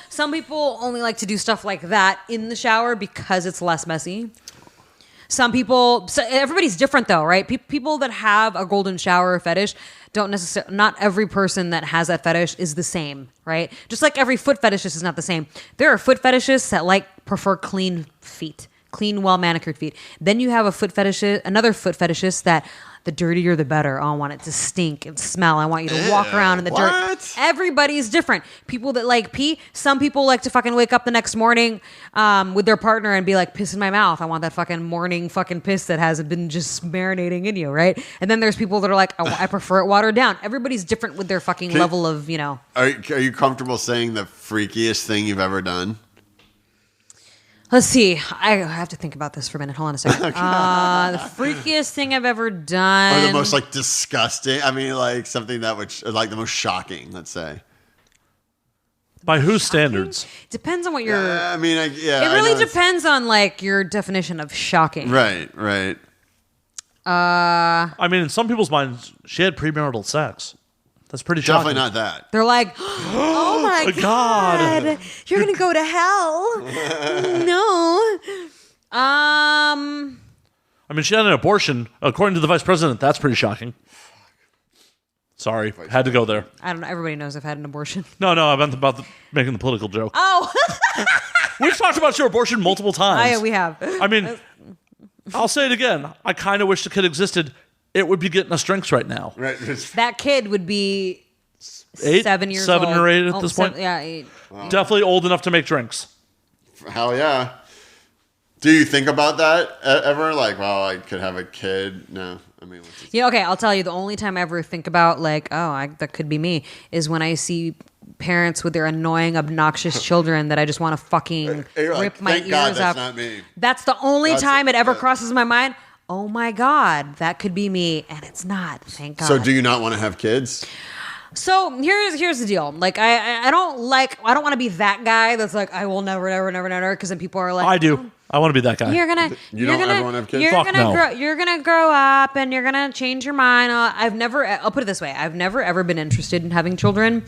only like to do stuff like that in the shower because it's less messy. Some people, everybody's different though, right? People that have a golden shower fetish don't necessarily, not every person that has that fetish is the same, right? Just like every foot fetishist is not the same. There are foot fetishists that prefer clean feet, clean, well manicured feet. Then you have another foot fetishist that the dirtier the better. Oh, I want it to stink and smell. I want you to walk around in the dirt. Everybody's different. People that like pee, some people like to fucking wake up the next morning with their partner and be like, piss in my mouth. I want that fucking morning fucking piss that hasn't been just marinating in you, right? And then there's people that are like, I prefer it watered down. Everybody's different with their fucking level of, Are you comfortable saying the freakiest thing you've ever done? Let's see. I have to think about this for a minute. Hold on a second. The freakiest thing I've ever done. Or the most disgusting. I mean, something that would the most shocking. Let's say. By whose standards? Depends on what you're. I mean, it really depends on your definition of shocking. Right. I mean, in some people's minds, she had premarital sex. That's pretty shocking. Definitely not that. They're like, oh my God, you're going to go to hell. No. I mean, she had an abortion. According to the vice president, that's pretty shocking. Sorry, had to go there. I don't know. Everybody knows I've had an abortion. No, I meant about making the political joke. Oh. We've talked about your abortion multiple times. Oh, yeah, we have. I mean, I'll say it again. I kind of wish the kid existed. It would be getting us drinks right now. Right. That kid would be 7 years old. 7 or 8 at this point? Yeah, 8. Wow. Definitely old enough to make drinks. Hell yeah. Do you think about that ever? Like, well, I could have a kid. No, I mean, Yeah, okay. I'll tell you. The only time I ever think about like, that could be me, is when I see parents with their annoying, obnoxious children that I just want to fucking rip my thank ears God out. that's not me. That's the only time it ever yeah. crosses my mind. Oh my God, that could be me, and it's not. Thank God. So, do you not want to have kids? So here's the deal. Like I don't want to be that guy that's like I will never because then people are like I do. I want to be that guy. You're gonna ever wanna have kids? You're Fuck gonna no. you're gonna grow up and you're gonna change your mind. I'll put it this way. I've never ever been interested in having children,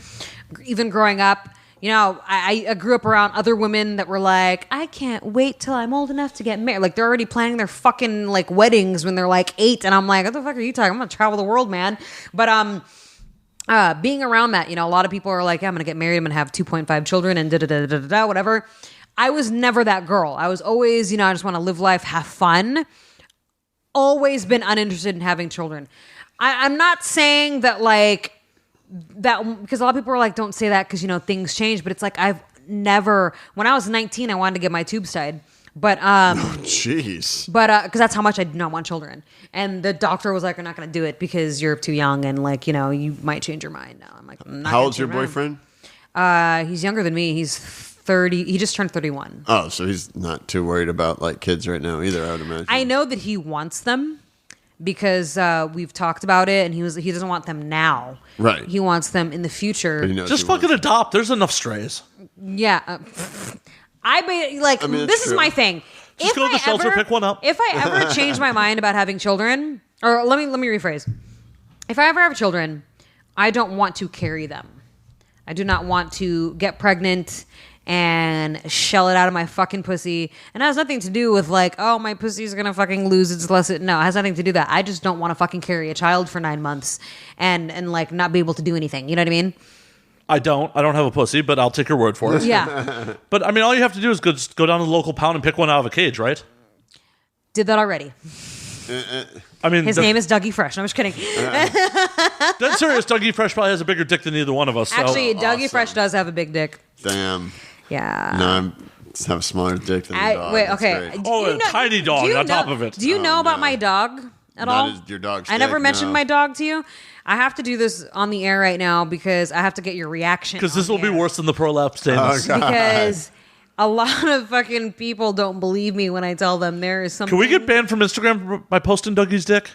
even growing up. You know, I grew up around other women that were like, I can't wait till I'm old enough to get married. Like they're already planning their fucking like weddings when they're like 8, and I'm like, what the fuck are you talking? I'm gonna travel the world, man. But being around that, you know, a lot of people are like, yeah, I'm gonna get married, I'm gonna have 2.5 children, and da whatever. I was never that girl. I was always, you know, I just want to live life, have fun. Always been uninterested in having children. I'm not saying that like that because a lot of people are like, don't say that because you know things change. But it's like I've never. When I was 19, I wanted to get my tubes tied, but Jeez. but because that's how much I did not want children. And the doctor was like, "You're not going to do it because you're too young, and like you know you might change your mind." Now I'm like, I'm not How gonna old's your change my boyfriend? mind. He's younger than me. He's 30. He just turned 31. Oh, so he's not too worried about like kids right now either. I would imagine. I know that he wants them because we've talked about it, and he doesn't want them now. Right. He wants them in the future. But he knows Just he wants fucking adopt. There's enough strays. Yeah. I mean, this it's is true. my thing. Just go to the shelter, pick one up. If I ever change my mind about having children, or let me rephrase. If I ever have children, I don't want to carry them. I do not want to get pregnant and shell it out of my fucking pussy. And it has nothing to do with like, oh, my pussy's gonna fucking lose its lesson. No, it has nothing to do with that. I just don't want to fucking carry a child for 9 months and like not be able to do anything. You know what I mean? I don't have a pussy, but I'll take your word for it. Yeah. But I mean, all you have to do is just go down to the local pound and pick one out of a cage, right? Did that already. I mean, His name is Dougie Fresh. No, I'm just kidding. That's serious. Dougie Fresh probably has a bigger dick than either one of us. So. Actually, Dougie awesome. Fresh does have a big dick. Damn. Yeah. No, I have a smaller dick than the dog. Wait, That's okay. great. Do Oh, you a tiny dog do you on know- top of it. Do you know about no. my dog at Not all? as your dog's I never dick, mentioned no. my dog to you. I have to do this on the air right now because I have to get your reaction. Because this on will be the air. worse than the prolapse stainless. God. Because a lot of fucking people don't believe me when I tell them there is something. Can we get banned from Instagram by posting Dougie's dick?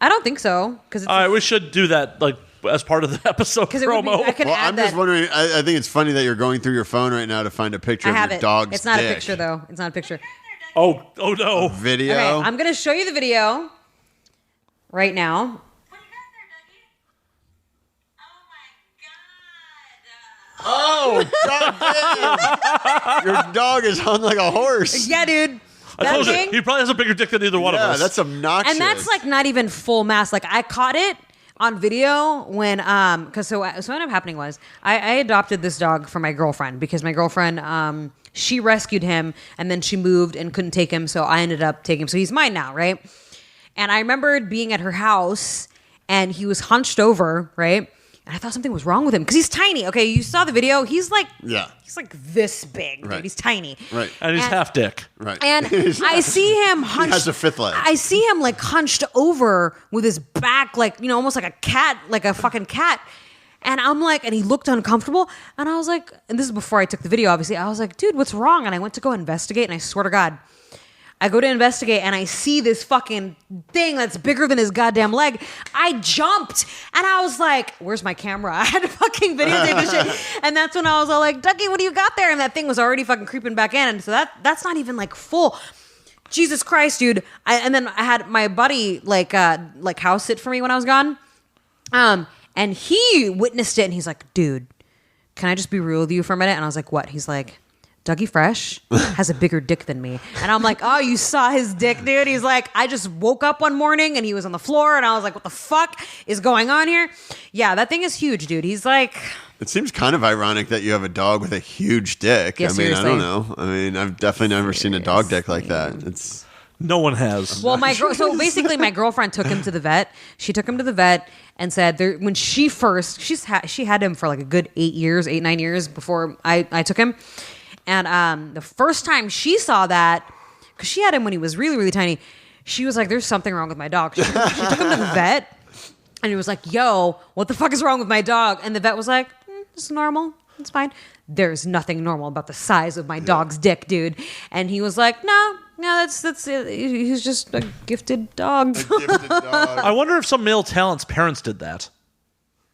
I don't think so. Because All right, we should do that like as part of the episode it would be, promo. I can Well, add I'm that. just wondering. I think it's funny that you're going through your phone right now to find a picture I of have your it. dog's It's not dick. a picture though. It's not a picture. Oh no. Video. Okay, I'm gonna show you the video right now. What you got there, Dougie? Oh my Oh, god! God, your dog is hung like a horse. Yeah, dude. I That told you, thing- he probably has a bigger dick than either one of Yeah, us. that's obnoxious. And that's like not even full mass. Like I caught it on video when because so what ended up happening was I adopted this dog for my girlfriend because my girlfriend she rescued him and then she moved and couldn't take him, so I ended up taking him. So he's mine now, right? And I remembered being at her house and he was hunched over, right? And I thought something was wrong with him because he's tiny. Okay, you saw the video. He's like this big, dude. Right. He's tiny. Right. and he's half dick. Right. And I see him hunched. He has a fifth leg. I see him like hunched over with his back, like, you know, almost like a cat, like a fucking cat. And I'm like, and he looked uncomfortable. And I was like, and this is before I took the video, obviously. I was like, dude, what's wrong? And I went to go investigate. And I swear to God, I go to investigate and I see this fucking thing that's bigger than his goddamn leg. I jumped and I was like, where's my camera? I had to fucking videotape this shit. And that's when I was all like, Dougie, what do you got there? And that thing was already fucking creeping back in. And so that's not even like full. Jesus Christ, dude. And then I had my buddy like house sit for me when I was gone. And he witnessed it and he's like, dude, can I just be real with you for a minute? And I was like, what? He's like, Dougie Fresh has a bigger dick than me. And I'm like, oh, you saw his dick, dude? He's like, I just woke up one morning and he was on the floor and I was like, what the fuck is going on here? Yeah, that thing is huge, dude. He's like... It seems kind of ironic that you have a dog with a huge dick. Yeah, I mean, seriously. I don't know. I mean, I've definitely never seen a dog dick like that. It's No one has. Well, so basically, my girlfriend took him to the vet. She took him to the vet and said when she first she had him for like a good 9 years before I took him. And the first time she saw that, because she had him when he was really, really tiny. She was like, there's something wrong with my dog. She took him to the vet, and he was like, yo, what the fuck is wrong with my dog? And the vet was like, it's normal. It's fine. There's nothing normal about the size of my dog's dick, dude. And he was like, no, that's it. He's just a gifted dog. I wonder if some male talent's parents did that.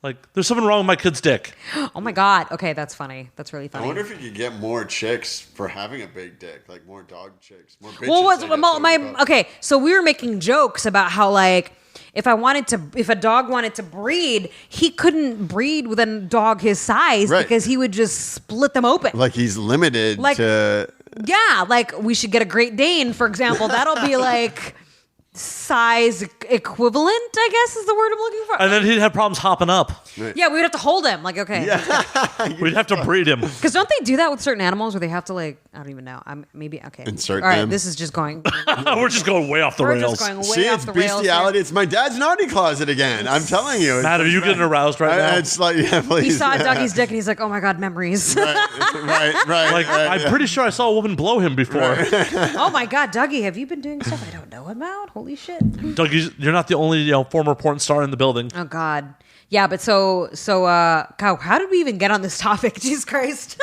Like, there's something wrong with my kid's dick. Oh my God. Okay, that's funny. That's really funny. I wonder if you could get more chicks for having a big dick, like more dog chicks, more bitches. Well, okay, so we were making jokes about how, like, if a dog wanted to breed, he couldn't breed with a dog his size because he would just split them open. Like he's limited to... Yeah, like we should get a Great Dane, for example. That'll be like size equivalent, I guess is the word I'm looking for. And then he'd have problems hopping up. Yeah, we would have to hold him. Like, okay. Yeah. We'd have to breed him. Because don't they do that with certain animals where they have to, like, I don't even know. Maybe, okay. Insert All right, them. this is just going... We're just going way off the rails. Just going way See, off it's the rails bestiality. here. It's my dad's naughty closet again. I'm telling you. Matt, are you getting aroused right now? It's like, yeah, please. He saw Dougie's dick and he's like, oh my God, memories. Right. Like, I'm pretty sure I saw a woman blow him before. Oh my God, Dougie, have you been doing stuff I don't know about? Holy shit. Doug, you're not the only former porn star in the building. Oh God. Yeah, but so God, how did we even get on this topic? Jesus Christ.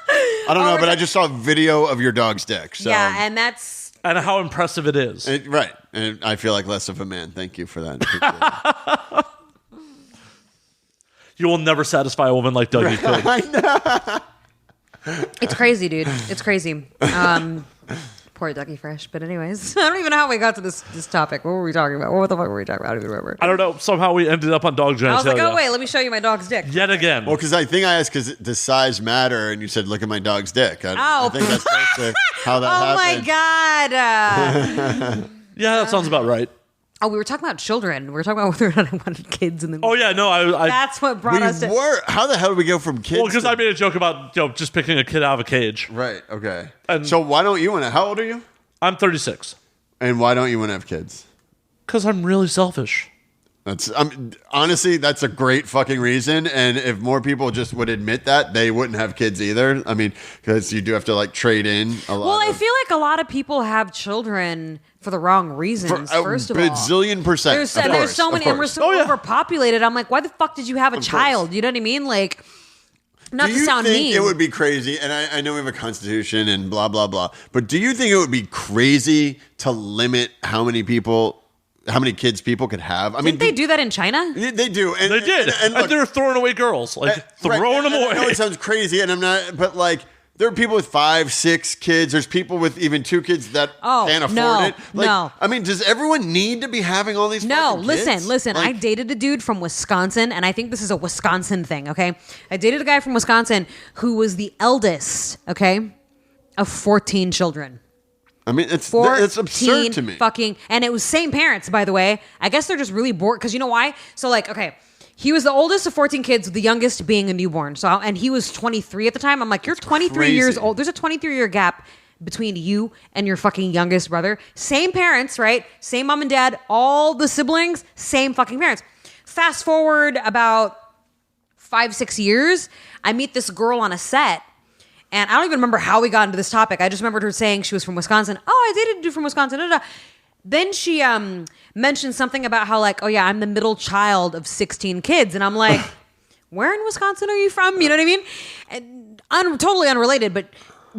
I don't know, but I just saw a video of your dog's dick. So. Yeah, and that's... And how impressive it is. Right. And I feel like less of a man. Thank you for that. You will never satisfy a woman like Dougie could. I know. It's crazy, dude. It's crazy. Poor Dougie Fresh. But anyways, I don't even know how we got to this topic. What were we talking about? What the fuck were we talking about? I don't even remember. I don't know. Somehow we ended up on dog genitalia. I was like, oh, wait, let me show you my dog's dick. Yet again. Well, because I think I asked, does size matter? And you said, look at my dog's dick. I think that's how that happened. Oh, my God. Yeah, that sounds about right. Oh, we were talking about children. We were talking about whether or not I wanted kids in the movie. Oh, yeah, no. I That's what brought us to... How the hell did we go from kids? Well, because I made a joke about just picking a kid out of a cage. Right, okay. And- so why don't you want to... How old are you? I'm 36. And why don't you want to have kids? Because I'm really selfish. Honestly, that's a great fucking reason. And if more people just would admit that, they wouldn't have kids either. I mean, because you do have to like trade in a lot. Well, I feel like a lot of people have children for the wrong reasons. First of all, bazillion percent. There's so many, and we're so overpopulated. I'm like, why the fuck did you have a child? You know what I mean? Like, not to sound mean. Do you think it would be crazy? And I know we have a constitution and blah blah blah. But do you think it would be crazy to limit how many kids people could have? I mean, they do that in China? They do. And, They did. And look, they're throwing away girls. Throwing them away. I know it sounds crazy, and I'm not, but like, there are people with 5, 6 kids. There's people with even 2 kids that can't afford it. Like, no. I mean, does everyone need to be having all these fucking kids? Listen. Like, I dated a dude from Wisconsin, and I think this is a Wisconsin thing, okay? I dated a guy from Wisconsin who was the eldest, okay, of 14 children. I mean, it's absurd to me. And it was same parents, by the way. I guess they're just really bored, because you know why? So, like, okay, he was the oldest of 14 kids, the youngest being a newborn. So, and he was 23 at the time. I'm like, you're 23 years old. There's a 23-year gap between you and your fucking youngest brother. Same parents, right? Same mom and dad, all the siblings, same fucking parents. Fast forward about 5-6 years, I meet this girl on a set. And I don't even remember how we got into this topic. I just remembered her saying she was from Wisconsin. Oh, I dated a dude from Wisconsin. Da, da, da. Then she mentioned something about how, like, oh yeah, I'm the middle child of 16 kids. And I'm like, where in Wisconsin are you from? You know what I mean? And totally unrelated, but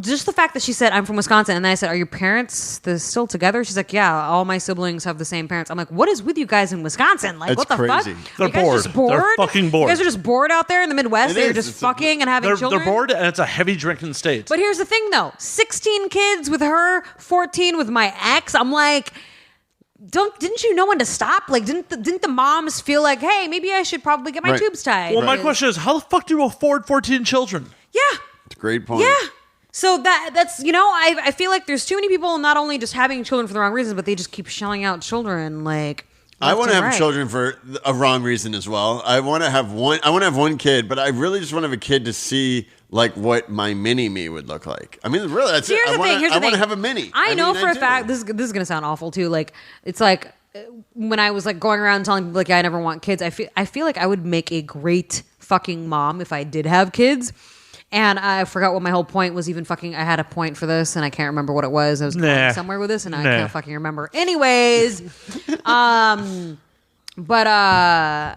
just the fact that she said, I'm from Wisconsin. And then I said, are your parents still together? She's like, yeah, all my siblings have the same parents. I'm like, what is with you guys in Wisconsin? Like, what the crazy. fuck? They're you guys bored. just bored. They're fucking bored. You guys are just bored out there in the Midwest. They're just fucking and having children. They're bored, and it's a heavy drinking state. But here's the thing, though. 16 kids with her, 14 with my ex. I'm like, didn't you know when to stop? Like, didn't the moms feel like, hey, maybe I should probably get my tubes tied? Well, my question is, how the fuck do you afford 14 children? Yeah. It's a great point. Yeah. So that's, you know, I feel like there's too many people not only just having children for the wrong reasons, but they just keep shelling out children, like... I want to have children for a wrong reason as well. I want to have one kid, but I really just want to have a kid to see like what my mini me would look like. I mean, really, that's it. I want to have a mini. I know for a fact, this is going to sound awful too. Like, it's like when I was like going around telling people like, yeah, I never want kids. I feel like I would make a great fucking mom if I did have kids. And I forgot what my whole point was even fucking. I had a point for this and I can't remember what it was. I was going somewhere with this and I can't fucking remember. Anyways, but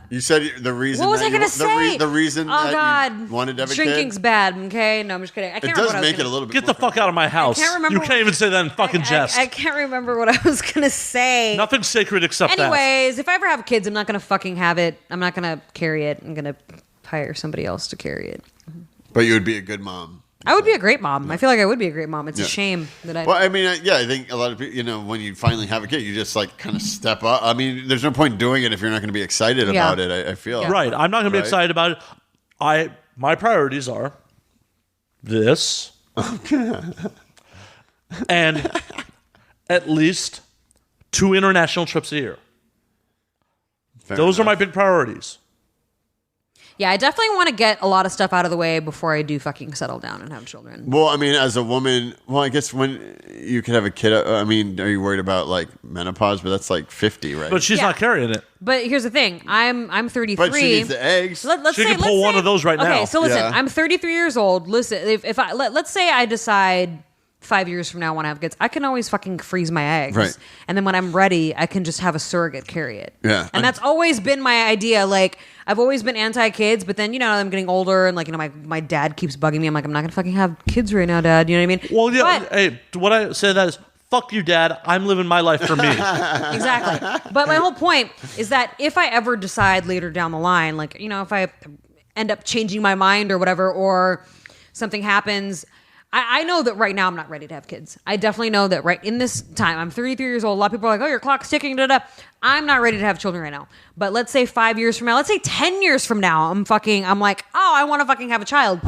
you said the reason. What was I gonna say? The reason that God. you wanted to have a Drinking's kid? bad. Okay, no, I'm just kidding. I can't It remember does what I was make it a gonna- little bit. Get the fuck out of my house. can't remember You what- can't even say that in fucking jest. I can't remember what I was gonna say. Nothing sacred except that. Anyways, if I ever have kids, I'm not gonna fucking have it. I'm not gonna carry it. I'm gonna hire somebody else to carry it. But you would be a good mom. I would be a great mom. I feel like I would be a great mom. It's a shame that I. Well, I mean, I think a lot of people, when you finally have a kid, you just like kind of step up. I mean, there's no point in doing it if you're not going to be excited about it. I feel Right. I'm not going to be excited about it. My priorities are this and at least 2 international trips a year. Those are my big priorities. Yeah, I definitely want to get a lot of stuff out of the way before I do fucking settle down and have children. Well, I mean, as a woman, I guess when you could have a kid, I mean, are you worried about like menopause? But that's like 50, right? But she's not carrying it. But here's the thing: I'm 33. But she needs the eggs. Let's She say, can pull one of those right now. Okay, so listen, Yeah. I'm 33 years old. Listen, if I let's say I decide 5 years from now I want to have kids, I can always fucking freeze my eggs, Right. and then when I'm ready, I can just have a surrogate carry it. Yeah. And that's always been my idea. Like I've always been anti-kids, but then I'm getting older, and like my dad keeps bugging me. I'm like, I'm not gonna fucking have kids right now, Dad. You know what I mean? Well, yeah. But- Hey, what I say that is, fuck you, Dad. I'm living my life for me. Exactly. But my whole point is that if I ever decide later down the line, like, if I end up changing my mind or whatever, or something happens, I know that right now I'm not ready to have kids. I definitely know that right in this time, I'm 33 years old. A lot of people are like, oh, your clock's ticking, da-da. I'm not ready to have children right now. But let's say 5 years from now, let's say 10 years from now, I'm like, oh, I want to fucking have a child.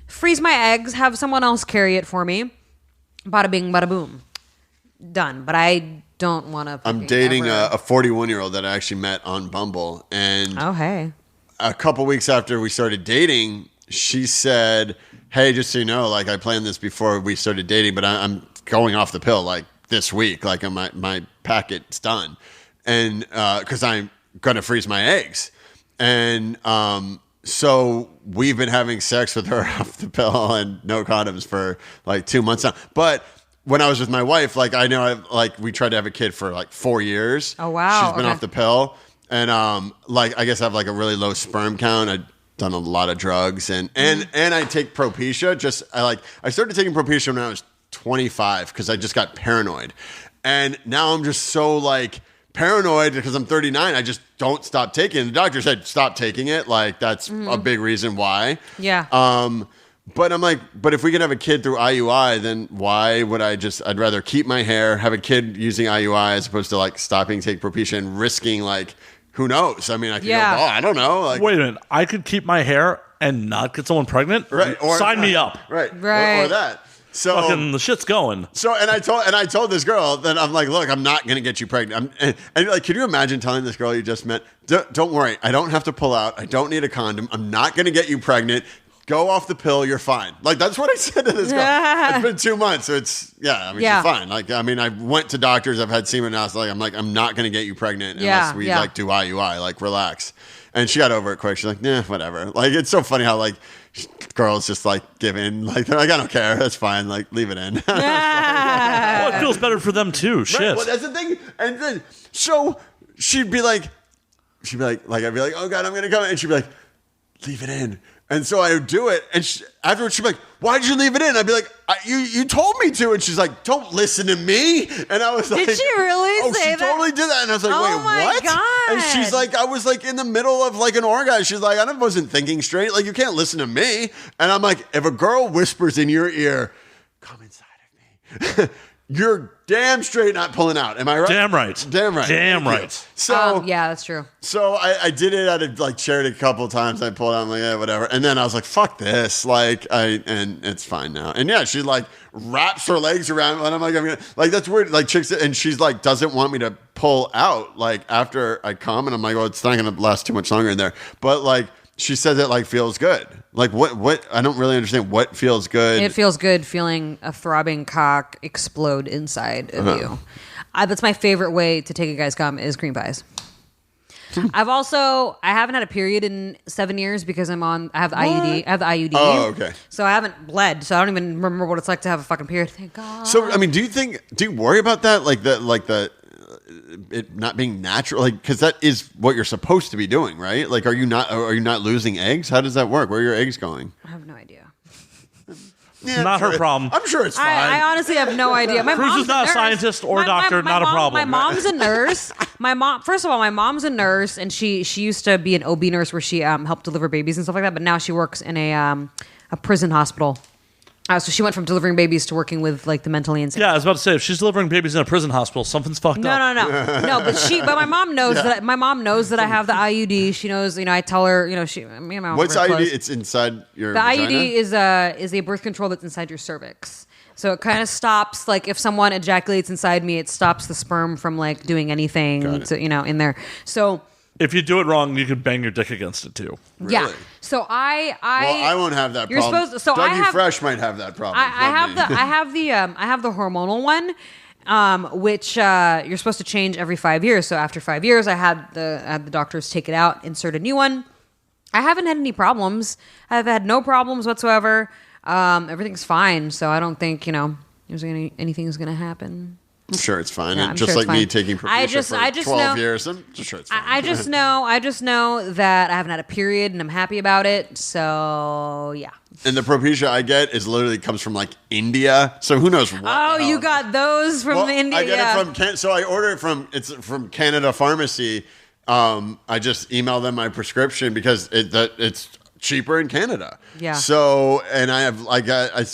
Freeze my eggs, have someone else carry it for me. Bada bing, bada boom. Done. But I don't want to. I'm dating a 41-year-old that I actually met on Bumble, and Oh, hey. a couple weeks after we started dating, she said, "Hey, just so you know, like I planned this before we started dating, but I'm going off the pill like this week. Like my packet's done, and because I'm gonna freeze my eggs, and so we've been having sex with her off the pill and no condoms for like 2 months now, but." When I was with my wife, like I know, we tried to have a kid for like 4 years. Oh wow! She's been off the pill, and I guess I have like a really low sperm count. I've done a lot of drugs, and I take Propecia. I started taking Propecia when I was 25 because I just got paranoid, and now I'm just so like paranoid because I'm 39. I just don't stop taking it. The doctor said stop taking it. Like that's a big reason why. Yeah. But I'm like, but if we can have a kid through IUI, then why would I'd rather keep my hair, have a kid using IUI as opposed to like stopping, take Propecia and risking like, who knows? I mean, I could go, I don't know. Like, Wait a minute. I could keep my hair and not get someone pregnant? Right. Or, sign me up. Right. Right. Or that. So Fucking the shit's going. So and I told this girl that I'm like, look, I'm not gonna get you pregnant. And like, could you imagine telling this girl you just met, don't worry, I don't have to pull out, I don't need a condom, I'm not gonna get you pregnant. Go off the pill, you're fine. Like that's what I said to this girl. It's been 2 months, so it's she's fine. Like I went to doctors, I've had semen analysis. Like I'm not gonna get you pregnant unless we like do IUI. Like relax. And she got over it quick. She's like, nah, whatever. Like it's so funny how like girls just like give in. Like they're like, I don't care. That's fine. Like leave it in. Well, it feels better for them too. Shit. Right? Well, that's the thing. And then so she'd be like, I'd be like, oh God, I'm gonna come, and she'd be like, leave it in. And so I would do it, and afterwards she'd be like, why'd you leave it in? I'd be like, you told me to. And she's like, don't listen to me. And I was like, Did she really say she that? totally did that. And I was like, Oh wait, my what? God. And she's like, I was like in the middle of like an orgasm. She's like, I wasn't thinking straight. Like, you can't listen to me. And I'm like, if a girl whispers in your ear, come inside of me, you're damn straight not pulling out. Am I right? Damn right. Damn right. Damn Thank you. right. So yeah, that's true. So I did it. I like shared it a couple of times. I pulled out. I'm like, yeah, whatever. And then I was like, fuck this. Like and it's fine now. And yeah, she like wraps her legs around. And I'm like, I'm gonna like that's weird. Like chicks, and she's like doesn't want me to pull out like after I come. And I'm like, oh, it's not gonna last too much longer in there. But like she says it like feels good. Like what? I don't really understand what feels good. It feels good feeling a throbbing cock explode inside of you. That's my favorite way to take a guy's cum is cream pies. I haven't had a period in 7 years because I have the IUD. I have the IUD. Oh, okay. So I haven't bled. So I don't even remember what it's like to have a fucking period. Thank God. So I mean, do you worry about that, like it not being natural, like, because that is what you're supposed to be doing, right? Like, are you not losing eggs? How does that work? Where are your eggs going? I have no idea. Yeah, Not her problem. I'm sure it's fine. I honestly have no idea. My Cruz mom's is not a nurse. scientist or a doctor, not a problem. My mom's a nurse. First of all, my mom's a nurse, and she used to be an OB nurse where she helped deliver babies and stuff like that. But now she works in a prison hospital. So she went from delivering babies to working with like the mentally insane. Yeah, I was about to say, if she's delivering babies in a prison hospital, something's fucked up. No. But my mom knows that. My mom knows that I have the IUD. She knows. I tell her. Me and my mom. What's are very IUD? close. It's inside your. The vagina? IUD is a birth control that's inside your cervix. So it kind of stops, like, if someone ejaculates inside me, it stops the sperm from like doing anything in there. So If you do it wrong, you could bang your dick against it too. Really? yeah. So I won't have that you're problem. supposed. So Dougie Fresh might have that problem. I have the hormonal one, which you're supposed to change every 5 years. So after 5 years, I had the doctors take it out, insert a new one. I haven't had any problems. I've had no problems whatsoever. Everything's fine. So I don't think anything's gonna happen. I'm sure it's fine. Yeah, And I'm just sure it's like me fine. taking Propecia for 12 years, I'm just sure it's fine. I just know that I haven't had a period and I'm happy about it. So yeah. And the Propecia I get literally comes from like India. So who knows what? Oh, you got those from India. I get it from so I order it from Canada Pharmacy. I just email them my prescription because it's cheaper in Canada. Yeah. So, and I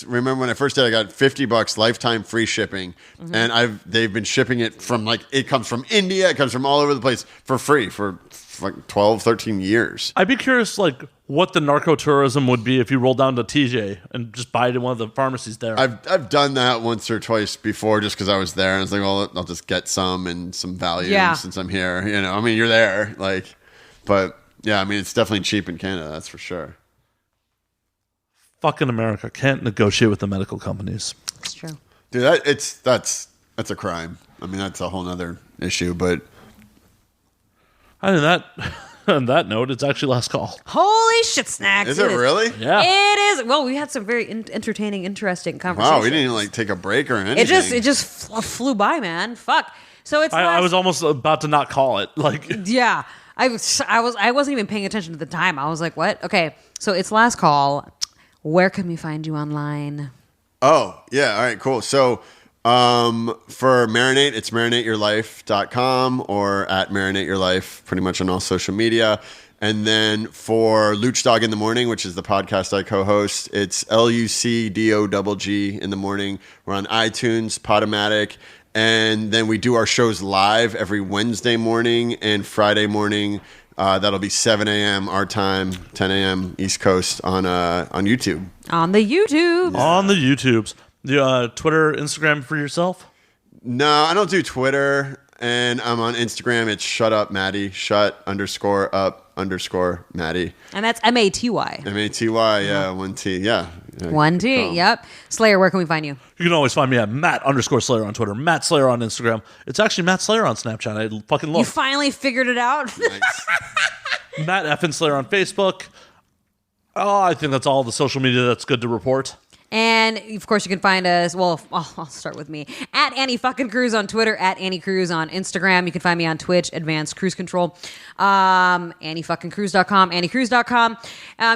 remember when I first did, I got $50 lifetime free shipping, and they've been shipping it from it comes from India, it comes from all over the place for free for like 12, 13 years. I'd be curious, like, what the narco tourism would be if you rolled down to TJ and just buy it in one of the pharmacies there. I've done that once or twice before just because I was there, and I was like, well, I'll just get some and some value since I'm here. I mean, you're there, but. Yeah, I mean, it's definitely cheap in Canada, that's for sure. Fucking America can't negotiate with the medical companies. It's true. Dude, that's a crime. I mean, that's a whole nother issue, but... On that note, it's actually last call. Holy shit snacks. Is it really? Yeah. It is. Well, we had some very entertaining, interesting conversations. Wow, we didn't even take a break or anything. It just flew by, man. Fuck. So it's I was almost about to not call it. Yeah. I wasn't even paying attention at the time. I was like, what? Okay. So it's last call. Where can we find you online? Oh, yeah. All right, cool. So for Marinate, it's marinateyourlife.com or at marinateyourlife, pretty much on all social media. And then for Lucdogg in the Morning, which is the podcast I co-host, it's LUCDOGG in the morning. We're on iTunes, Podomatic. And then we do our shows live every Wednesday morning and Friday morning. That'll be 7 a.m. our time, 10 a.m. East Coast on YouTube. On the YouTube. Yeah. On the YouTubes. The Twitter, Instagram for yourself? No, I don't do Twitter. And I'm on Instagram. It's shut_up_Maty. Shut_up_Maty. And that's MATY. MATY, yeah, 1T. Yeah. 1T, yep. Slayer, where can we find you? You can always find me at Matt_Slayer on Twitter, Matt Slayer on Instagram. It's actually Matt Slayer on Snapchat. I fucking love You finally figured it out? Nice. Matt F. Slayer on Facebook. Oh, I think that's all the social media that's good to report. And, of course, you can find us, well, I'll start with me, at Annie fucking Cruz on Twitter, at Annie Cruz on Instagram. You can find me on Twitch, Advanced Cruise Control, AnnieFuckingCruz.com, AnnieCruz.com.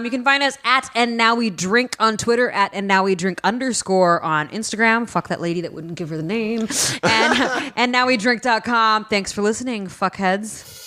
You can find us at And Now We Drink on Twitter, at And Now We Drink _ on Instagram. Fuck that lady that wouldn't give her the name. And nowwedrink.com. Thanks for listening, fuckheads.